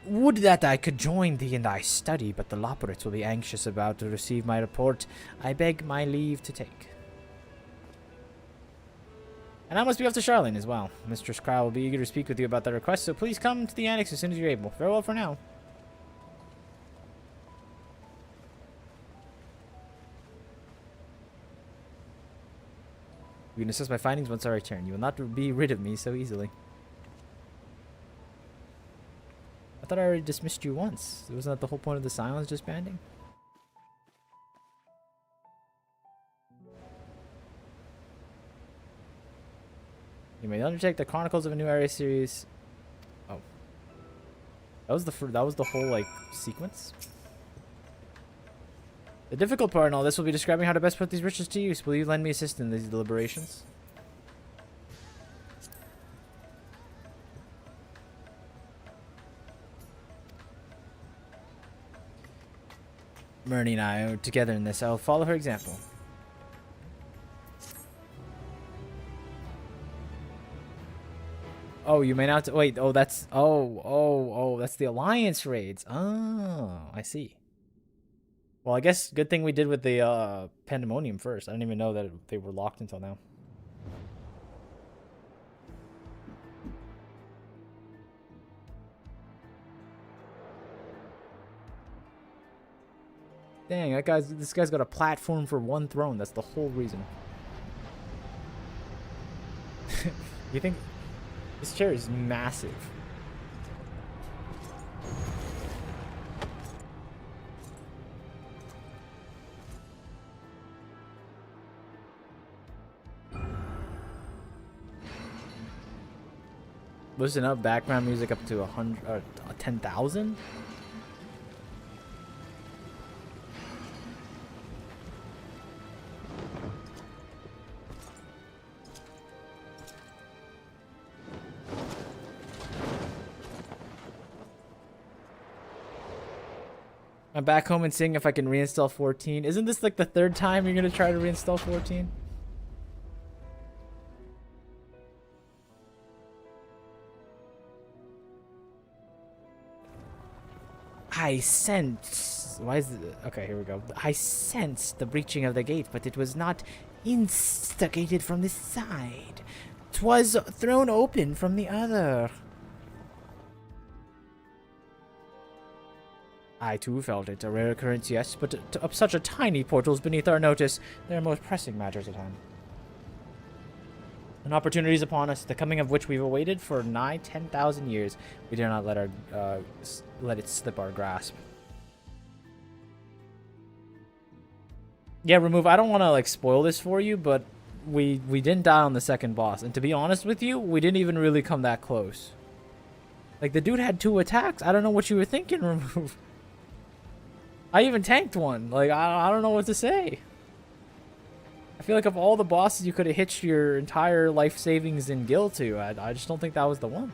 Would that I could join thee in thy study, but the Loporits will be anxious about to receive my report. I beg my leave to take. And I must be off to Charlene as well. Mistress Crow will be eager to speak with you about that request, so please come to the annex as soon as you're able. Farewell for now. You can assess my findings once I return. You will not be rid of me so easily. I thought I already dismissed you once. Wasn't that the whole point of the silence disbanding? You may undertake the Chronicles of a New Area series. Oh, that was the whole like sequence. The difficult part in all this will be describing how to best put these riches to use. Will you lend me assistance in these deliberations? Myrnie and I are together in this. I will follow her example. Oh, you may not wait. Oh, that's that's the Alliance raids. Oh, I see. Well, I guess good thing we did with the Pandemonium first. I didn't even know that they were locked until now. Dang, this guy's got a platform for one throne. That's the whole reason. You think this chair is massive? Listen up, background music up to 10,000? I'm back home and seeing if I can reinstall 14. Isn't this like the third time you're gonna try to reinstall 14? I sense. Why is it? Okay, here we go. I sense the breaching of the gate, but it was not instigated from this side. 'Twas thrown open from the other. I too felt it. A rare occurrence, yes, but of such a tiny portals beneath our notice, there are most pressing matters at hand. An opportunity is upon us, the coming of which we've awaited for nigh 10,000 years. We dare not let it slip our grasp. Yeah, Remove, I don't want to like spoil this for you, but we didn't die on the second boss, and to be honest with you, we didn't even really come that close. Like, the dude had 2 attacks. I don't know what you were thinking, Remove. I even tanked one. Like, I don't know what to say. I feel like of all the bosses you could have hitched your entire life savings in Gil to, I just don't think that was the one.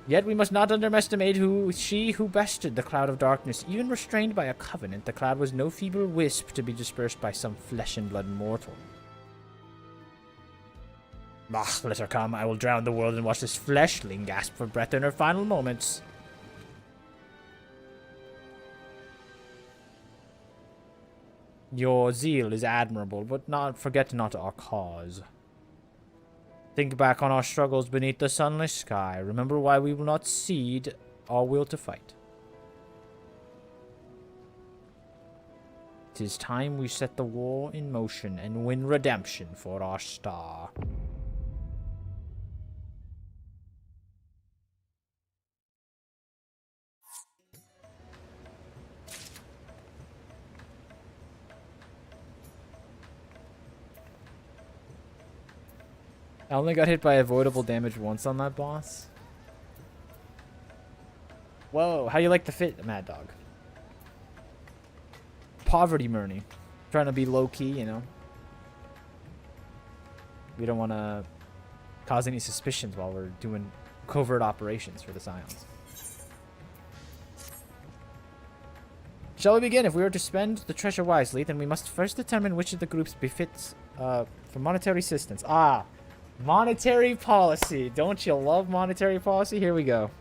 Yet we must not underestimate she who bested the cloud of darkness. Even restrained by a covenant, the cloud was no feeble wisp to be dispersed by some flesh and blood mortal. Ah, let her come. I will drown the world and watch this fleshling gasp for breath in her final moments. Your zeal is admirable, but forget not our cause. Think back on our struggles beneath the sunless sky. Remember why we will not cede our will to fight. 'Tis time we set the war in motion and win redemption for our star. I only got hit by avoidable damage once on that boss. Whoa, how you like the fit, Mad Dog? Poverty Murney. Trying to be low-key, you know? We don't want to cause any suspicions while we're doing covert operations for the Scions. Shall we begin? If we are to spend the treasure wisely, then we must first determine which of the groups befits for monetary assistance. Ah! Monetary policy. Don't you love monetary policy? Here we go.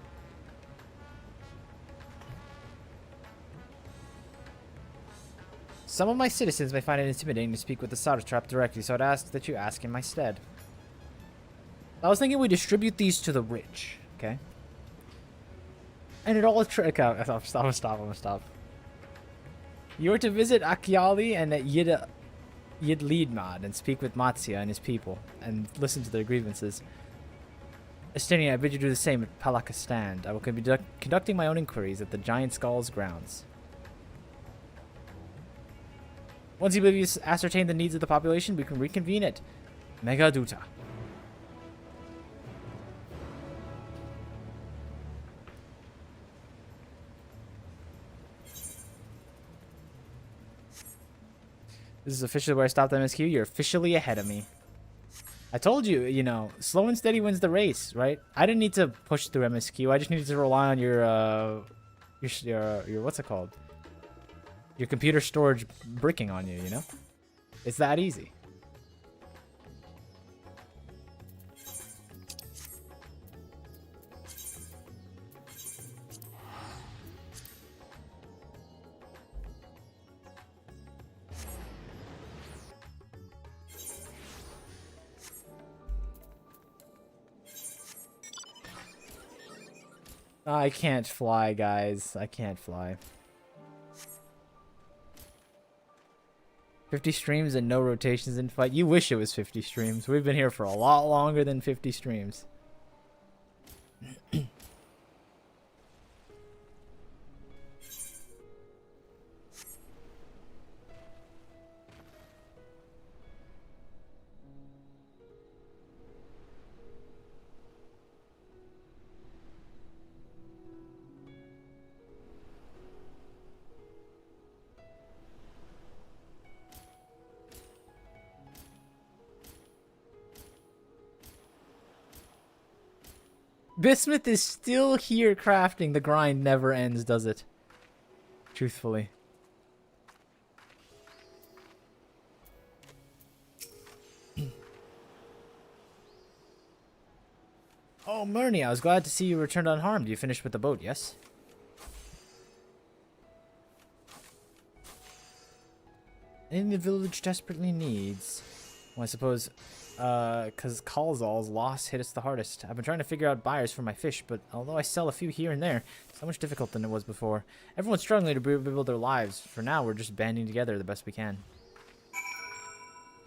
Some of my citizens may find it intimidating to speak with the satrap directly, so I'd ask that you ask in my stead. I was thinking we distribute these to the rich, okay? And it all okay, I'm gonna stop. You are to visit Akyali and Yidleedmad and speak with Matsya and his people and listen to their grievances. Estenia, I bid you do the same at Palakistan. I will be conducting my own inquiries at the Giant Skull's grounds. Once you believe you ascertain the needs of the population, we can reconvene at Megaduta. This is officially where I stopped MSQ. You're officially ahead of me. I told you, you know, slow and steady wins the race, right? I didn't need to push through MSQ. I just needed to rely on your what's it called? Your computer storage bricking on you, you know? It's that easy. I can't fly, guys. I can't fly. 50 streams and no rotations in fight. You wish it was 50 streams. We've been here for a lot longer than 50 streams. Bismuth is still here crafting. The grind never ends, does it? Truthfully. Oh, Murney, I was glad to see you returned unharmed. You finished with the boat, yes? Anything the village desperately needs. Well, I suppose, because Kalzal's loss hit us the hardest. I've been trying to figure out buyers for my fish, but although I sell a few here and there, it's so much difficult than it was before. Everyone's struggling to rebuild their lives. For now, we're just banding together the best we can.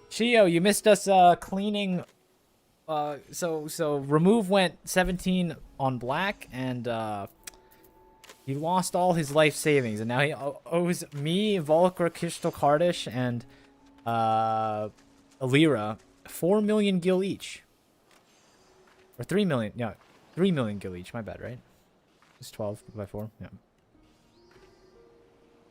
Shio, you missed us cleaning. So remove went 17 on black, and he lost all his life savings, and now he owes me, Volker, Kistel Kardish, and Alira 4 million gil each. Or 3 million, no, 3 million gil each, my bad, right? It's 12 by 4, yeah.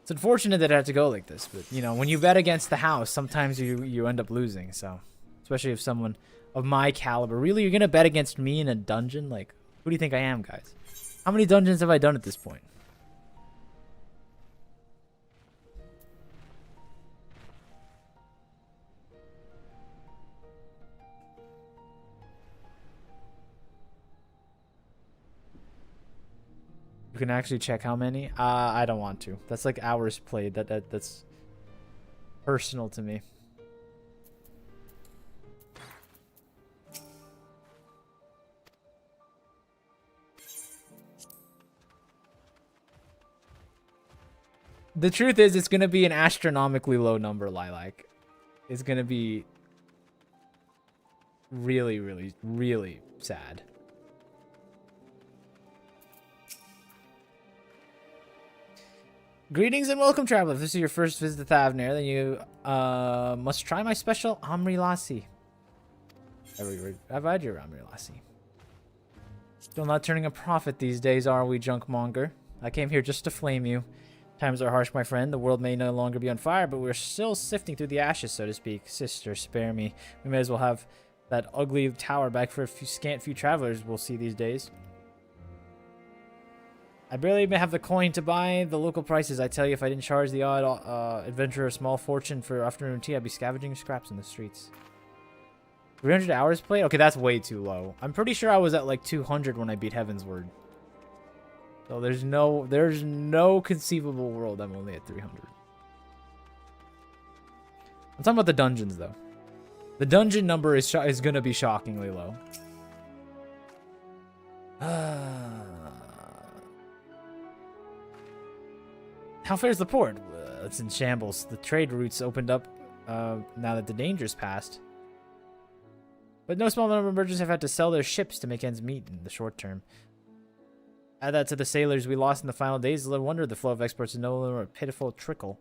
It's unfortunate that it had to go like this, but, you know, when you bet against the house, sometimes you end up losing, so. Especially if someone of my caliber. Really, you're gonna bet against me in a dungeon? Like, who do you think I am, guys? How many dungeons have I done at this point? You can actually check how many? I don't want to. That's like hours played. That's personal to me. The truth is, it's going to be an astronomically low number, Lilac. It's going to be really, really, really sad. Greetings and welcome, traveler. If this is your first visit to Thavnair, then you must try my special Amri Lassi. I've had your Amri Lassi. Still not turning a profit these days, are we, Junkmonger? I came here just to flame you. Times are harsh, my friend. The world may no longer be on fire, but we're still sifting through the ashes, so to speak. Sister, spare me. We may as well have that ugly tower back for a scant few travelers we'll see these days. I barely even have the coin to buy the local prices. I tell you, if I didn't charge the odd adventurer a small fortune for afternoon tea, I'd be scavenging scraps in the streets. 300 hours played? Okay, that's way too low. I'm pretty sure I was at like 200 when I beat Heavensward. So there's no conceivable world I'm only at 300. I'm talking about the dungeons, though. The dungeon number is going to be shockingly low. How fares the port? It's in shambles. The trade routes opened up now that the danger's passed. But no small number of merchants have had to sell their ships to make ends meet in the short term. Add that to the sailors we lost in the final days. It's little wonder the flow of exports is no longer a pitiful trickle.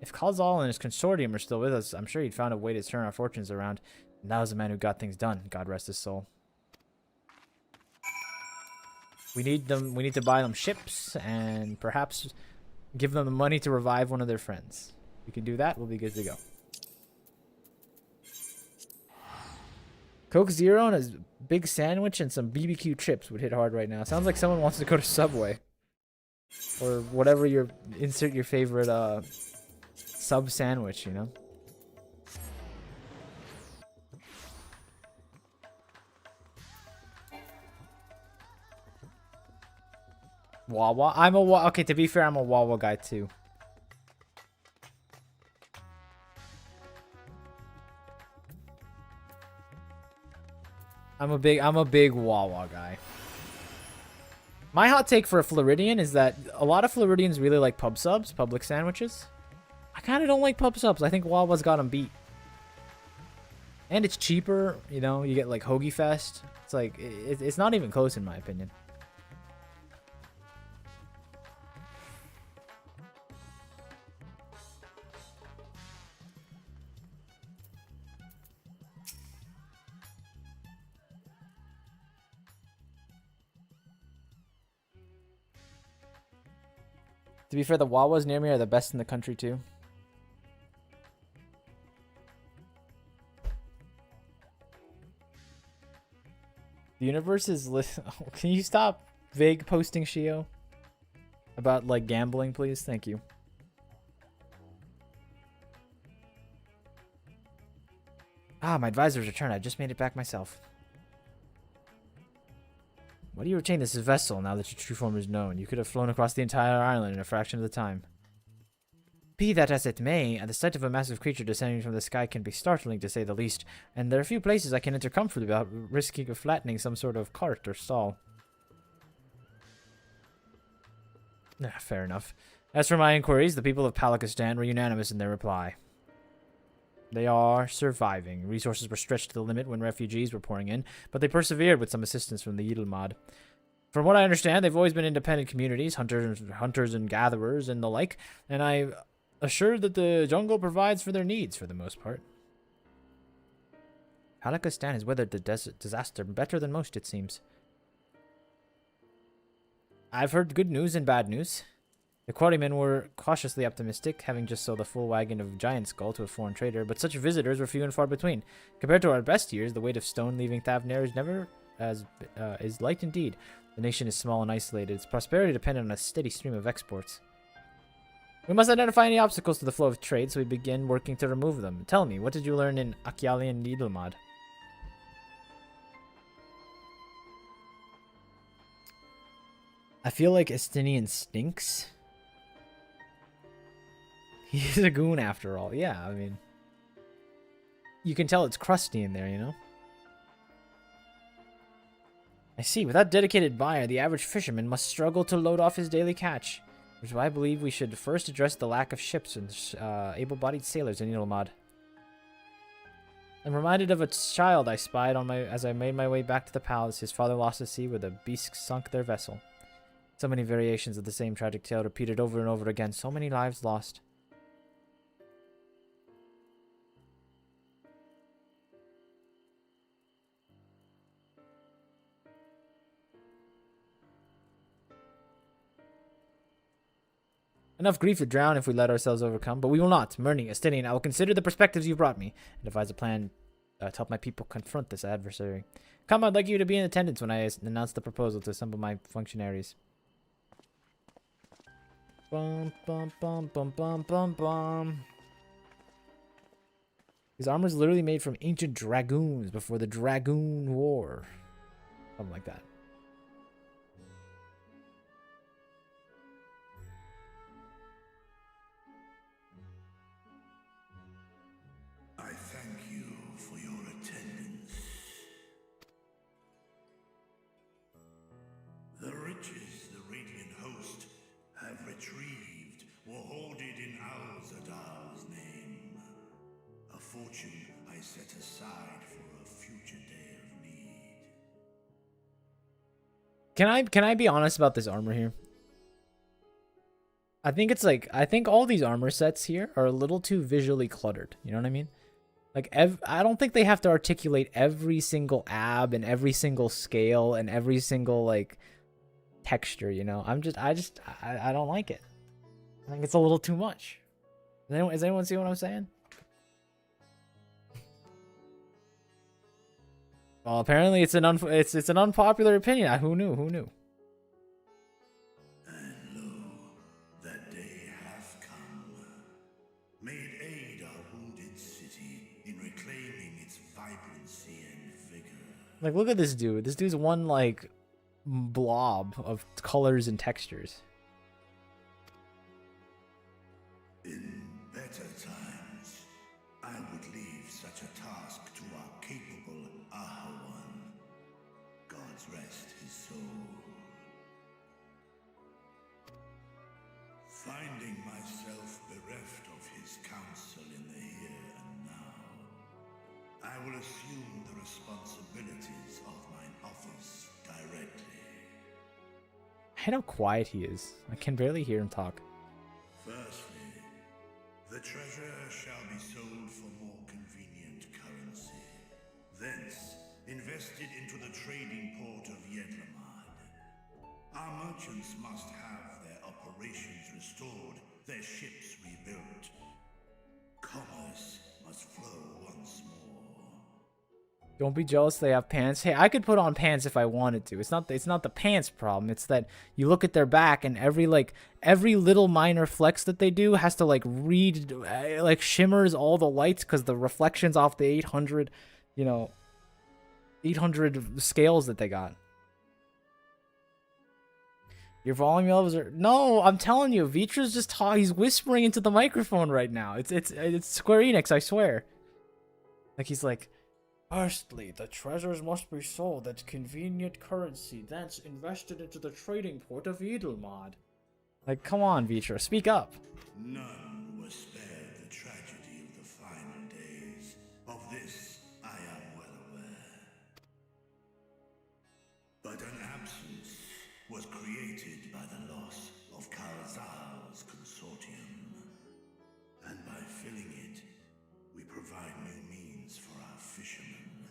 If Khazal and his consortium are still with us, I'm sure he'd found a way to turn our fortunes around. And that was the man who got things done. God rest his soul. We need them. We need to buy them ships and perhaps give them the money to revive one of their friends. If we can do that, we'll be good to go. Coke Zero and a big sandwich and some BBQ chips would hit hard right now. Sounds like someone wants to go to Subway. Or whatever your... Insert your favorite sub sandwich, you know? Wawa? I'm a Wawa... Okay, to be fair, I'm a Wawa guy too. I'm a big Wawa guy. My hot take for a Floridian is that a lot of Floridians really like pub subs, public sandwiches. I kind of don't like pub subs. I think Wawa's got them beat. And it's cheaper, you know, you get like Hoagie Fest. It's like, it's not even close in my opinion. To be fair, the Wawas near me are the best in the country too. The universe is can you stop vague posting, Shio? About like gambling, please? Thank you. Ah, my advisor's returned. I just made it back myself. Why do you retain this vessel now that your true form is known? You could have flown across the entire island in a fraction of the time. Be that as it may, the sight of a massive creature descending from the sky can be startling, to say the least, and there are few places I can enter comfortably without risking of flattening some sort of cart or stall. Fair enough. As for my inquiries, the people of Palakistan were unanimous in their reply. They are surviving. Resources were stretched to the limit when refugees were pouring in, but they persevered with some assistance from the Yilmad. From what I understand, they've always been independent communities, hunters and gatherers and the like, and I'm assured that the jungle provides for their needs for the most part. Palakistan has weathered the disaster better than most, it seems. I've heard good news and bad news. The quarrymen were cautiously optimistic, having just sold a full wagon of giant skull to a foreign trader, but such visitors were few and far between. Compared to our best years, the weight of stone leaving Thavnair is never is light indeed. The nation is small and isolated. Its prosperity depended on a steady stream of exports. We must identify any obstacles to the flow of trade, so we begin working to remove them. Tell me, what did you learn in Akyali and Yilmad? I feel like Estinian stinks. He's a goon after all. Yeah, I mean, you can tell it's crusty in there, you know? I see. Without dedicated buyer, the average fisherman must struggle to load off his daily catch. Which is why I believe we should first address the lack of ships and able-bodied sailors in Yilmad. I'm reminded of a child I spied on as I made my way back to the palace. His father lost at sea where the beasts sunk their vessel. So many variations of the same tragic tale repeated over and over again. So many lives lost. Enough grief to drown if we let ourselves overcome, but we will not. Murni, Estinian, I will consider the perspectives you've brought me and devise a plan to help my people confront this adversary. Come, I'd like you to be in attendance when I announce the proposal to assemble my functionaries. Bum, bum, bum, bum, bum, bum, bum. His armor is literally made from ancient dragoons before the Dragoon War. Something like that. I thank you for your attendance. The riches the Radiant Host have retrieved were hoarded in Al-Zadal's name. A fortune I set aside for a future day of need. Can I be honest about this armor here? I think it's like, I think all these armor sets here are a little too visually cluttered. You know what I mean? Like, I don't think they have to articulate every single ab and every single scale and every single, like, texture, you know? I don't like it. I think it's a little too much. Does anyone see what I'm saying? Well, apparently it's an unpopular opinion. Who knew? Who knew? And lo, that day hath come. May it aid our wounded city in reclaiming its vibrancy and vigor. Like, look at this dude. This dude's one, like, blob of colors and textures. In better times, I would leave such a task to our capable Ahawan. God's rest his soul. Finding myself bereft of his counsel in the here and now, I will assume the responsibilities of mine office directly. I hate how quiet he is. I can barely hear him talk. Firstly, the treasure shall be sold for more convenient currency. Thence, invested into the trading port of Yedlamad. Our merchants must have their operations restored, their ships rebuilt. Commerce must flow once more. Don't be jealous they have pants. Hey, I could put on pants if I wanted to. It's not the pants problem. It's that you look at their back and every little minor flex that they do has to read shimmers all the lights because the reflections off the 800, 800 scales that they got. Your volume levels are no. I'm telling you, Vitra's just he's whispering into the microphone right now. It's Square Enix, I swear. He's like, firstly, the treasures must be sold at convenient currency, thence invested into the trading port of Edelmod. Come on, Vitra, speak up. None was spared the tragedy of the final days. Of this, I am well aware. But an absence was created by the loss of Kalzal's consortium. And by filling it, we provide new means for our fishermen,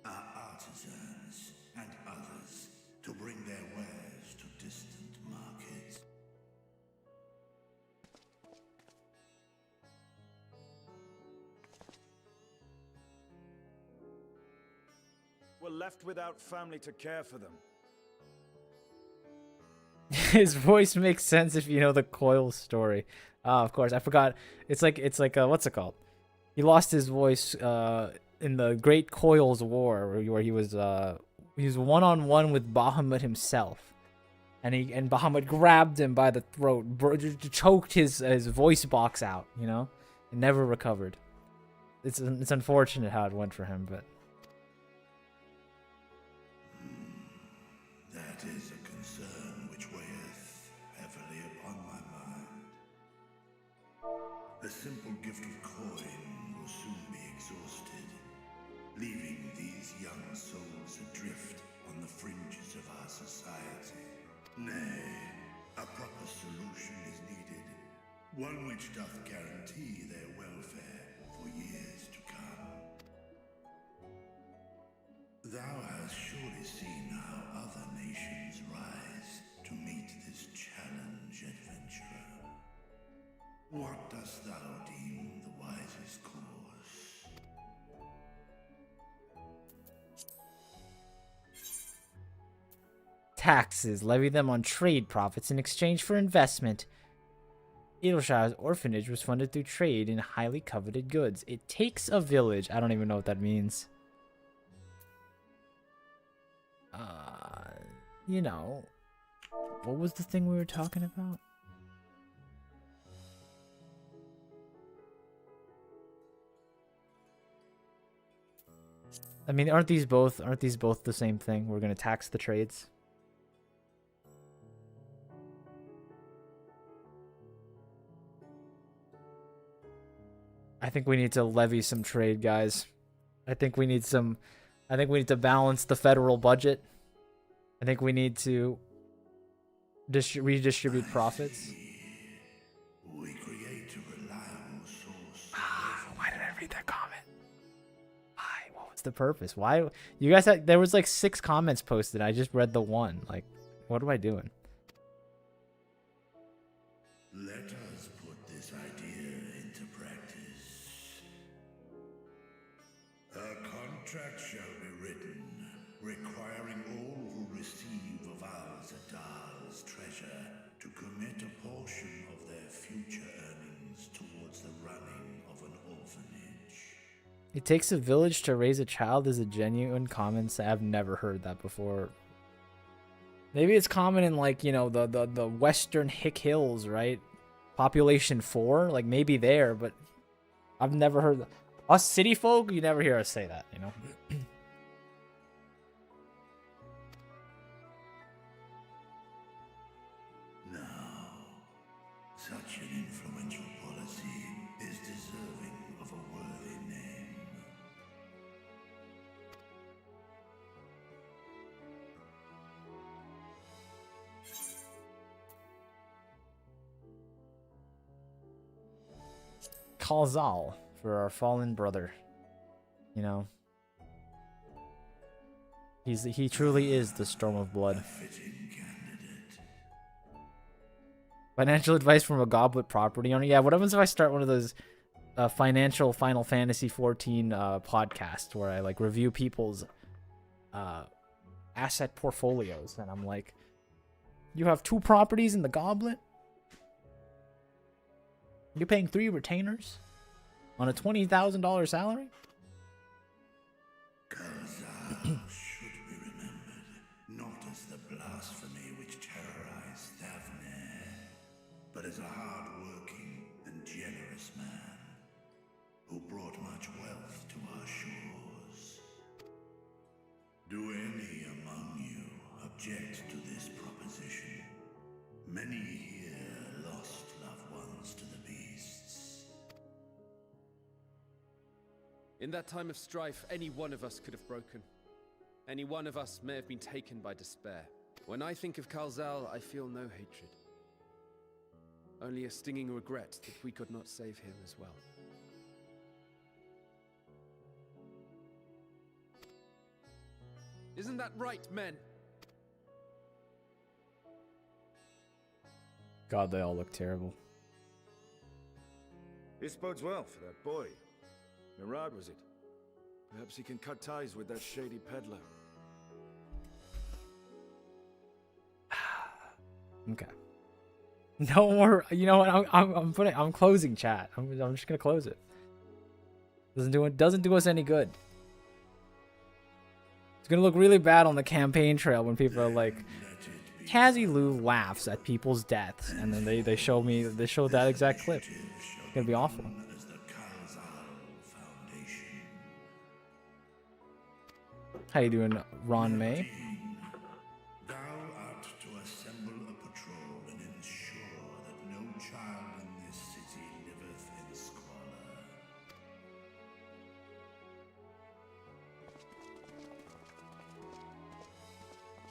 our artisans, and others to bring their wares to distant markets. We're left without family to care for them. His voice makes sense if you know the Coil story. Of course, I forgot. It's like what's it called? He lost his voice in the Great Coil's War, where he was one-on-one with Bahamut himself, and Bahamut grabbed him by the throat, choked his voice box out, and never recovered. It's unfortunate how it went for him, but that is a concern which weigheth heavily upon my mind. The simple gift of coin will soon be exhausted, leaving these young souls adrift on the fringes of our society. Nay, a proper solution is needed, one which doth guarantee their welfare for years to come. Thou hast surely seen how other nations rise to meet this challenge, adventurer. What dost thou deem the wisest course? taxes, levy them on trade profits in exchange for investment. Edelshire's orphanage was funded through trade in highly coveted goods. It takes a village. I don't even know what that means. You know, what was the thing we were talking about? I mean, aren't these both the same thing? We're gonna tax the trades. I think we need to levy some trade, guys. I think we need to balance the federal budget. I think we need to redistribute profits. We create a reliable source. Why did I read that comment? Why? What was the purpose? Why? You guys had, there was like 6 comments posted. I just read the one. Like, what am I doing? Let us put this idea into practice. A contract shall be written, requiring all who receive of Al-Zadal's treasure to commit a portion of their future earnings towards the running of an orphanage. It takes a village to raise a child is a genuine comment. I've never heard that before. Maybe it's common in, like, you know, the western Hick Hills, right? Population 4, like maybe there, but I've never heard that. Us city folk, you never hear us say that, you know? Kalzal for our fallen brother. You know, he truly is the storm of blood. Financial advice from a goblet property owner. Yeah, what happens if I start one of those financial Final Fantasy 14 podcasts where I like review people's asset portfolios, and I'm like, you have 2 properties in the goblet? You're paying 3 retainers on a $20,000 salary? Kalzal should be remembered, not as the blasphemy which terrorized Thavne, but as a hard-working and generous man who brought much wealth to our shores. Do any among you object to this proposition? Many here lost loved ones to the beasts. In that time of strife, any one of us could have broken. Any one of us may have been taken by despair. When I think of Kalzal, I feel no hatred. Only a stinging regret that we could not save him as well. Isn't that right, men? God, they all look terrible. This bodes well for that boy. Mirad, was it? Perhaps he can cut ties with that shady peddler. Okay. No more. You know what? I'm closing chat. I'm just gonna close it. Doesn't do us any good. It's gonna look really bad on the campaign trail when people are like, Kazi Lou laughs at people's deaths, and then they show that exact clip. It's gonna be awful. How you doing, Ron May? Thou art to assemble a patrol and ensure that no child in this city liveth in squalor.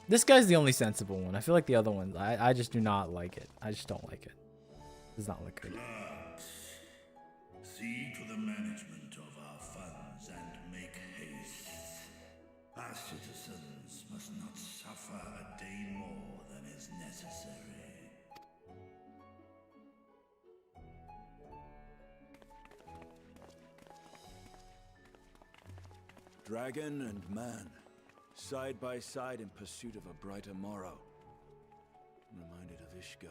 This guy's the only sensible one. I feel like the other ones, I just do not like it. I just don't like it. It does not look good. Clerks, see to the management of our funds and make haste. Our citizens must not suffer a day more than is necessary. Dragon and man, side by side in pursuit of a brighter morrow. I'm reminded of Ishgard.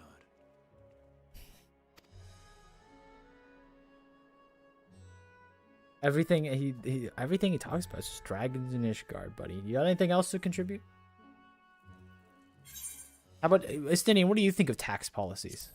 Everything he talks about is just dragons and Ishgard, buddy. You got anything else to contribute? How about Estinian? What do you think of tax policies?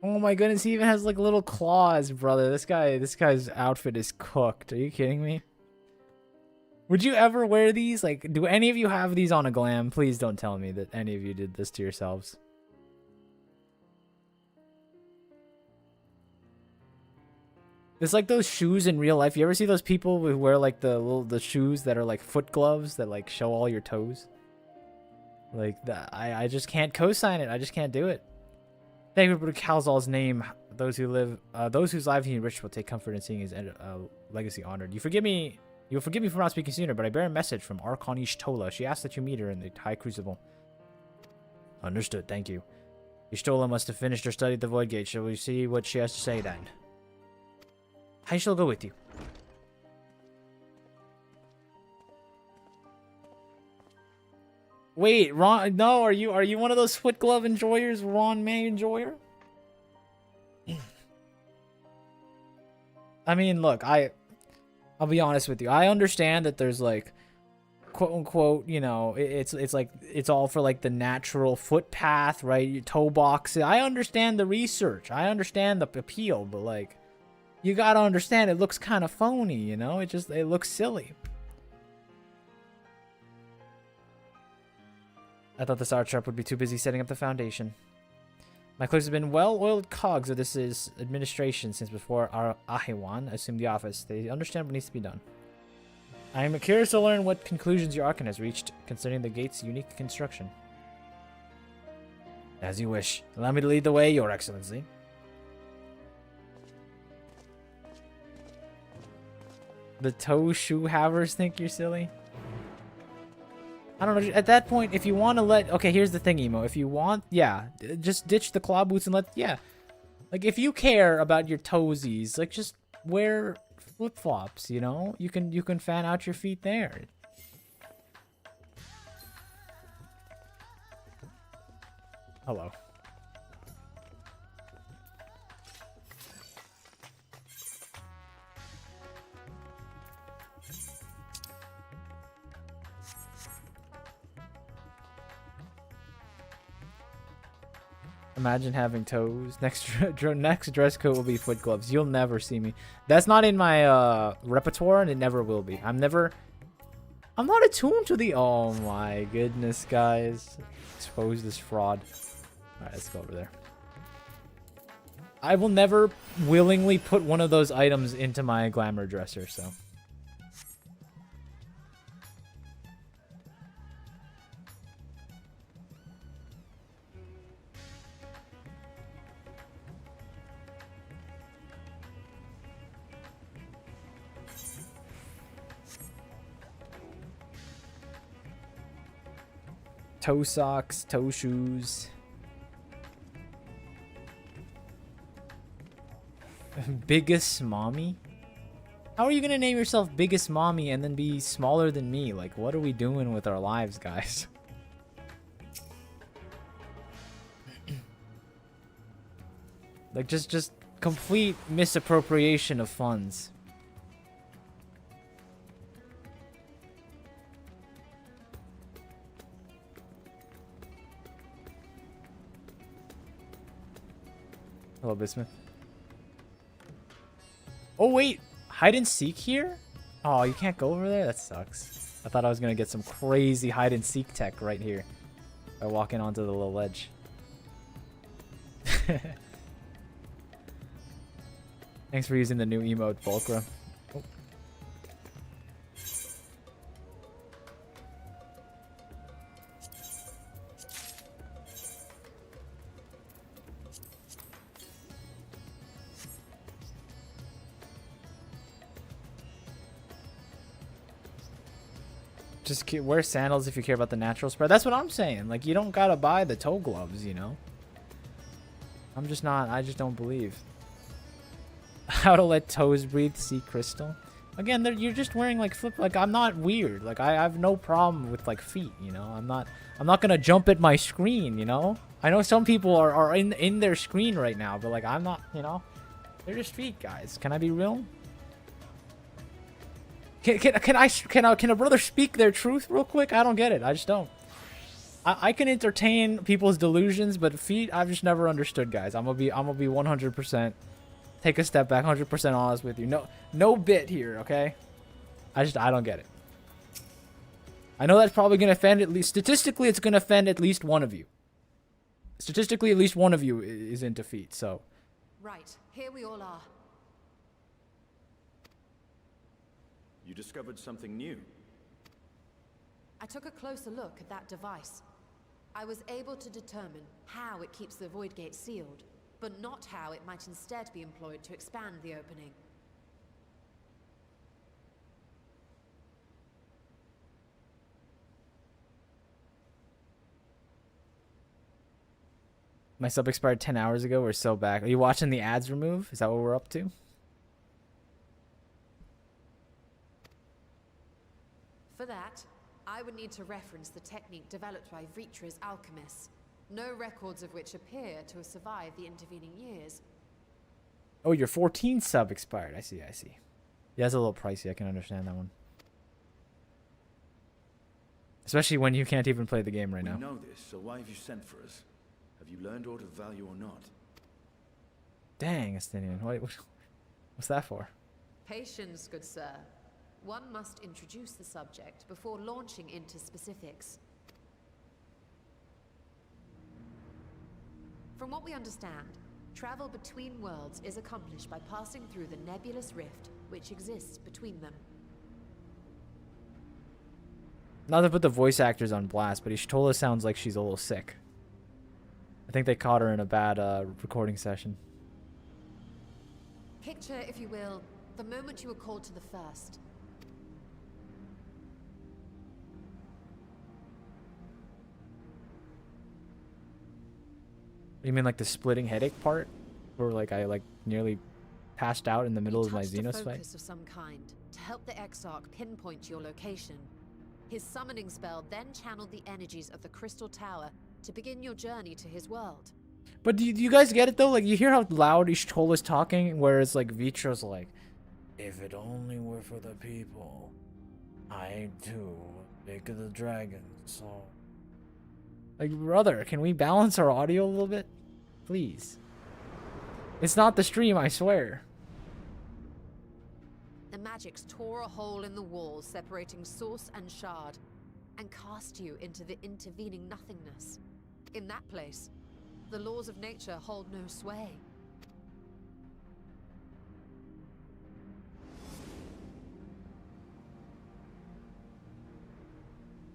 Oh my goodness, he even has like little claws, brother. This guy's outfit is cooked. Are you kidding me? Would you ever wear these? Like, do any of you have these on a glam? Please don't tell me that any of you did this to yourselves. It's like those shoes in real life. You ever see those people who wear like the shoes that are like foot gloves that like show all your toes? Like I just can't co-sign it. I just can't do it. Thank you for Kalzal's name. Those whose lives he enriched will take comfort in seeing his legacy honored. You'll forgive me for not speaking sooner, but I bear a message from Archon Ishtola. She asked that you meet her in the High Crucible. Understood, thank you. Ishtola must have finished her study at the Void Gate. Shall we see what she has to say then? I shall go with you. Wait, Ron? No, are you one of those foot glove enjoyers, Ron May enjoyer? I mean, look, I'll be honest with you. I understand that there's like, quote unquote, you know, it's like it's all for like the natural footpath, right? Your toe boxes. I understand the research. I understand the appeal, but like, you gotta understand it looks kind of phony, you know? It looks silly. I thought the Star Trap would be too busy setting up the foundation. My clerks have been well-oiled cogs of this administration since before our Ahiwan assumed the office. They understand what needs to be done. I am curious to learn what conclusions your Archon has reached concerning the gate's unique construction. As you wish. Allow me to lead the way, Your Excellency. The toe shoe havers think you're silly? I don't know. At that point, if you want to let... Okay, here's the thing, Emo. If you want... Yeah, just ditch the claw boots and let... Yeah. Like, if you care about your toesies, like, just wear flip-flops, you know? You can fan out your feet there. Hello. Imagine having toes. Next dress code will be foot gloves. You'll never see me. That's not in my repertoire, and it never will be. I'm not attuned to the... Oh my goodness, guys. Expose this fraud. Alright, let's go over there. I will never willingly put one of those items into my glamour dresser, so... Toe socks, toe shoes. Biggest mommy? How are you gonna name yourself Biggest Mommy and then be smaller than me? Like, what are we doing with our lives, guys? Like, just complete misappropriation of funds. Hello, Bismuth. Oh, wait. Hide and seek here? Oh, you can't go over there? That sucks. I thought I was going to get some crazy hide and seek tech right here by walking onto the little ledge. Thanks for using the new emote, Fulcrum. Oh. Just wear sandals if you care about the natural spread. That's what I'm saying. Like, you don't gotta buy the toe gloves, you know? I'm just not... I just don't believe. How to let toes breathe, see crystal. Again, you're just wearing, like, flip... Like, I'm not weird. Like, I have no problem with, like, feet, you know? I'm not gonna jump at my screen, you know? I know some people are in their screen right now, but, like, I'm not, you know? They're just feet, guys. Can I be real? Can a brother speak their truth real quick? I don't get it. I just don't. I can entertain people's delusions, but feet, I've just never understood, guys. I'm gonna be 100%. Take a step back, 100% honest with you. No bit here, okay? I don't get it. I know that's probably gonna offend at least statistically. It's gonna offend at least one of you. Statistically, at least one of you is into feet. So. Right, here we all are. You discovered something new. I took a closer look at that device. I was able to determine how it keeps the void gate sealed, but not how it might instead be employed to expand the opening. My sub expired 10 hours ago. We're so back. Are you watching the ads remove? Is that what we're up to? For that, I would need to reference the technique developed by Vritra's alchemists, no records of which appear to have survived the intervening years. Oh, your 14 sub expired. I see. Yeah, it's a little pricey. I can understand that one. Especially when you can't even play the game right now. We know this, so why have you sent for us? Have you learned aught of value or not? Dang, Estinian. What's that for? Patience, good sir. One must introduce the subject before launching into specifics. From what we understand, travel between worlds is accomplished by passing through the nebulous rift which exists between them. Not to put the voice actors on blast, but Ishtola sounds like she's a little sick. I think they caught her in a bad recording session. Picture, if you will, the moment you were called to the first. You mean like the splitting headache part? Where like I nearly passed out in the middle of my Xenos fight? Focus of some kind to help the Exarch pinpoint your location. His summoning spell then channeled the energies of the Crystal Tower to begin your journey to his world. But do you guys get it though? Like you hear how loud Ishtola's talking, whereas like Vitro's like, if it only were for the people, I too make the dragon. So, like, brother, can we balance our audio a little bit, please? It's not the stream, I swear. The magics tore a hole in the wall separating source and shard, and cast you into the intervening nothingness. In that place, the laws of nature hold no sway.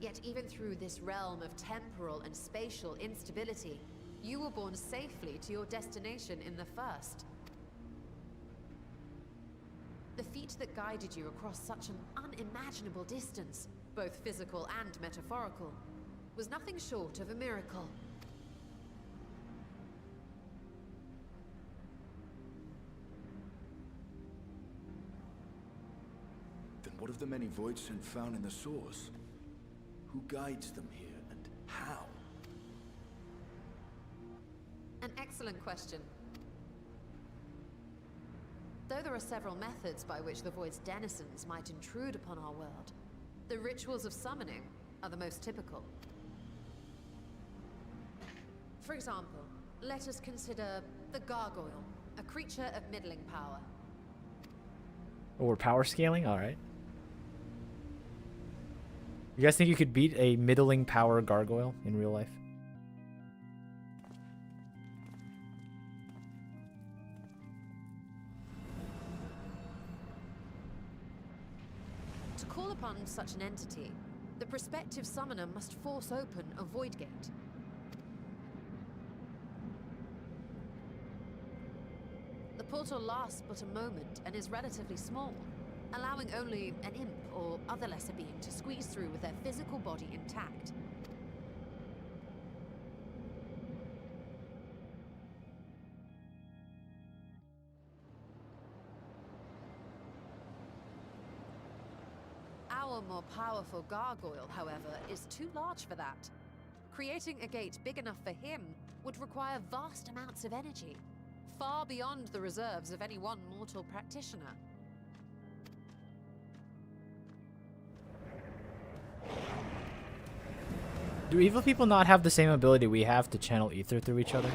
Yet even through this realm of temporal and spatial instability, you were borne safely to your destination in the first. The feat that guided you across such an unimaginable distance, both physical and metaphorical, was nothing short of a miracle. Then what of the many Voidsent found in the source? Who guides them here, and how? An excellent question. Though there are several methods by which the Void's denizens might intrude upon our world, the rituals of summoning are the most typical. For example, let us consider the Gargoyle, a creature of middling power. Oh, we're power scaling? Alright. You guys think you could beat a middling power gargoyle in real life? To call upon such an entity, the prospective summoner must force open a void gate. The portal lasts but a moment and is relatively small, allowing only an imp or other lesser being to squeeze through with their physical body intact. Our more powerful gargoyle, however, is too large for that. Creating a gate big enough for him would require vast amounts of energy, far beyond the reserves of any one mortal practitioner. Do evil people not have the same ability we have to channel ether through each other?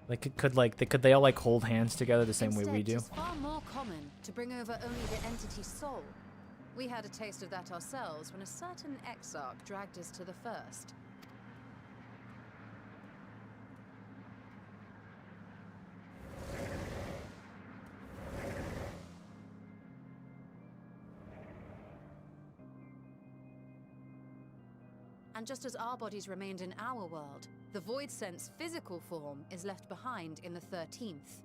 Like, could they all like hold hands together the same way we do? It's far more common to bring over only the entity's soul. We had a taste of that ourselves when a certain Exarch dragged us to the first. And just as our bodies remained in our world, the Voidsent's physical form is left behind in the 13th.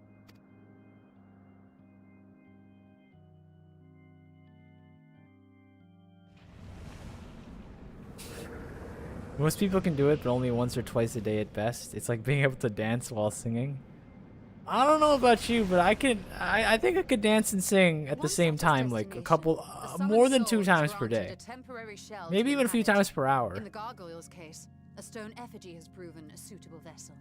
Most people can do it, but only once or twice a day at best. It's like being able to dance while singing. I don't know about you, but I think I could dance and sing at the same time, like a couple, more than 2 times per day. Maybe even a few times per hour. In the gargoyle's case, a stone effigy has proven a suitable vessel.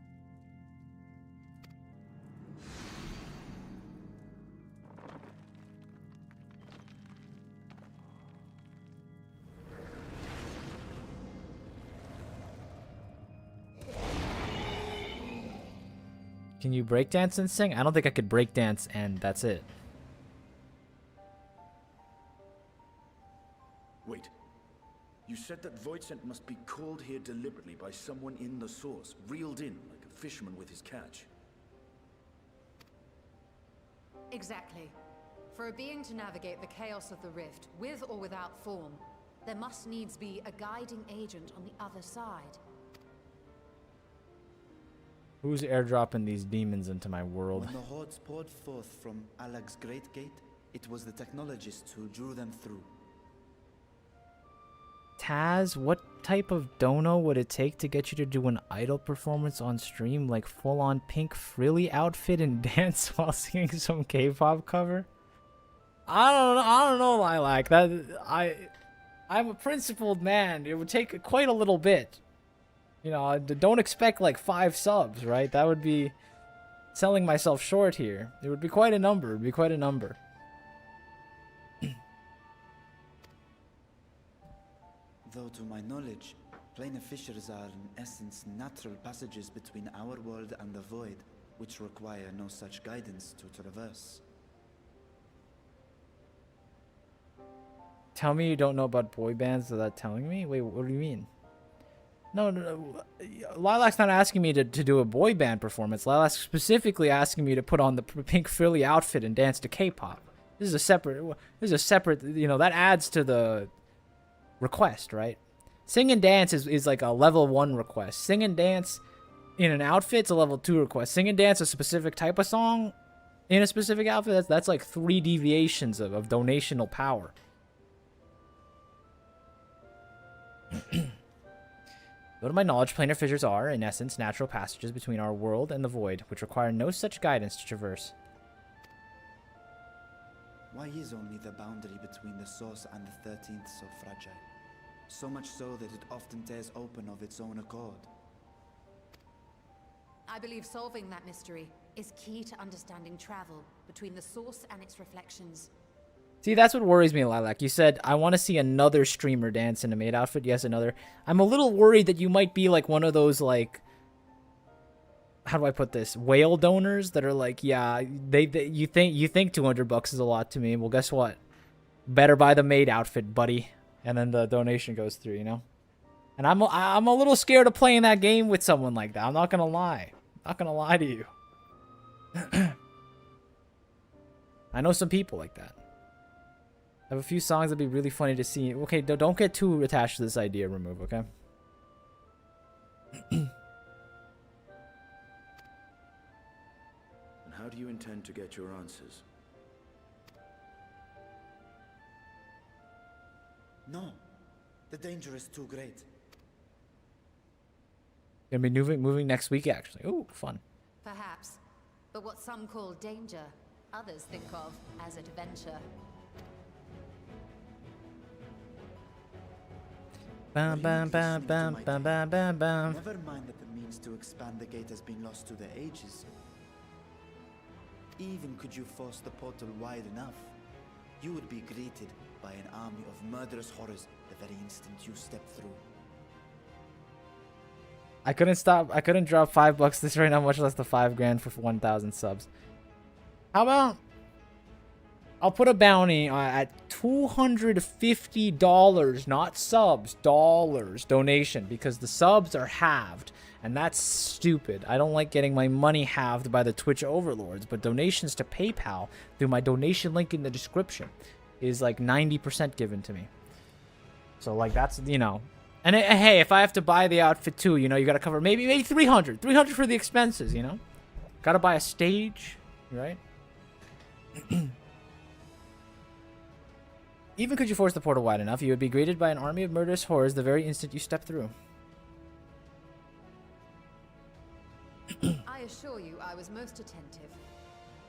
Can you breakdance and sing? I don't think I could breakdance and that's it. Wait. You said that Voidsent must be called here deliberately by someone in the source, reeled in like a fisherman with his catch. Exactly. For a being to navigate the chaos of the rift, with or without form, there must needs be a guiding agent on the other side. Who's airdropping these demons into my world? When the hordes poured forth from Alag's Great Gate, it was the technologists who drew them through. Taz, what type of dono would it take to get you to do an idol performance on stream, like full-on pink frilly outfit and dance while singing some K-pop cover? I don't know, Lilac. I'm a principled man. It would take quite a little bit. You know, don't expect like 5 subs, right? That would be selling myself short here. It would be quite a number. It would be quite a number. Though to my knowledge, planar fissures are in essence natural passages between our world and the void, which require no such guidance to traverse. Tell me you don't know about boy bands without telling me? Wait, what do you mean? No. Lilac's not asking me to do a boy band performance. Lilac's specifically asking me to put on the pink frilly outfit and dance to K-pop. This is a separate, you know, that adds to the request, right? Sing and dance is like a level 1 request. Sing and dance in an outfit's a level 2 request. Sing and dance a specific type of song in a specific outfit, that's like 3 deviations of donational power. Though to my knowledge, planar fissures are, in essence, natural passages between our world and the void, which require no such guidance to traverse. Why is only the boundary between the source and the 13th so fragile? So much so that it often tears open of its own accord. I believe solving that mystery is key to understanding travel between the source and its reflections. See, that's what worries me, Lilac. You said, I want to see another streamer dance in a maid outfit. Yes, another. I'm a little worried that you might be like one of those, like, how do I put this? Whale donors that are like, yeah, you think $200 is a lot to me. Well, guess what? Better buy the maid outfit, buddy. And then the donation goes through, you know? And I'm a little scared of playing that game with someone like that. I'm not going to lie. I'm not going to lie to you. I know some people like that. I have a few songs that'd be really funny to see. Okay, don't get too attached to this idea, Remove, okay? And how do you intend to get your answers? No, the danger is too great. Gonna be moving next week, actually. Ooh, fun. Perhaps. But what some call danger, others think of as adventure. Bam, bam, bam, bam, bam, bam, bam, bam. Never mind that the means to expand the gate has been lost to the ages. Even could you force the portal wide enough, you would be greeted by an army of murderous horrors the very instant you step through. I couldn't drop $5 this right now, much less the $5 grand for 1,000 subs. How about I'll put a bounty at $250, not subs, dollars donation, because the subs are halved, and that's stupid. I don't like getting my money halved by the Twitch overlords, but donations to PayPal through my donation link in the description is like 90% given to me. So like that's, you know, and hey, if I have to buy the outfit too, you know, you got to cover maybe 300 for the expenses, you know, got to buy a stage, right? Even could you force the portal wide enough, you would be greeted by an army of murderous horrors the very instant you step through. I assure you I was most attentive.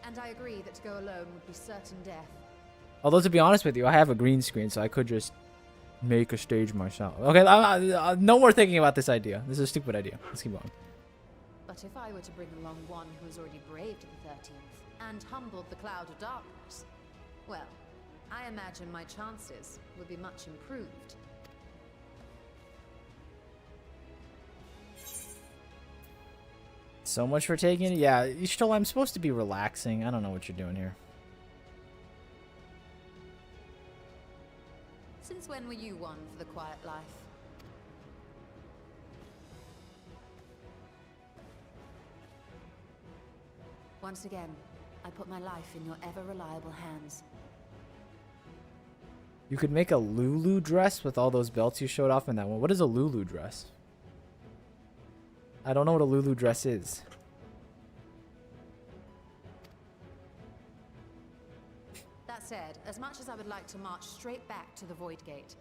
And I agree that to go alone would be certain death. Although, to be honest with you, I have a green screen, so I could just make a stage myself. Okay, no more thinking about this idea. This is a stupid idea. Let's keep going. But if I were to bring along one who has already braved the 13th and humbled the cloud of darkness, well, I imagine my chances would be much improved. So much for taking it. Yeah, I'm supposed to be relaxing. I don't know what you're doing here. Since when were you one for the quiet life? Once again, I put my life in your ever-reliable hands. You could make a Lulu dress with all those belts you showed off in that one. What is a Lulu dress? I don't know what a Lulu dress is. That said, as much as I would like to march straight back to the Void Gate,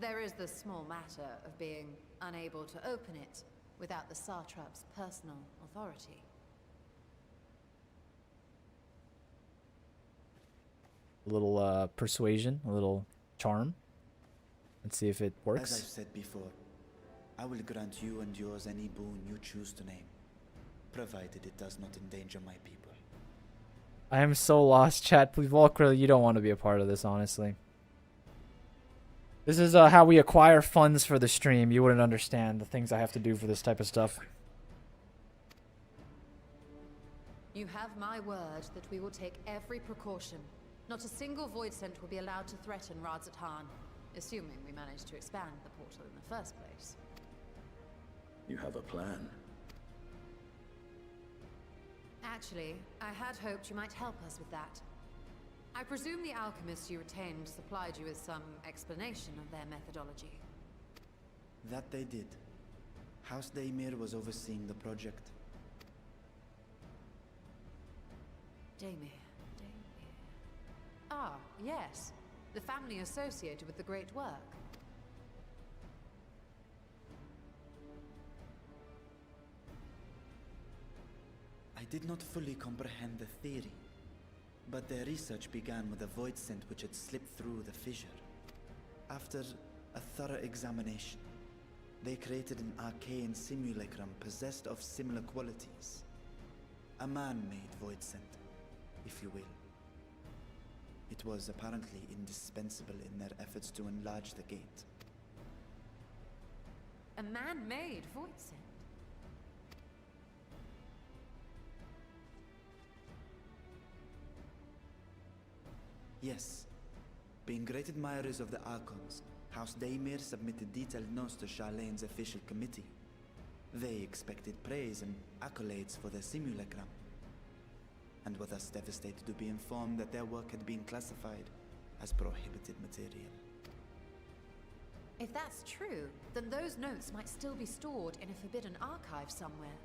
there is the small matter of being unable to open it without the Satrap's personal authority. A little persuasion, a little charm. Let's see if it works. As I've said before, I will grant you and yours any boon you choose to name, provided it does not endanger my people. I am so lost, chat. Please, Walker, you don't want to be a part of this, honestly. This is how we acquire funds for the stream. You wouldn't understand the things I have to do for this type of stuff. You have my word that we will take every precaution. Not a single void scent will be allowed to threaten Radzat-Han, assuming we manage to expand the portal in the first place. You have a plan? Actually, I had hoped you might help us with that. I presume the alchemists you retained supplied you with some explanation of their methodology. That they did. House Daemir was overseeing the project. Daemir. Ah, yes. The family associated with the great work. I did not fully comprehend the theory, but their research began with a void scent which had slipped through the fissure. After a thorough examination, they created an arcane simulacrum possessed of similar qualities. A man-made void scent, if you will. It was apparently indispensable in their efforts to enlarge the gate. A man-made void scent? Yes. Being great admirers of the Archons, House Daemir submitted detailed notes to Charlene's official committee. They expected praise and accolades for their simulacrum, and were thus devastated to be informed that their work had been classified as prohibited material. If that's true, then those notes might still be stored in a forbidden archive somewhere.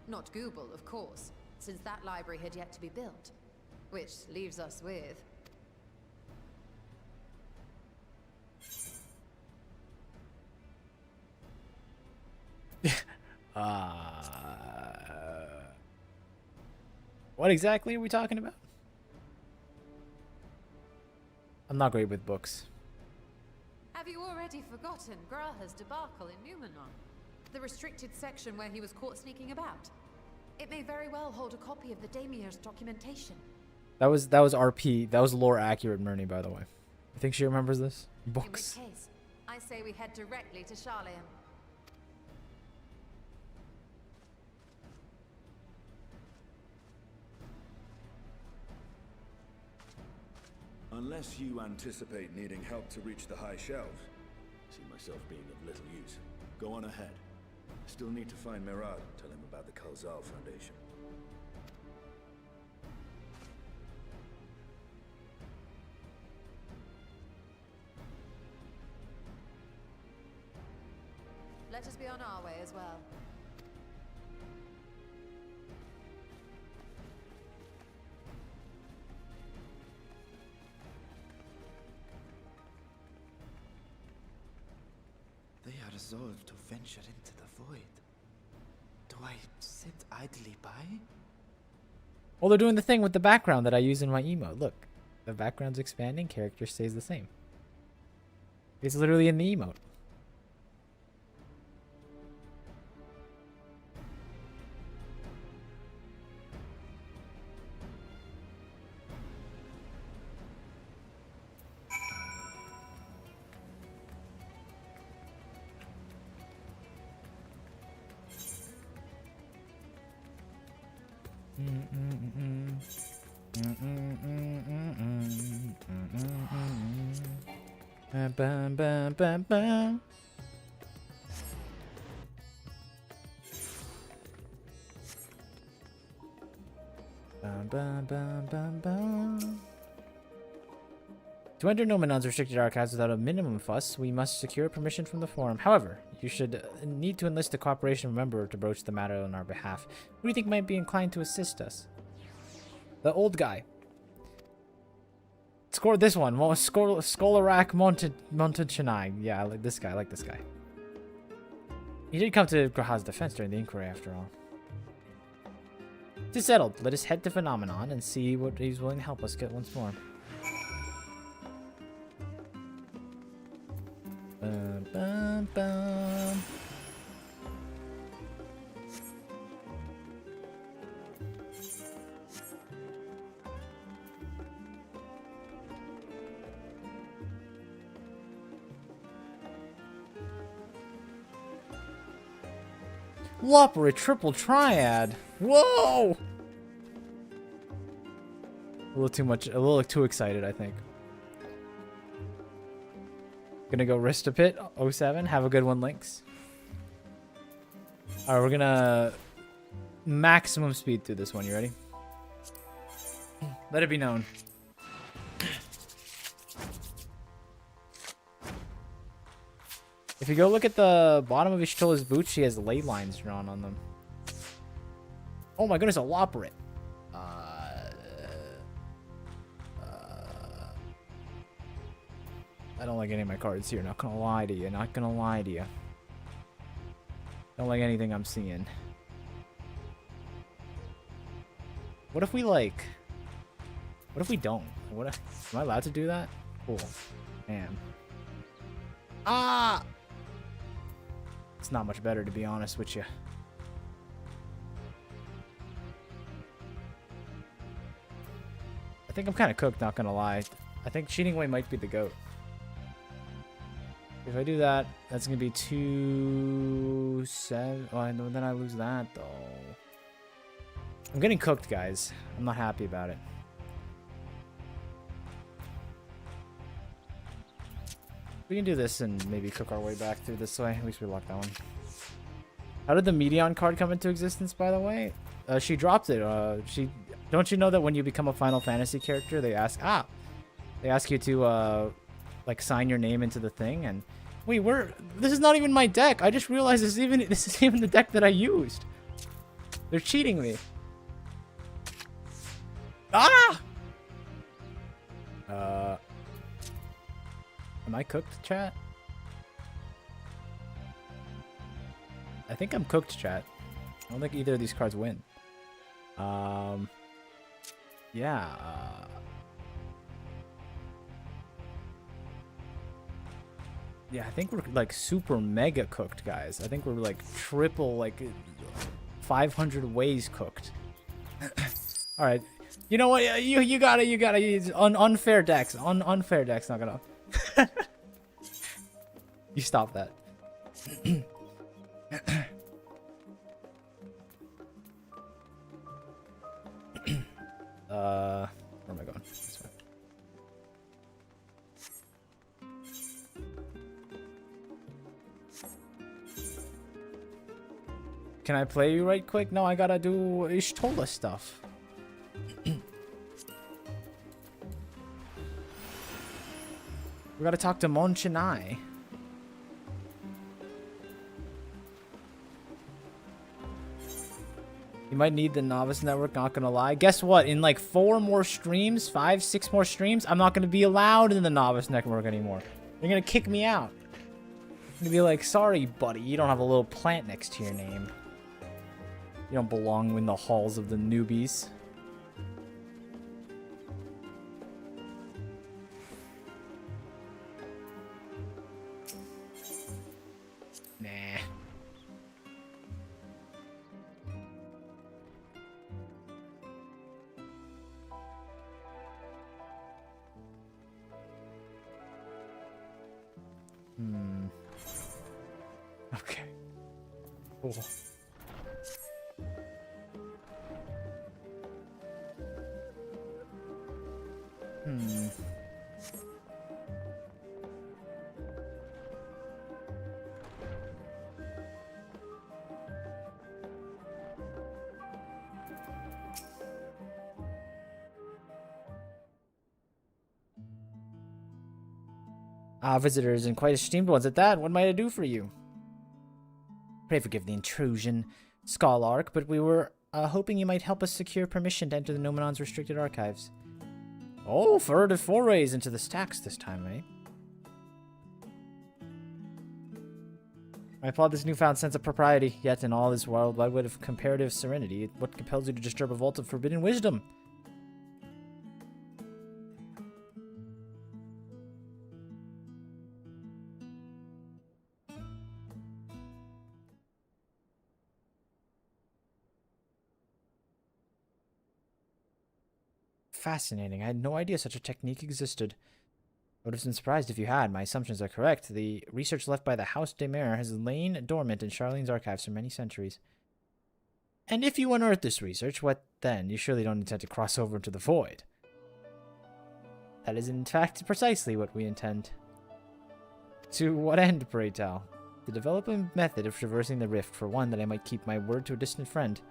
Not Google, of course, since that library had yet to be built. Which leaves us with... What exactly are we talking about? I'm not great with books. Have you already forgotten Graha's debacle in Numenor? The restricted section where he was caught sneaking about? It may very well hold a copy of the Daimir's documentation. That was RP. That was lore accurate, Myrnie, by the way. You think she remembers this? Books. In which case, I say we head directly to Charlene. Unless you anticipate needing help to reach the high shelves, I see myself being of little use. Go on ahead. I still need to find Merad and tell him about the Kalzal Foundation. Let us be on our way as well. They are resolved to venture into the void. Do I sit idly by? Well, they're doing the thing with the background that I use in my emote. Look, the background's expanding, character stays the same. It's literally in the emote. Bam, bam, bam, bam. Bum, bum, bum, bum, bum. To enter Nomenon's restricted archives without a minimum fuss, we must secure permission from the Forum. However, you should need to enlist the cooperation of a member to broach the matter on our behalf. Who do you think might be inclined to assist us? The old guy. Score this one. Skolarak Montechanai. Yeah, I like this guy. I like this guy. He did come to Graha's defense during the inquiry, after all. It is settled. Let us head to Phenomenon and see what he's willing to help us get once more. Bum, bum, bum. Whopper, a triple triad. Whoa! A little too much, a little too excited, I think. Gonna go Ristapit, 07. Have a good one, Lynx. Alright, we're gonna maximum speed through this one. You ready? Let it be known. If you go look at the bottom of Ishtola's boots, she has ley lines drawn on them. Oh my goodness, a Loporrit. I don't like any of my cards here, not gonna lie to you, not gonna lie to you. Don't like anything I'm seeing. What if we like... What if we don't? What if, am I allowed to do that? Cool. Damn. Ah! It's not much better, to be honest with you. I think I'm kind of cooked, not gonna lie. I think Cheating Way might be the GOAT. If I do that, that's gonna be 2-7. Oh, then I lose that, though. I'm getting cooked, guys. I'm not happy about it. We can do this and maybe cook our way back through this way. At least we locked that one. How did the Meteion card come into existence, by the way? She dropped it. Don't you know that when you become a Final Fantasy character, they ask you to like sign your name into the thing? And wait, this is not even my deck. I just realized this is even the deck that I used. They're cheating me. Ah! Am I cooked, chat? I think I'm cooked, chat. I don't think either of these cards win. Yeah. Yeah, I think we're like super mega cooked, guys. I think we're like triple, like 500 ways cooked. All right. You know what? You gotta use unfair decks. Unfair decks, not gonna. You stop that. Where am I going? This way. Can I play you right quick? No, I gotta do Ishtola stuff. We gotta talk to Monchinai. You might need the Novice Network, not gonna lie. Guess what? In like 4 more streams, 5, 6 more streams, I'm not gonna be allowed in the Novice Network anymore. They're gonna kick me out. I'm gonna be like, sorry, buddy, you don't have a little plant next to your name. You don't belong in the halls of the newbies. Nah. Okay. Cool. Ah, visitors, and quite esteemed ones at that. What might I do for you? Pray forgive the intrusion, Scholark, but we were hoping you might help us secure permission to enter the Nomenon's restricted archives. Oh, furtive forays into the stacks this time, eh? I applaud this newfound sense of propriety, yet in all this wild wood of comparative serenity, what compels you to disturb a vault of forbidden wisdom? Fascinating. I had no idea such a technique existed. I would have been surprised if you had. My assumptions are correct. The research left by the House de Mer has lain dormant in Charlene's archives for many centuries. And if you unearth this research, what then? You surely don't intend to cross over into the void. That is, in fact, precisely what we intend. To what end, pray tell? To develop a method of traversing the rift, for one, that I might keep my word to a distant friend.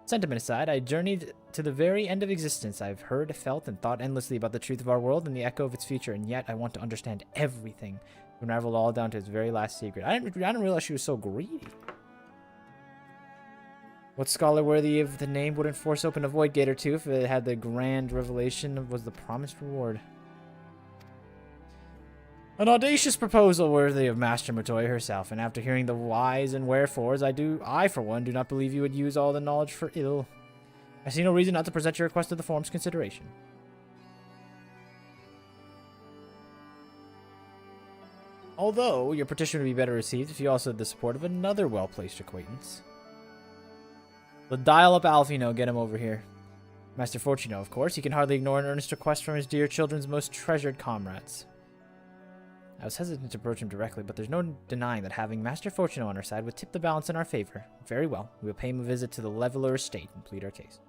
Sentiment aside, I journeyed to the very end of existence. I've heard, felt, and thought endlessly about the truth of our world and the echo of its future, and yet I want to understand everything, to unravel it all down to its very last secret. I didn't realize she was so greedy. What scholar worthy of the name wouldn't force open a void gate or two if it had the grand revelation was the promised reward? An audacious proposal worthy of Master Meteion herself, and after hearing the whys and wherefores, I for one do not believe you would use all the knowledge for ill. I see no reason not to present your request to the forum's consideration. Although, your petition would be better received if you also had the support of another well-placed acquaintance. Let's dial up Alfino, get him over here. Master Fortuno, of course. He can hardly ignore an earnest request from his dear children's most treasured comrades. I was hesitant to approach him directly, but there's no denying that having Master Fortuno on our side would tip the balance in our favor. Very well. We will pay him a visit to the Leveler Estate and plead our case.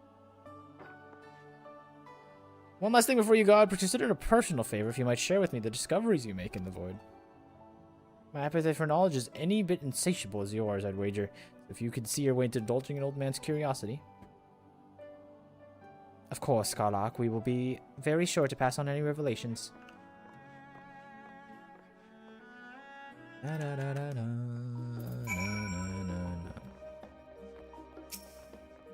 One last thing before you go, I'd consider it a personal favor if you might share with me the discoveries you make in the void. My appetite for knowledge is any bit insatiable as yours, I'd wager. If you could see your way to indulging an old man's curiosity. Of course, Skarlock, we will be very sure to pass on any revelations.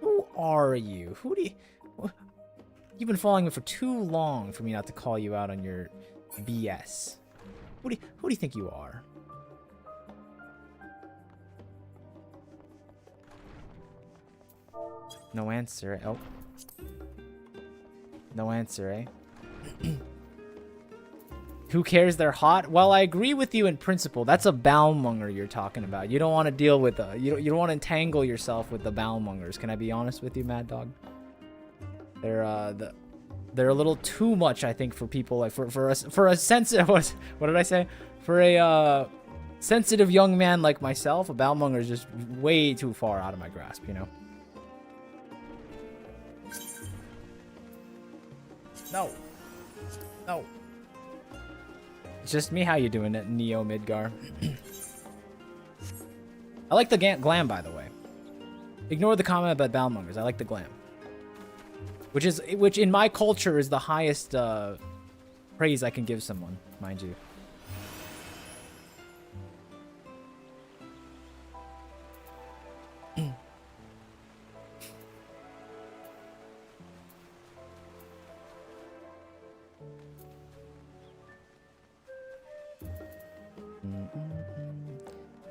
Who are you? Who do you... You've been following me for too long for me not to call you out on your BS. Who do you think you are? No answer. Oh. No answer, eh? Who cares they're hot? Well, I agree with you in principle. That's a Balmonger you're talking about. You don't want to deal with you don't want to entangle yourself with the Balmongers. Can I be honest with you, Mad Dog? They're a little too much, I think, for people like for a sensitive what did I say? For a sensitive young man like myself, a Balmonger is just way too far out of my grasp, you know. No. No. It's just me. How you doing it, Neo Midgar? I like the glam, by the way. Ignore the comment about Balmongers. I like the glam. Which in my culture is the highest praise I can give someone, mind you.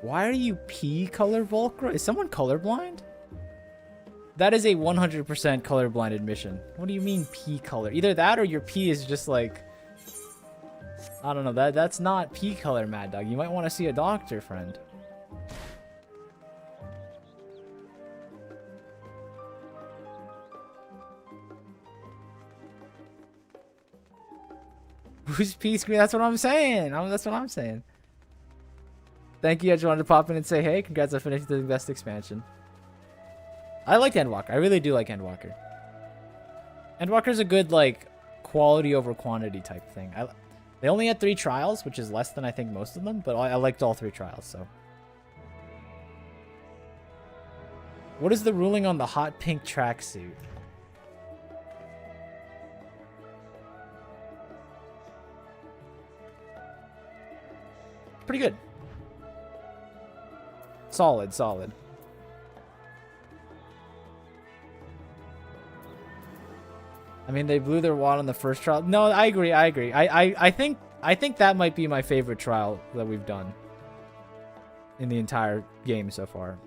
Why are you pea color, Volcra? Is someone colorblind? That is a 100% colorblind admission. What do you mean pea color? Either that or your pea is just like... I don't know. That's not pea color, Mad Dog. You might want to see a doctor, friend. Who's pea screen? That's what I'm saying. That's what I'm saying. Thank you. I just wanted to pop in and say, hey, congrats on finishing the best expansion. I like Endwalker. I really do like Endwalker. Endwalker's a good, like, quality over quantity type thing. They only had 3 trials, which is less than I think most of them, but I liked all 3 trials, so. What is the ruling on the hot pink tracksuit? Pretty good. Solid, solid. I mean, they blew their wad on the first trial. No, I agree. I think that might be my favorite trial that we've done in the entire game so far.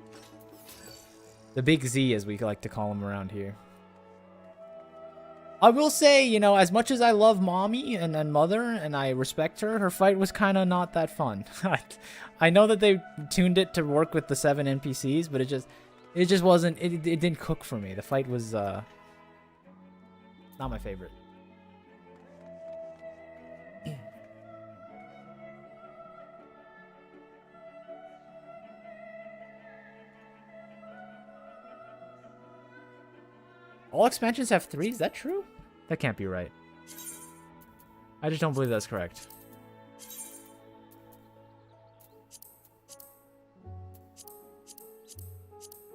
The Big Z, as we like to call him around here. I will say, you know, as much as I love Mommy and Mother, and I respect her, her fight was kind of not that fun. I know that they tuned it to work with the 7 NPCs, but it just wasn't, it didn't cook for me. The fight was, not my favorite. All expansions have 3? Is that true? That can't be right. I just don't believe that's correct.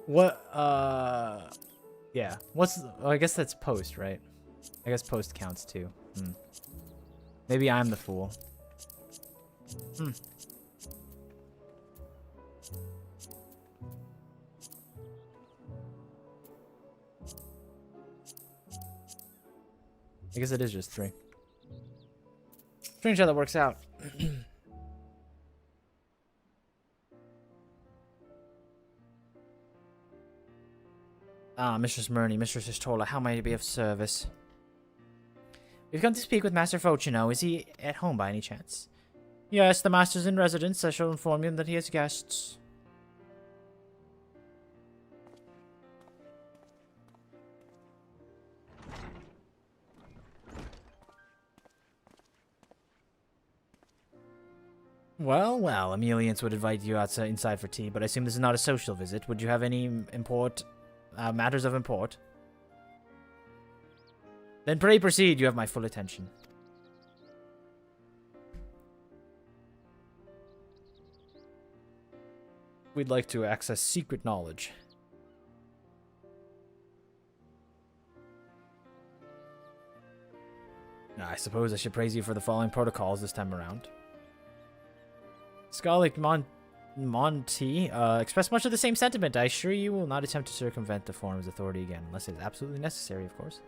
What, yeah. What's, well, I guess that's post, right? I guess post counts too. Maybe I'm the fool. I guess it is just 3. Strange how that works out. Ah, Mistress Murney, Mistress Istola, how may I be of service? We've come to speak with Master Fochino. Is he at home by any chance? Yes, the Master's in residence. I shall inform him that he has guests. Well, well, Emelians would invite you outside inside for tea, but I assume this is not a social visit. Would you have any matters of import? Then pray proceed, you have my full attention. We'd like to access secret knowledge. Now, I suppose I should praise you for the following protocols this time around. Scholar Monty expressed much of the same sentiment. I assure you will not attempt to circumvent the Forum's authority again, unless it is absolutely necessary, of course.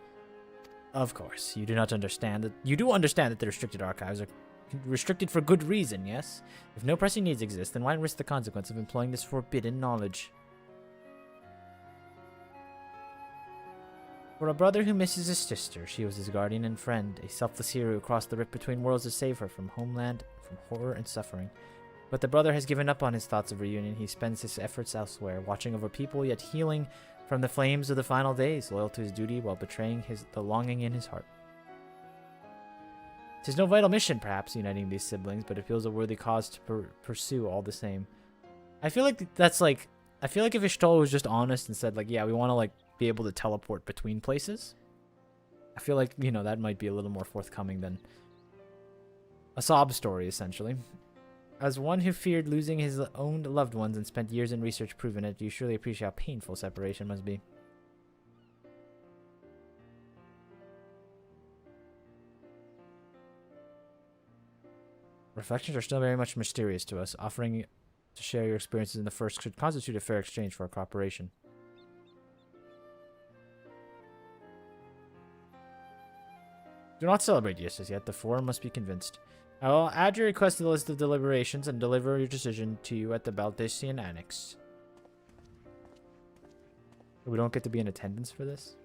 Of course, you do understand that the restricted archives are restricted for good reason, yes? If no pressing needs exist, then why risk the consequence of employing this forbidden knowledge? For a brother who misses his sister, she was his guardian and friend, a selfless hero who crossed the rift between worlds to save her from homeland, from horror and suffering. But the brother has given up on his thoughts of reunion. He spends his efforts elsewhere, watching over people, yet healing from the flames of the final days, loyal to his duty while betraying the longing in his heart. 'Tis no vital mission, perhaps, uniting these siblings, but it feels a worthy cause to pursue all the same. I feel like that's like, I feel like if Ishtola was just honest and said, like, yeah, we want to, like, be able to teleport between places, I feel like, you know, that might be a little more forthcoming than a sob story, essentially. As one who feared losing his own loved ones and spent years in research proving it, you surely appreciate how painful separation must be. Reflections are still very much mysterious to us. Offering to share your experiences in the first should constitute a fair exchange for our cooperation. Do not celebrate just as yet. The Forum must be convinced. I will add your request to the list of deliberations and deliver your decision to you at the Baldician Annex. We don't get to be in attendance for this?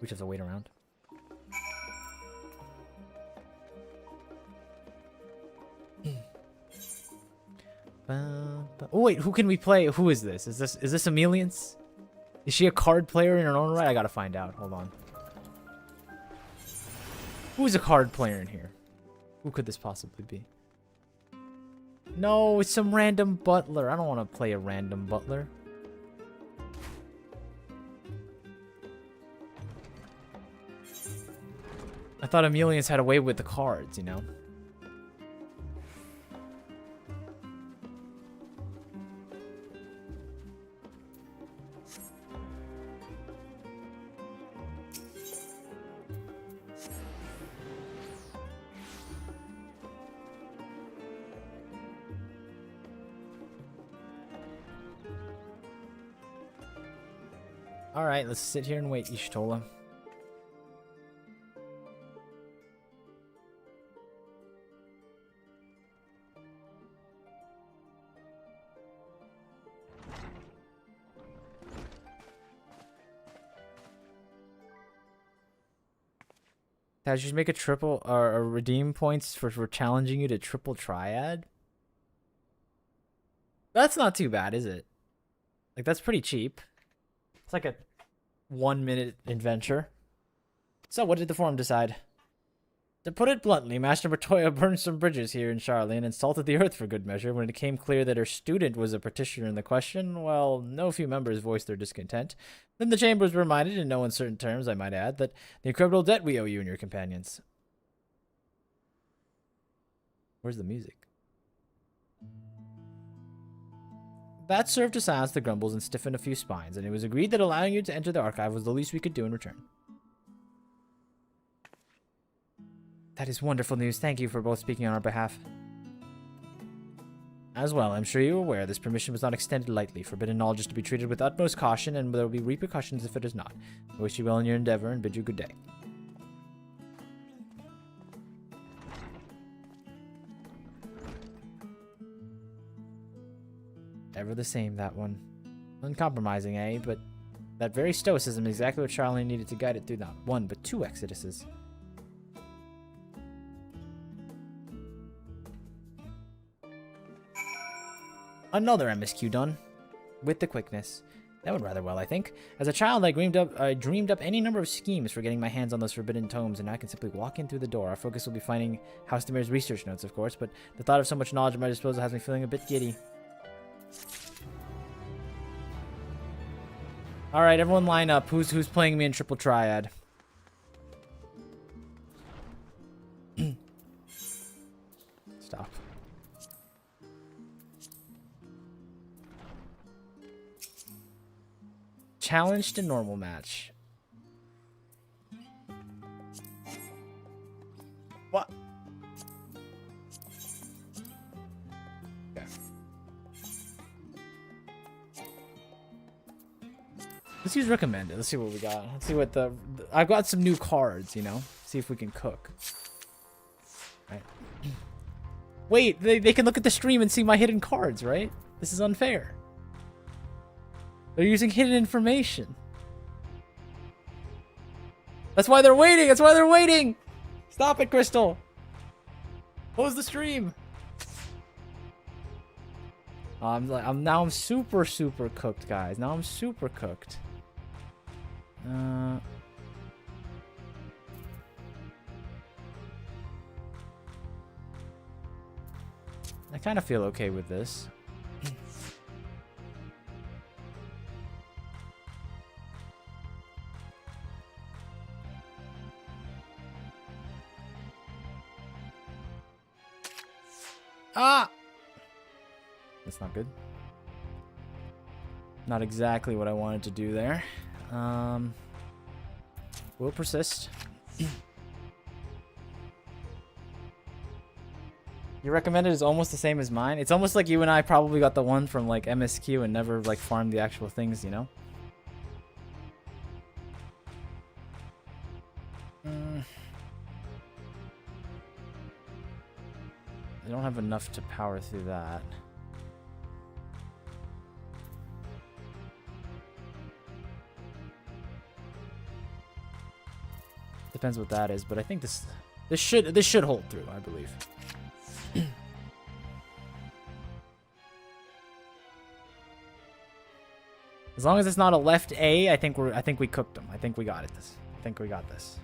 We just have to wait around. Oh wait, who can we play? Who is this? Is this Emelians? Is she a card player in her own right? I gotta find out. Hold on. Who's a card player in here? Who could this possibly be? No, it's some random butler. I don't want to play a random butler. I thought Emelians had a way with the cards, you know? Alright, let's sit here and wait, Ishtola. Dad, you should make a triple or a redeem points for challenging you to triple triad. That's not too bad, is it? Like, that's pretty cheap. It's like a 1-minute adventure. So, what did the forum decide? To put it bluntly, Master Bertoya burned some bridges here in Charlene and salted the earth for good measure. When it became clear that her student was a petitioner in the question, well, no few members voiced their discontent. Then the chamber was reminded, in no uncertain terms, I might add, that the incredible debt we owe you and your companions. Where's the music? That served to silence the grumbles and stiffen a few spines, and it was agreed that allowing you to enter the archive was the least we could do in return. That is wonderful news. Thank you for both speaking on our behalf. As well, I'm sure you're aware this permission was not extended lightly. Forbidden knowledge is to be treated with utmost caution, and there will be repercussions if it is not. I wish you well in your endeavor and bid you good day. Ever the same, that one. Uncompromising, eh? But that very stoicism is exactly what Charlene needed to guide it through not one, but 2 exoduses. Another MSQ done. With the quickness. That went rather well, I think. As a child, I dreamed up any number of schemes for getting my hands on those forbidden tomes, and now I can simply walk in through the door. Our focus will be finding House Demir's research notes, of course, but the thought of so much knowledge at my disposal has me feeling a bit giddy. Alright, everyone line up. Who's playing me in triple triad? Stop. Challenge to normal match. What? Okay. Let's use recommended. Let's see what we got. Let's see what I've got some new cards, you know? See if we can cook. Right. Wait, they can look at the stream and see my hidden cards, right? This is unfair. They're using hidden information. That's why they're waiting. That's why they're waiting. Stop it, Crystal. Close the stream. I'm super cooked, guys. Now I'm super cooked. I kind of feel okay with this. Ah! That's not good. Not exactly what I wanted to do there. We'll persist. Your recommended is almost the same as mine. It's almost like you and I probably got the one from like MSQ and never like farmed the actual things, you know? I don't have enough to power through that. Depends what that is, but I think this should hold through, I believe. As long as it's not a left A, I think we cooked them. I think we got it. I think we got this.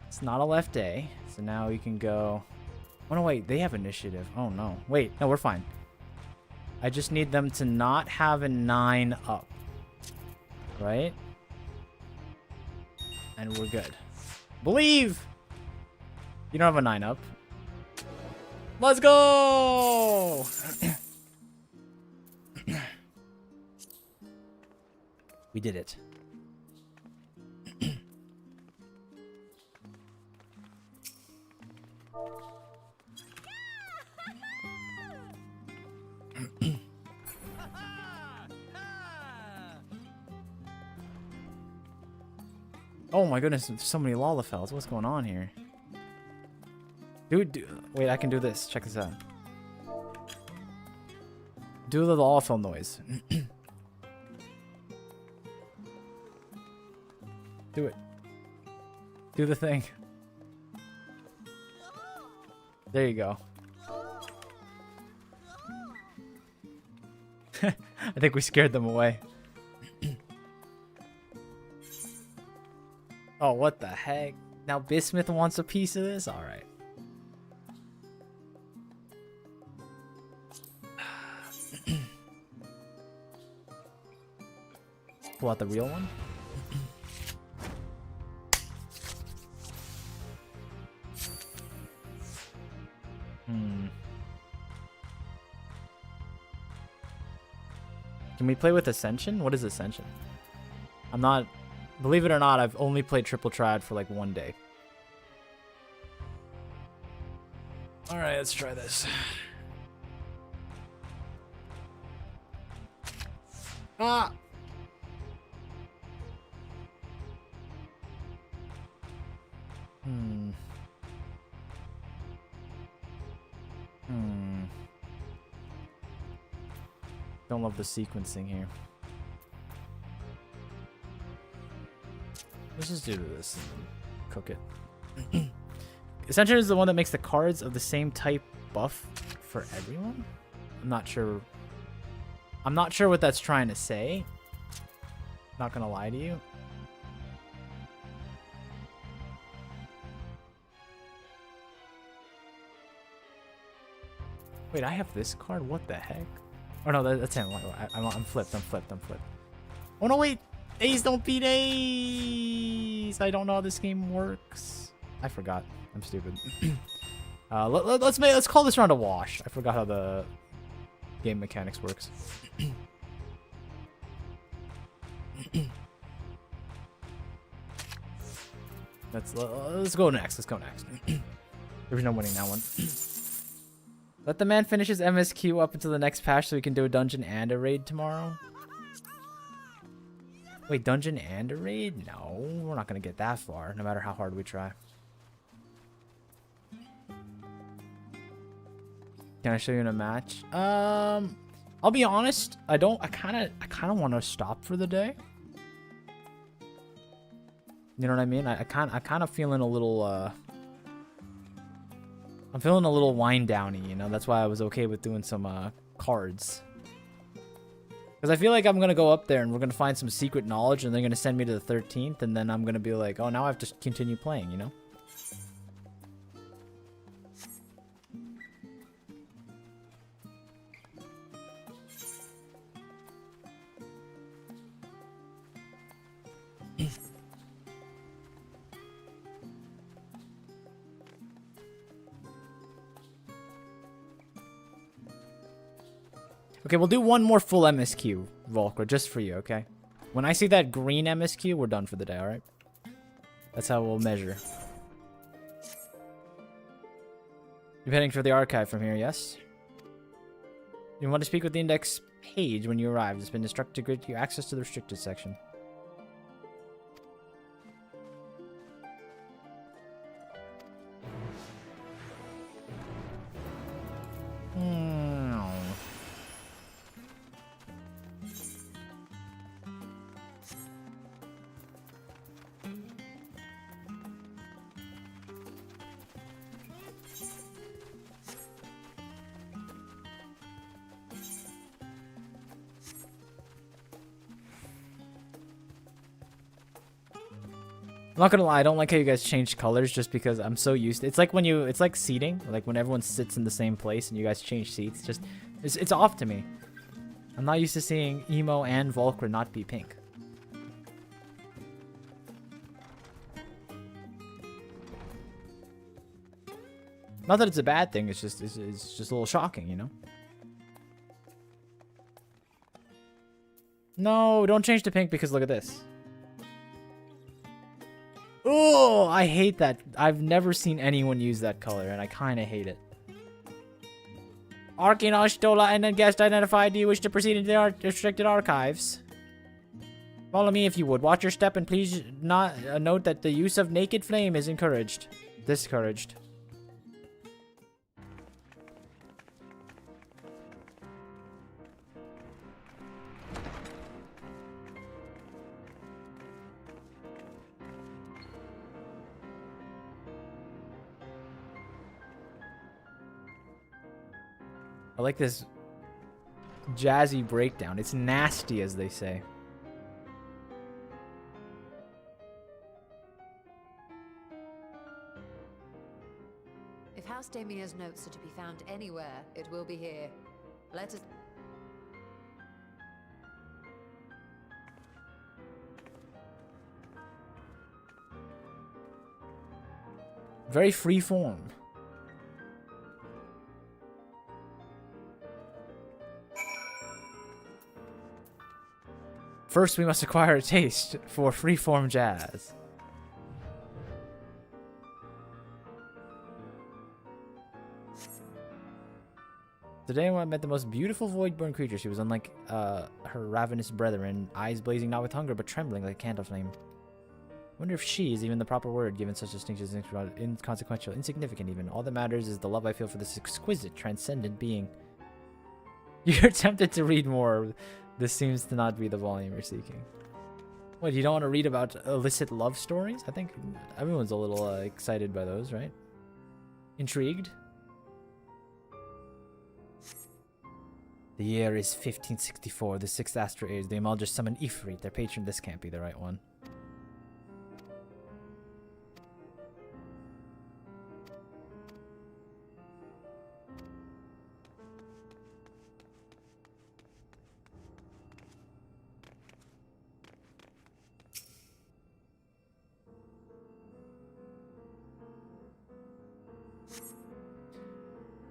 It's not a left A, so now we can go. Oh no, wait, they have initiative. Oh no, wait, no, we're fine. I just need them to not have a 9 up, right? And we're good. Believe. You don't have a 9 up. Let's go. We did it. Oh my goodness, there's so many Lalafels. What's going on here? Dude, wait, I can do this. Check this out. Do the Lalafel noise. Do it. Do the thing. There you go. I think we scared them away. Oh, what the heck? Now Bismuth wants a piece of this? Alright. Pull out the real one. Can we play with Ascension? What is Ascension? I'm not... Believe it or not, I've only played Triple Triad for like 1 day. Alright, let's try this. Ah! Don't love the sequencing here. Let's just do this and then cook it. Ascension is the one that makes the cards of the same type buff for everyone? I'm not sure. I'm not sure what that's trying to say. Not gonna lie to you. Wait, I have this card? What the heck? Oh no, that's him. I'm flipped. Oh no, wait! A's don't beat A's! I don't know how this game works. I forgot. I'm stupid. Let's call this round a wash. I forgot how the game mechanics works. Let's go next. Let's go next. There's no winning that one. Let the man finish his MSQ up until the next patch so we can do a dungeon and a raid tomorrow. Wait, dungeon and a raid? No, we're not going to get that far, no matter how hard we try. Can I show you in a match? I'll be honest, I kind of want to stop for the day. You know what I mean? I kind of feeling a little, I'm feeling a little wind downy, you know? That's why I was okay with doing some cards. Because I feel like I'm going to go up there and we're going to find some secret knowledge and they're going to send me to the 13th and then I'm going to be like, oh, now I have to continue playing, you know? Okay, we'll do one more full MSQ, Volker, just for you, okay? When I see that green MSQ, we're done for the day, alright? That's how we'll measure. You're heading for the archive from here, yes? You want to speak with the index page when you arrive. It's been instructed to grant you access to the restricted section. I'm not gonna lie, I don't like how you guys changed colors just because I'm so used to it's like when you it's like seating, like when everyone sits in the same place and you guys change seats, just it's off to me. I'm not used to seeing Emo and Volker not be pink. Not that it's a bad thing, it's just a little shocking, you know? No, don't change to pink because look at this. Oh, I hate that. I've never seen anyone use that color, and I kind of hate it. Arkinosh, Dola, and then guest identified. Do you wish to proceed into the restricted archives? Follow me if you would. Watch your step and please not note that the use of naked flame is encouraged. Discouraged. I like this jazzy breakdown. It's nasty, as they say. If House Damia's notes are to be found anywhere, it will be here. Let us... Very free form. First, we must acquire a taste for freeform jazz. Today I met the most beautiful void-born creature. She was unlike her ravenous brethren, eyes blazing not with hunger but trembling like a candle flame. Wonder if she is even the proper word, given such distinctions, inconsequential, insignificant even. All that matters is the love I feel for this exquisite, transcendent being. You're tempted to read more. This seems to not be the volume you're seeking. What, you don't want to read about illicit love stories? I think everyone's a little excited by those, right? Intrigued? The year is 1564, the 6th astral age. The Amal just summoned Ifrit, their patron. This can't be the right one.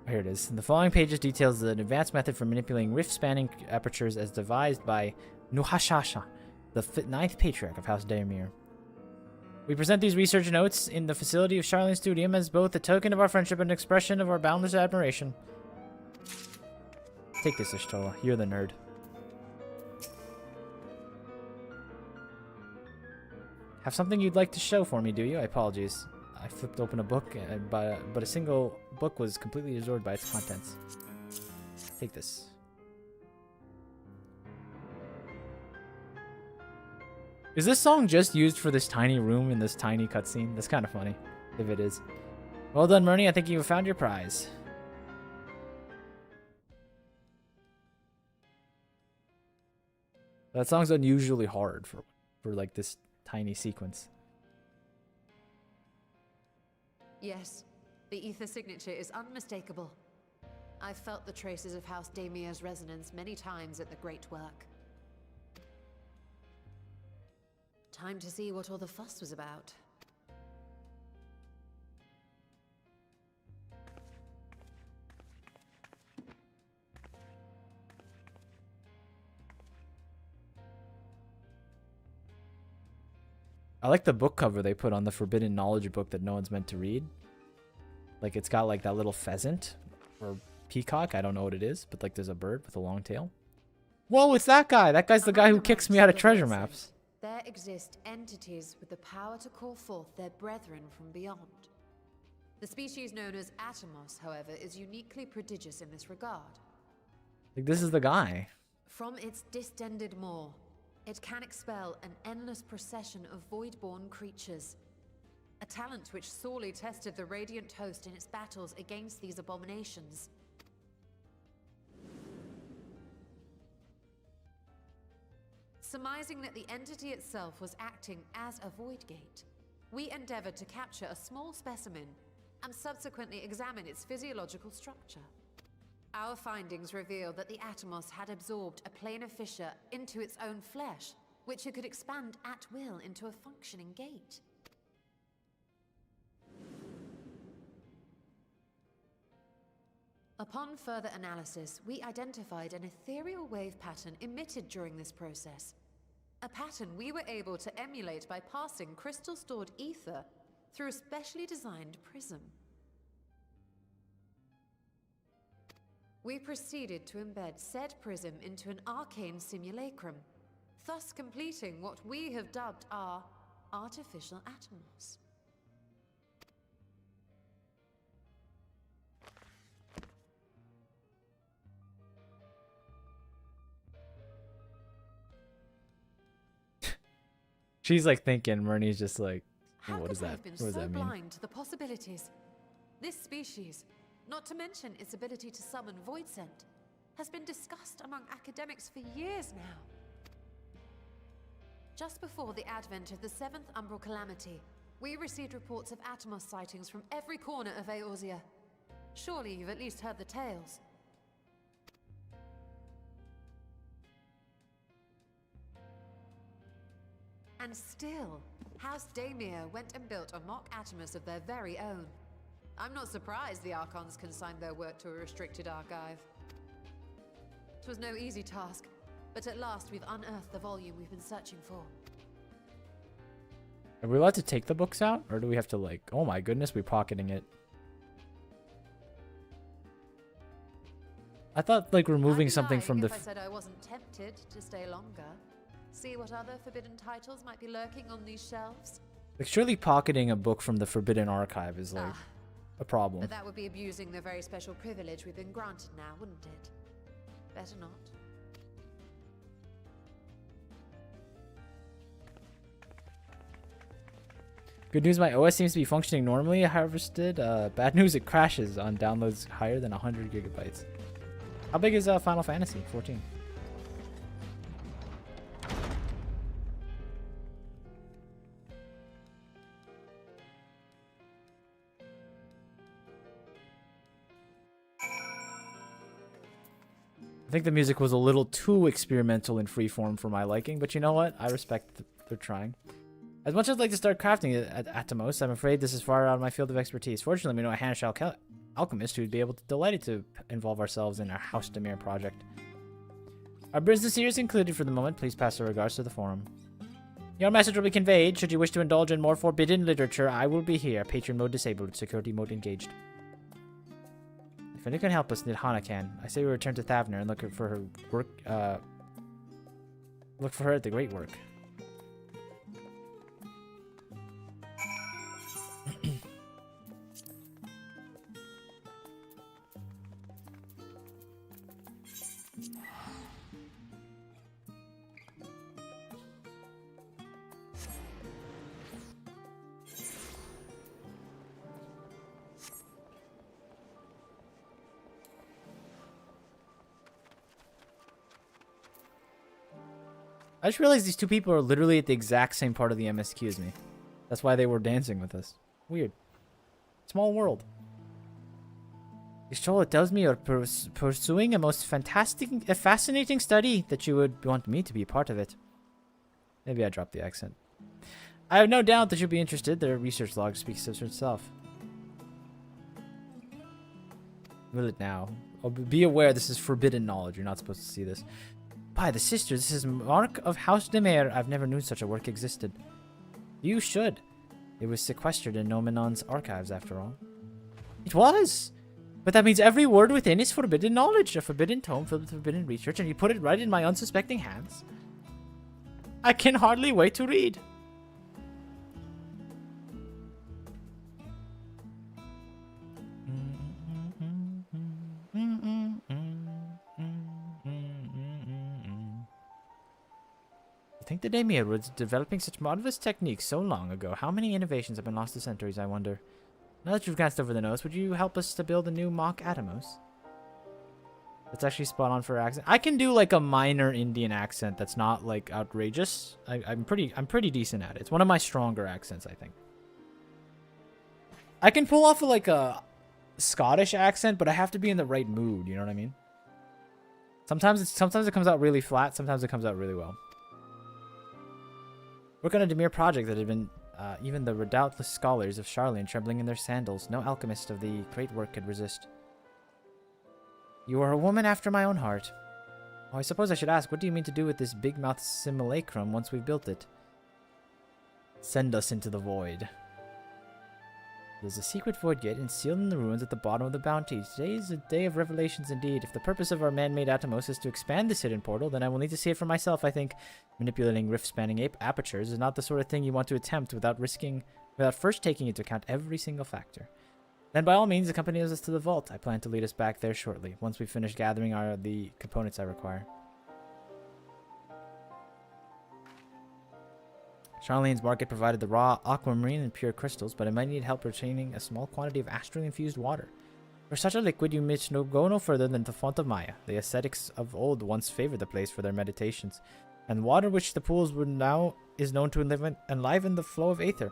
Here it is. The following pages details an advanced method for manipulating rift-spanning apertures as devised by Nuhashasha, the 9th patriarch of House Daimir. We present these research notes in the facility of Charlene Studium as both a token of our friendship and an expression of our boundless admiration. Take this, Ishtola. You're the nerd. Have something you'd like to show for me, do you? Apologies. I flipped open a book, but a single book was completely absorbed by its contents. Take this. Is this song just used for this tiny room in this tiny cutscene? That's kind of funny, if it is. Well done, Murney. I think you have found your prize. That song's unusually hard for like this tiny sequence. Yes, the ether signature is unmistakable. I've felt the traces of House Damia's resonance many times at the Great Work. Time to see what all the fuss was about. I like the book cover they put on the Forbidden Knowledge book that no one's meant to read. Like, it's got like that little pheasant or peacock. I don't know what it is, but like there's a bird with a long tail. Whoa, it's that guy. That guy's the guy who kicks me out of treasure maps. There exist entities with the power to call forth their brethren from beyond. The species known as Atomos, however, is uniquely prodigious in this regard. Like, this is the guy. From its distended maw, it can expel an endless procession of void-born creatures. A talent which sorely tested the Radiant Host in its battles against these abominations. Surmising that the entity itself was acting as a void gate, we endeavored to capture a small specimen and subsequently examine its physiological structure. Our findings revealed that the Atomos had absorbed a planar fissure into its own flesh, which it could expand at will into a functioning gate. Upon further analysis, we identified an ethereal wave pattern emitted during this process. A pattern we were able to emulate by passing crystal-stored ether through a specially designed prism. We proceeded to embed said prism into an arcane simulacrum, thus completing what we have dubbed our artificial atomos. She's like thinking, Myrnie's just like, How what could is we that? have been What does so that mean? blind to the possibilities? This species, not to mention its ability to summon void scent, has been discussed among academics for years now. Just before the advent of the 7th Umbral Calamity, we received reports of Atomos sightings from every corner of Eorzea. Surely you've at least heard the tales. And still, House Daemir went and built a mock Atomos of their very own. I'm not surprised the Archons consigned their work to a restricted archive. It was no easy task, but at last we've unearthed the volume we've been searching for. Are we allowed to take the books out? Or do we have to like, oh my goodness, we're pocketing it. I thought like removing something from the... If I said I wasn't tempted to stay longer, see what other forbidden titles might be lurking on these shelves. Like surely pocketing a book from the Forbidden Archive is like a problem. But that would be abusing the very special privilege we've been granted now, wouldn't it? Better not. Good news, my OS seems to be functioning normally. I harvested. Bad news, it crashes on downloads higher than 100 gigabytes. How big is Final Fantasy 14? I think the music was a little too experimental and freeform for my liking, but you know what? I respect they're trying. As much as I'd like to start crafting at Atomos, I'm afraid this is far out of my field of expertise. Fortunately, we know a Hanish alchemist who'd be able to delighted to involve ourselves in our House Daemir project. Our business here is concluded for the moment. Please pass our regards to the forum. Your message will be conveyed. Should you wish to indulge in more forbidden literature, I will be here. Patron mode disabled, security mode engaged. If anyone can help us, Nidhana can. I say we return to Thavner and look for her work. Look for her at the great work. I just realized these two people are literally at the exact same part of the MSQ as me. That's why they were dancing with us. Weird. Small world. Ishol, it tells me you're pursuing a most fascinating study that you would want me to be a part of it. Maybe I dropped the accent. I have no doubt that you'll be interested. Their research log speaks for itself. Will it now? Oh, be aware this is forbidden knowledge. You're not supposed to see this. By the sisters, this is Mark of House Daemir. I've never known such a work existed. You should. It was sequestered in Nomenon's archives, after all. It was! But that means every word within is forbidden knowledge, a forbidden tome filled with forbidden research, and you put it right in my unsuspecting hands. I can hardly wait to read. I think the Daemir was developing such marvelous techniques so long ago. How many innovations have been lost to centuries, I wonder? Now that you've glanced over the notes, would you help us to build a new mock Atomos? That's actually spot on for accent. I can do like a minor Indian accent that's not like outrageous. I'm pretty decent at it. It's one of my stronger accents, I think. I can pull off like a Scottish accent, but I have to be in the right mood, you know what I mean? Sometimes it comes out really flat, sometimes it comes out really well. Work on a Daemir project that had been even the redoubtless scholars of Charlene trembling in their sandals. No alchemist of the great work could resist. You are a woman after my own heart. Oh, I suppose I should ask, what do you mean to do with this big-mouthed simulacrum once we've built it? Send us into the void. There's a secret void gate and sealed in the ruins at the bottom of the bounty. Today is a day of revelations indeed. If the purpose of our man-made Atomos is to expand this hidden portal, then I will need to see it for myself, I think. Manipulating rift-spanning apertures is not the sort of thing you want to attempt without first taking into account every single factor. Then by all means, accompany us to the vault. I plan to lead us back there shortly, once we finish gathering the components I require. Charlene's market provided the raw aquamarine and pure crystals, but I might need help retaining a small quantity of astrally-infused water. For such a liquid, you must go no further than the Font of Maya. The ascetics of old once favored the place for their meditations, and water which the pools would now is known to enliven the flow of aether.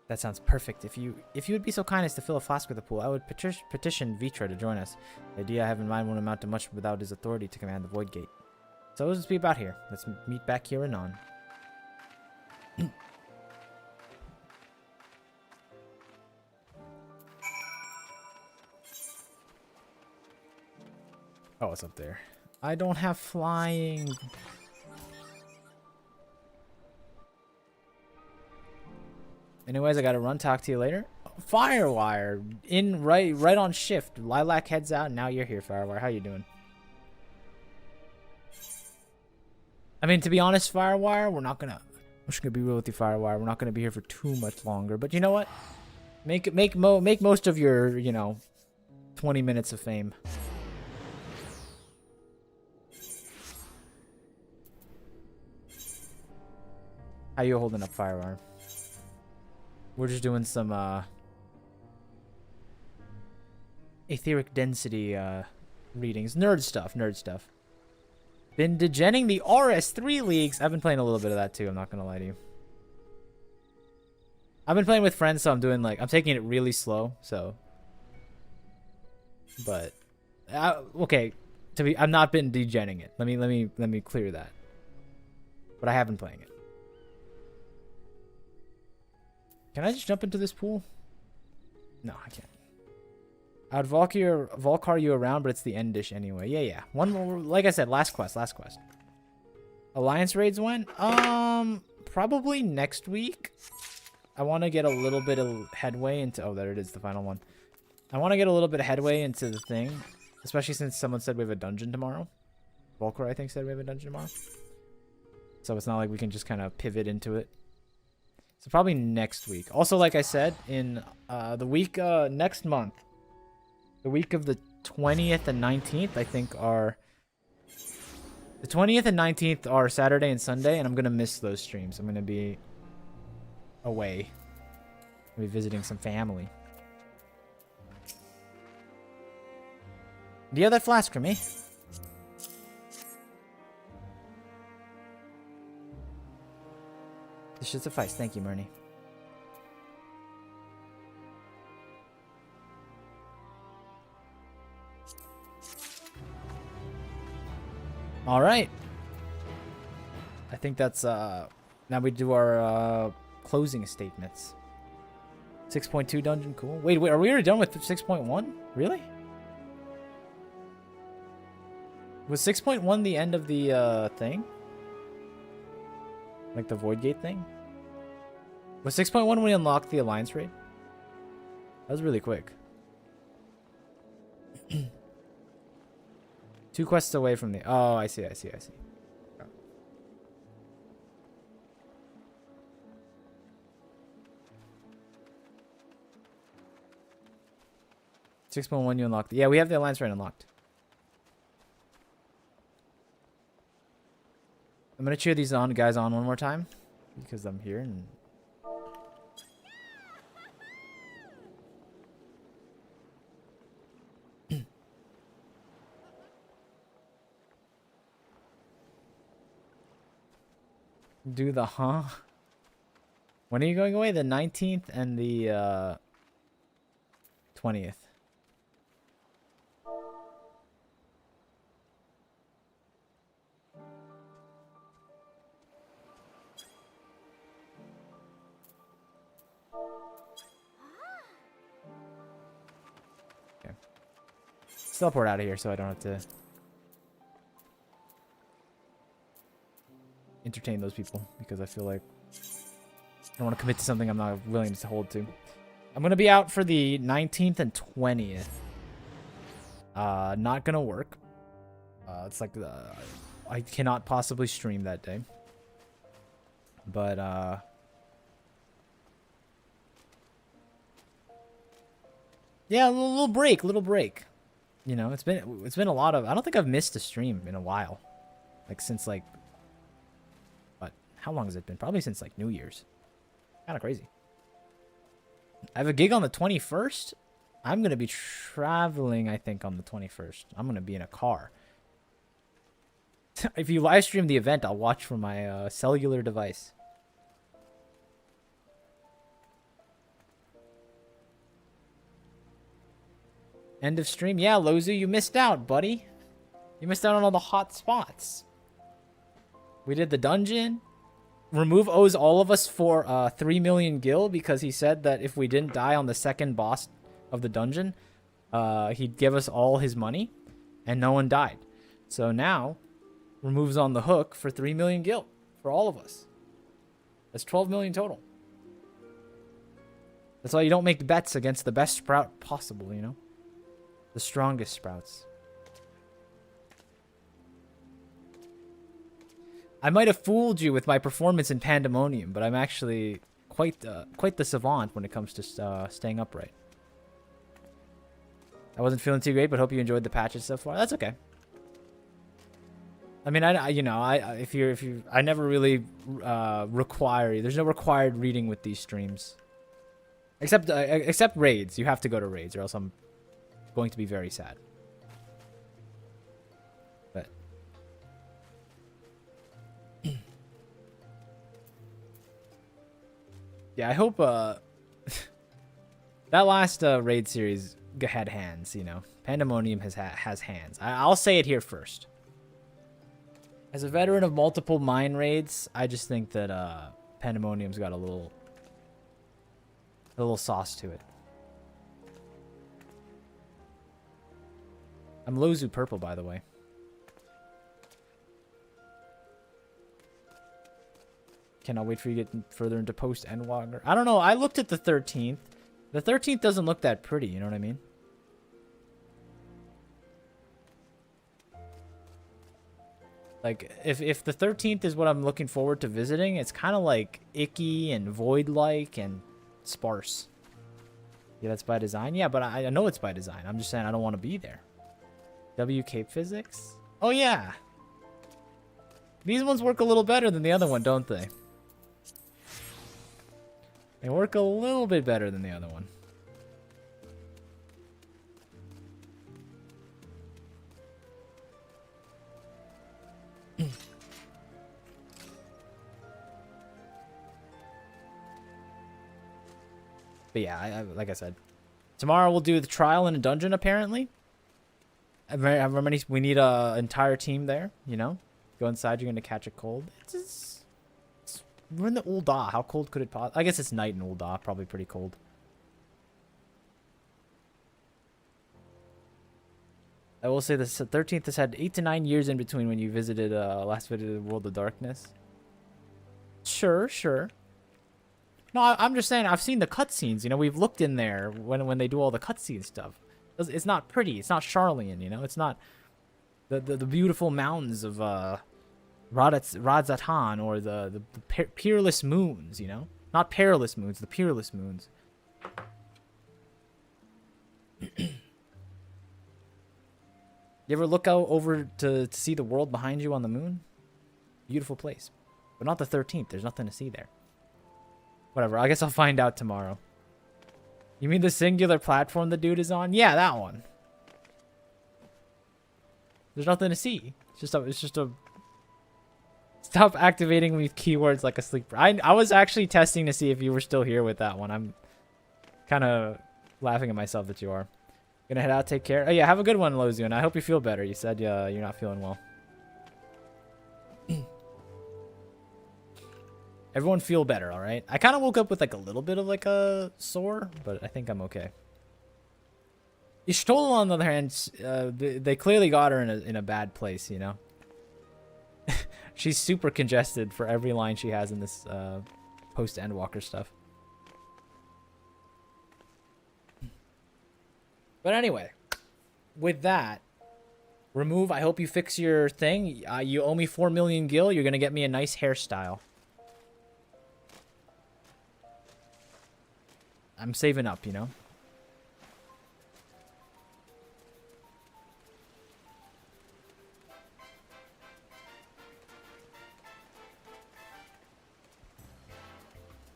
That sounds perfect. If you would be so kind as to fill a flask with the pool, I would petition Vitra to join us. The idea I have in mind won't amount to much without his authority to command the Void Gate. So let's be about here. Let's meet back here anon. Oh, it's up there. I don't have flying. Anyways, I gotta run. Talk to you later. Firewire in right on shift. Lilac heads out. Now you're here, Firewire. How you doing? I mean, to be honest, Firewire, I'm just gonna be real with you, Firewire. We're not gonna be here for too much longer. But you know what? Make most of your 20 minutes of fame. How you holding up, Firewire? We're just doing some etheric density readings. Nerd stuff. Been degenning the RS3 leagues. I've been playing a little bit of that too, I'm not gonna lie to you. I've been playing with friends, so I'm taking it really slow, so. But okay, I've not been degenning it. Let me clear that. But I have been playing it. Can I just jump into this pool? No, I can't. I'd Volcar you around, but it's the end dish anyway. Yeah. One more, like I said, last quest. Alliance raids when? Probably next week. I want to get a little bit of headway into... Oh, there it is, the final one. I want to get a little bit of headway into the thing, especially since someone said we have a dungeon tomorrow. Volcar, I think, said we have a dungeon tomorrow. So it's not like we can just kind of pivot into it. So probably next week. Also, like I said, in the week next month, the week of the 20th and 19th, I think are... The 20th and 19th are Saturday and Sunday, and I'm going to miss those streams. I'm going to be away. I'll be visiting some family. Do you have that flask for me? This should suffice. Thank you, Murney. All right. I think that's now we do our closing statements. 6.2 dungeon, cool. Wait, are we already done with 6.1? Really? Was 6.1 the end of the thing? Like the Void Gate thing? Was 6.1 when we unlocked the Alliance raid? That was really quick. 2 quests away from the... Oh, I see. 6.1 you unlocked. Yeah, we have the Alliance raid unlocked. I'm gonna cheer these guys on one more time because I'm here and do the When are you going away? The 19th and the 20th. Teleport out of here so I don't have to entertain those people because I feel like I don't want to commit to something I'm not willing to hold to. I'm gonna be out for the 19th and 20th. Not gonna work. It's like I cannot possibly stream that day. But yeah, a little break. You know, it's been a lot of. I don't think I've missed a stream in a while, like since like. But how long has it been? Probably since like New Year's. Kind of crazy. I have a gig on the 21st. I'm going to be traveling, I think, on the 21st. I'm going to be in a car. If you live stream the event, I'll watch from my cellular device. End of stream. Yeah, Lozu, you missed out, buddy. You missed out on all the hot spots. We did the dungeon. Remove owes all of us for 3 million gil because he said that if we didn't die on the second boss of the dungeon, he'd give us all his money, and no one died. So now, Remove's on the hook for 3 million gil for all of us. That's 12 million total. That's why you don't make bets against the best sprout possible, you know? The strongest sprouts. I might have fooled you with my performance in Pandemonium, but I'm actually quite the savant when it comes to staying upright. I wasn't feeling too great, but hope you enjoyed the patches so far. That's okay. I mean, I never really require. There's no required reading with these streams, except raids. You have to go to raids, or else I'm going to be very sad. But yeah, I hope that last raid series had hands. You know, Pandemonium has hands. I'll say it here first. As a veteran of multiple mine raids, I just think that Pandemonium's got a little sauce to it. I'm Lozu purple, by the way. Cannot wait for you to get further into post Endwalker. I don't know. I looked at the 13th. The 13th doesn't look that pretty. You know what I mean? Like, if the 13th is what I'm looking forward to visiting, it's kind of like icky and void-like and sparse. Yeah, that's by design. Yeah, but I know it's by design. I'm just saying I don't want to be there. W Cape Physics? Oh, yeah. These ones work a little better than the other one, don't they? They work a little bit better than the other one. But yeah, like I said, tomorrow we'll do the trial in a dungeon, apparently. However many, we need an entire team there, you know? Go inside, you're going to catch a cold. We're in the Ul'dah. How cold could it possibly... I guess it's night in Ul'dah. Probably pretty cold. I will say the 13th has had 8 to 9 years in between when you visited, last visited World of Darkness. Sure. No, I'm just saying, I've seen the cutscenes, you know, we've looked in there when they do all the cutscene stuff. It's not pretty, it's not Charlian, you know, it's not the beautiful mountains of Radzatan or the peerless moons, you know? Not perilous moons, the peerless moons. You ever look out over to see the world behind you on the moon? Beautiful place. But not the 13th, there's nothing to see there. Whatever, I guess I'll find out tomorrow. You mean the singular platform the dude is on? Yeah, that one. There's nothing to see. It's just a... Stop activating with keywords like a sleeper. I was actually testing to see if you were still here with that one. I'm kind of laughing at myself that you are. Gonna head out, take care. Oh yeah, have a good one, Lozu, and I hope you feel better. You said you're not feeling well. Everyone feel better, all right? I kind of woke up with like a little bit of like a sore, but I think I'm okay. Ishtola, on the other hand, they clearly got her in a bad place, you know? She's super congested for every line she has in this post Endwalker stuff. But anyway, with that, remove. I hope you fix your thing. You owe me 4 million gil. You're gonna get me a nice hairstyle. I'm saving up, you know.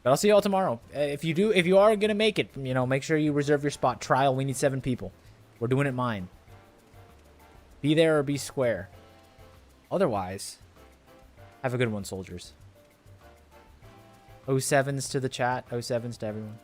But I'll see you all tomorrow. If you are gonna make it, you know, make sure you reserve your spot. Trial. We need 7 people. We're doing it mine. Be there or be square. Otherwise, have a good one, soldiers. 07s to the chat. 07s to everyone.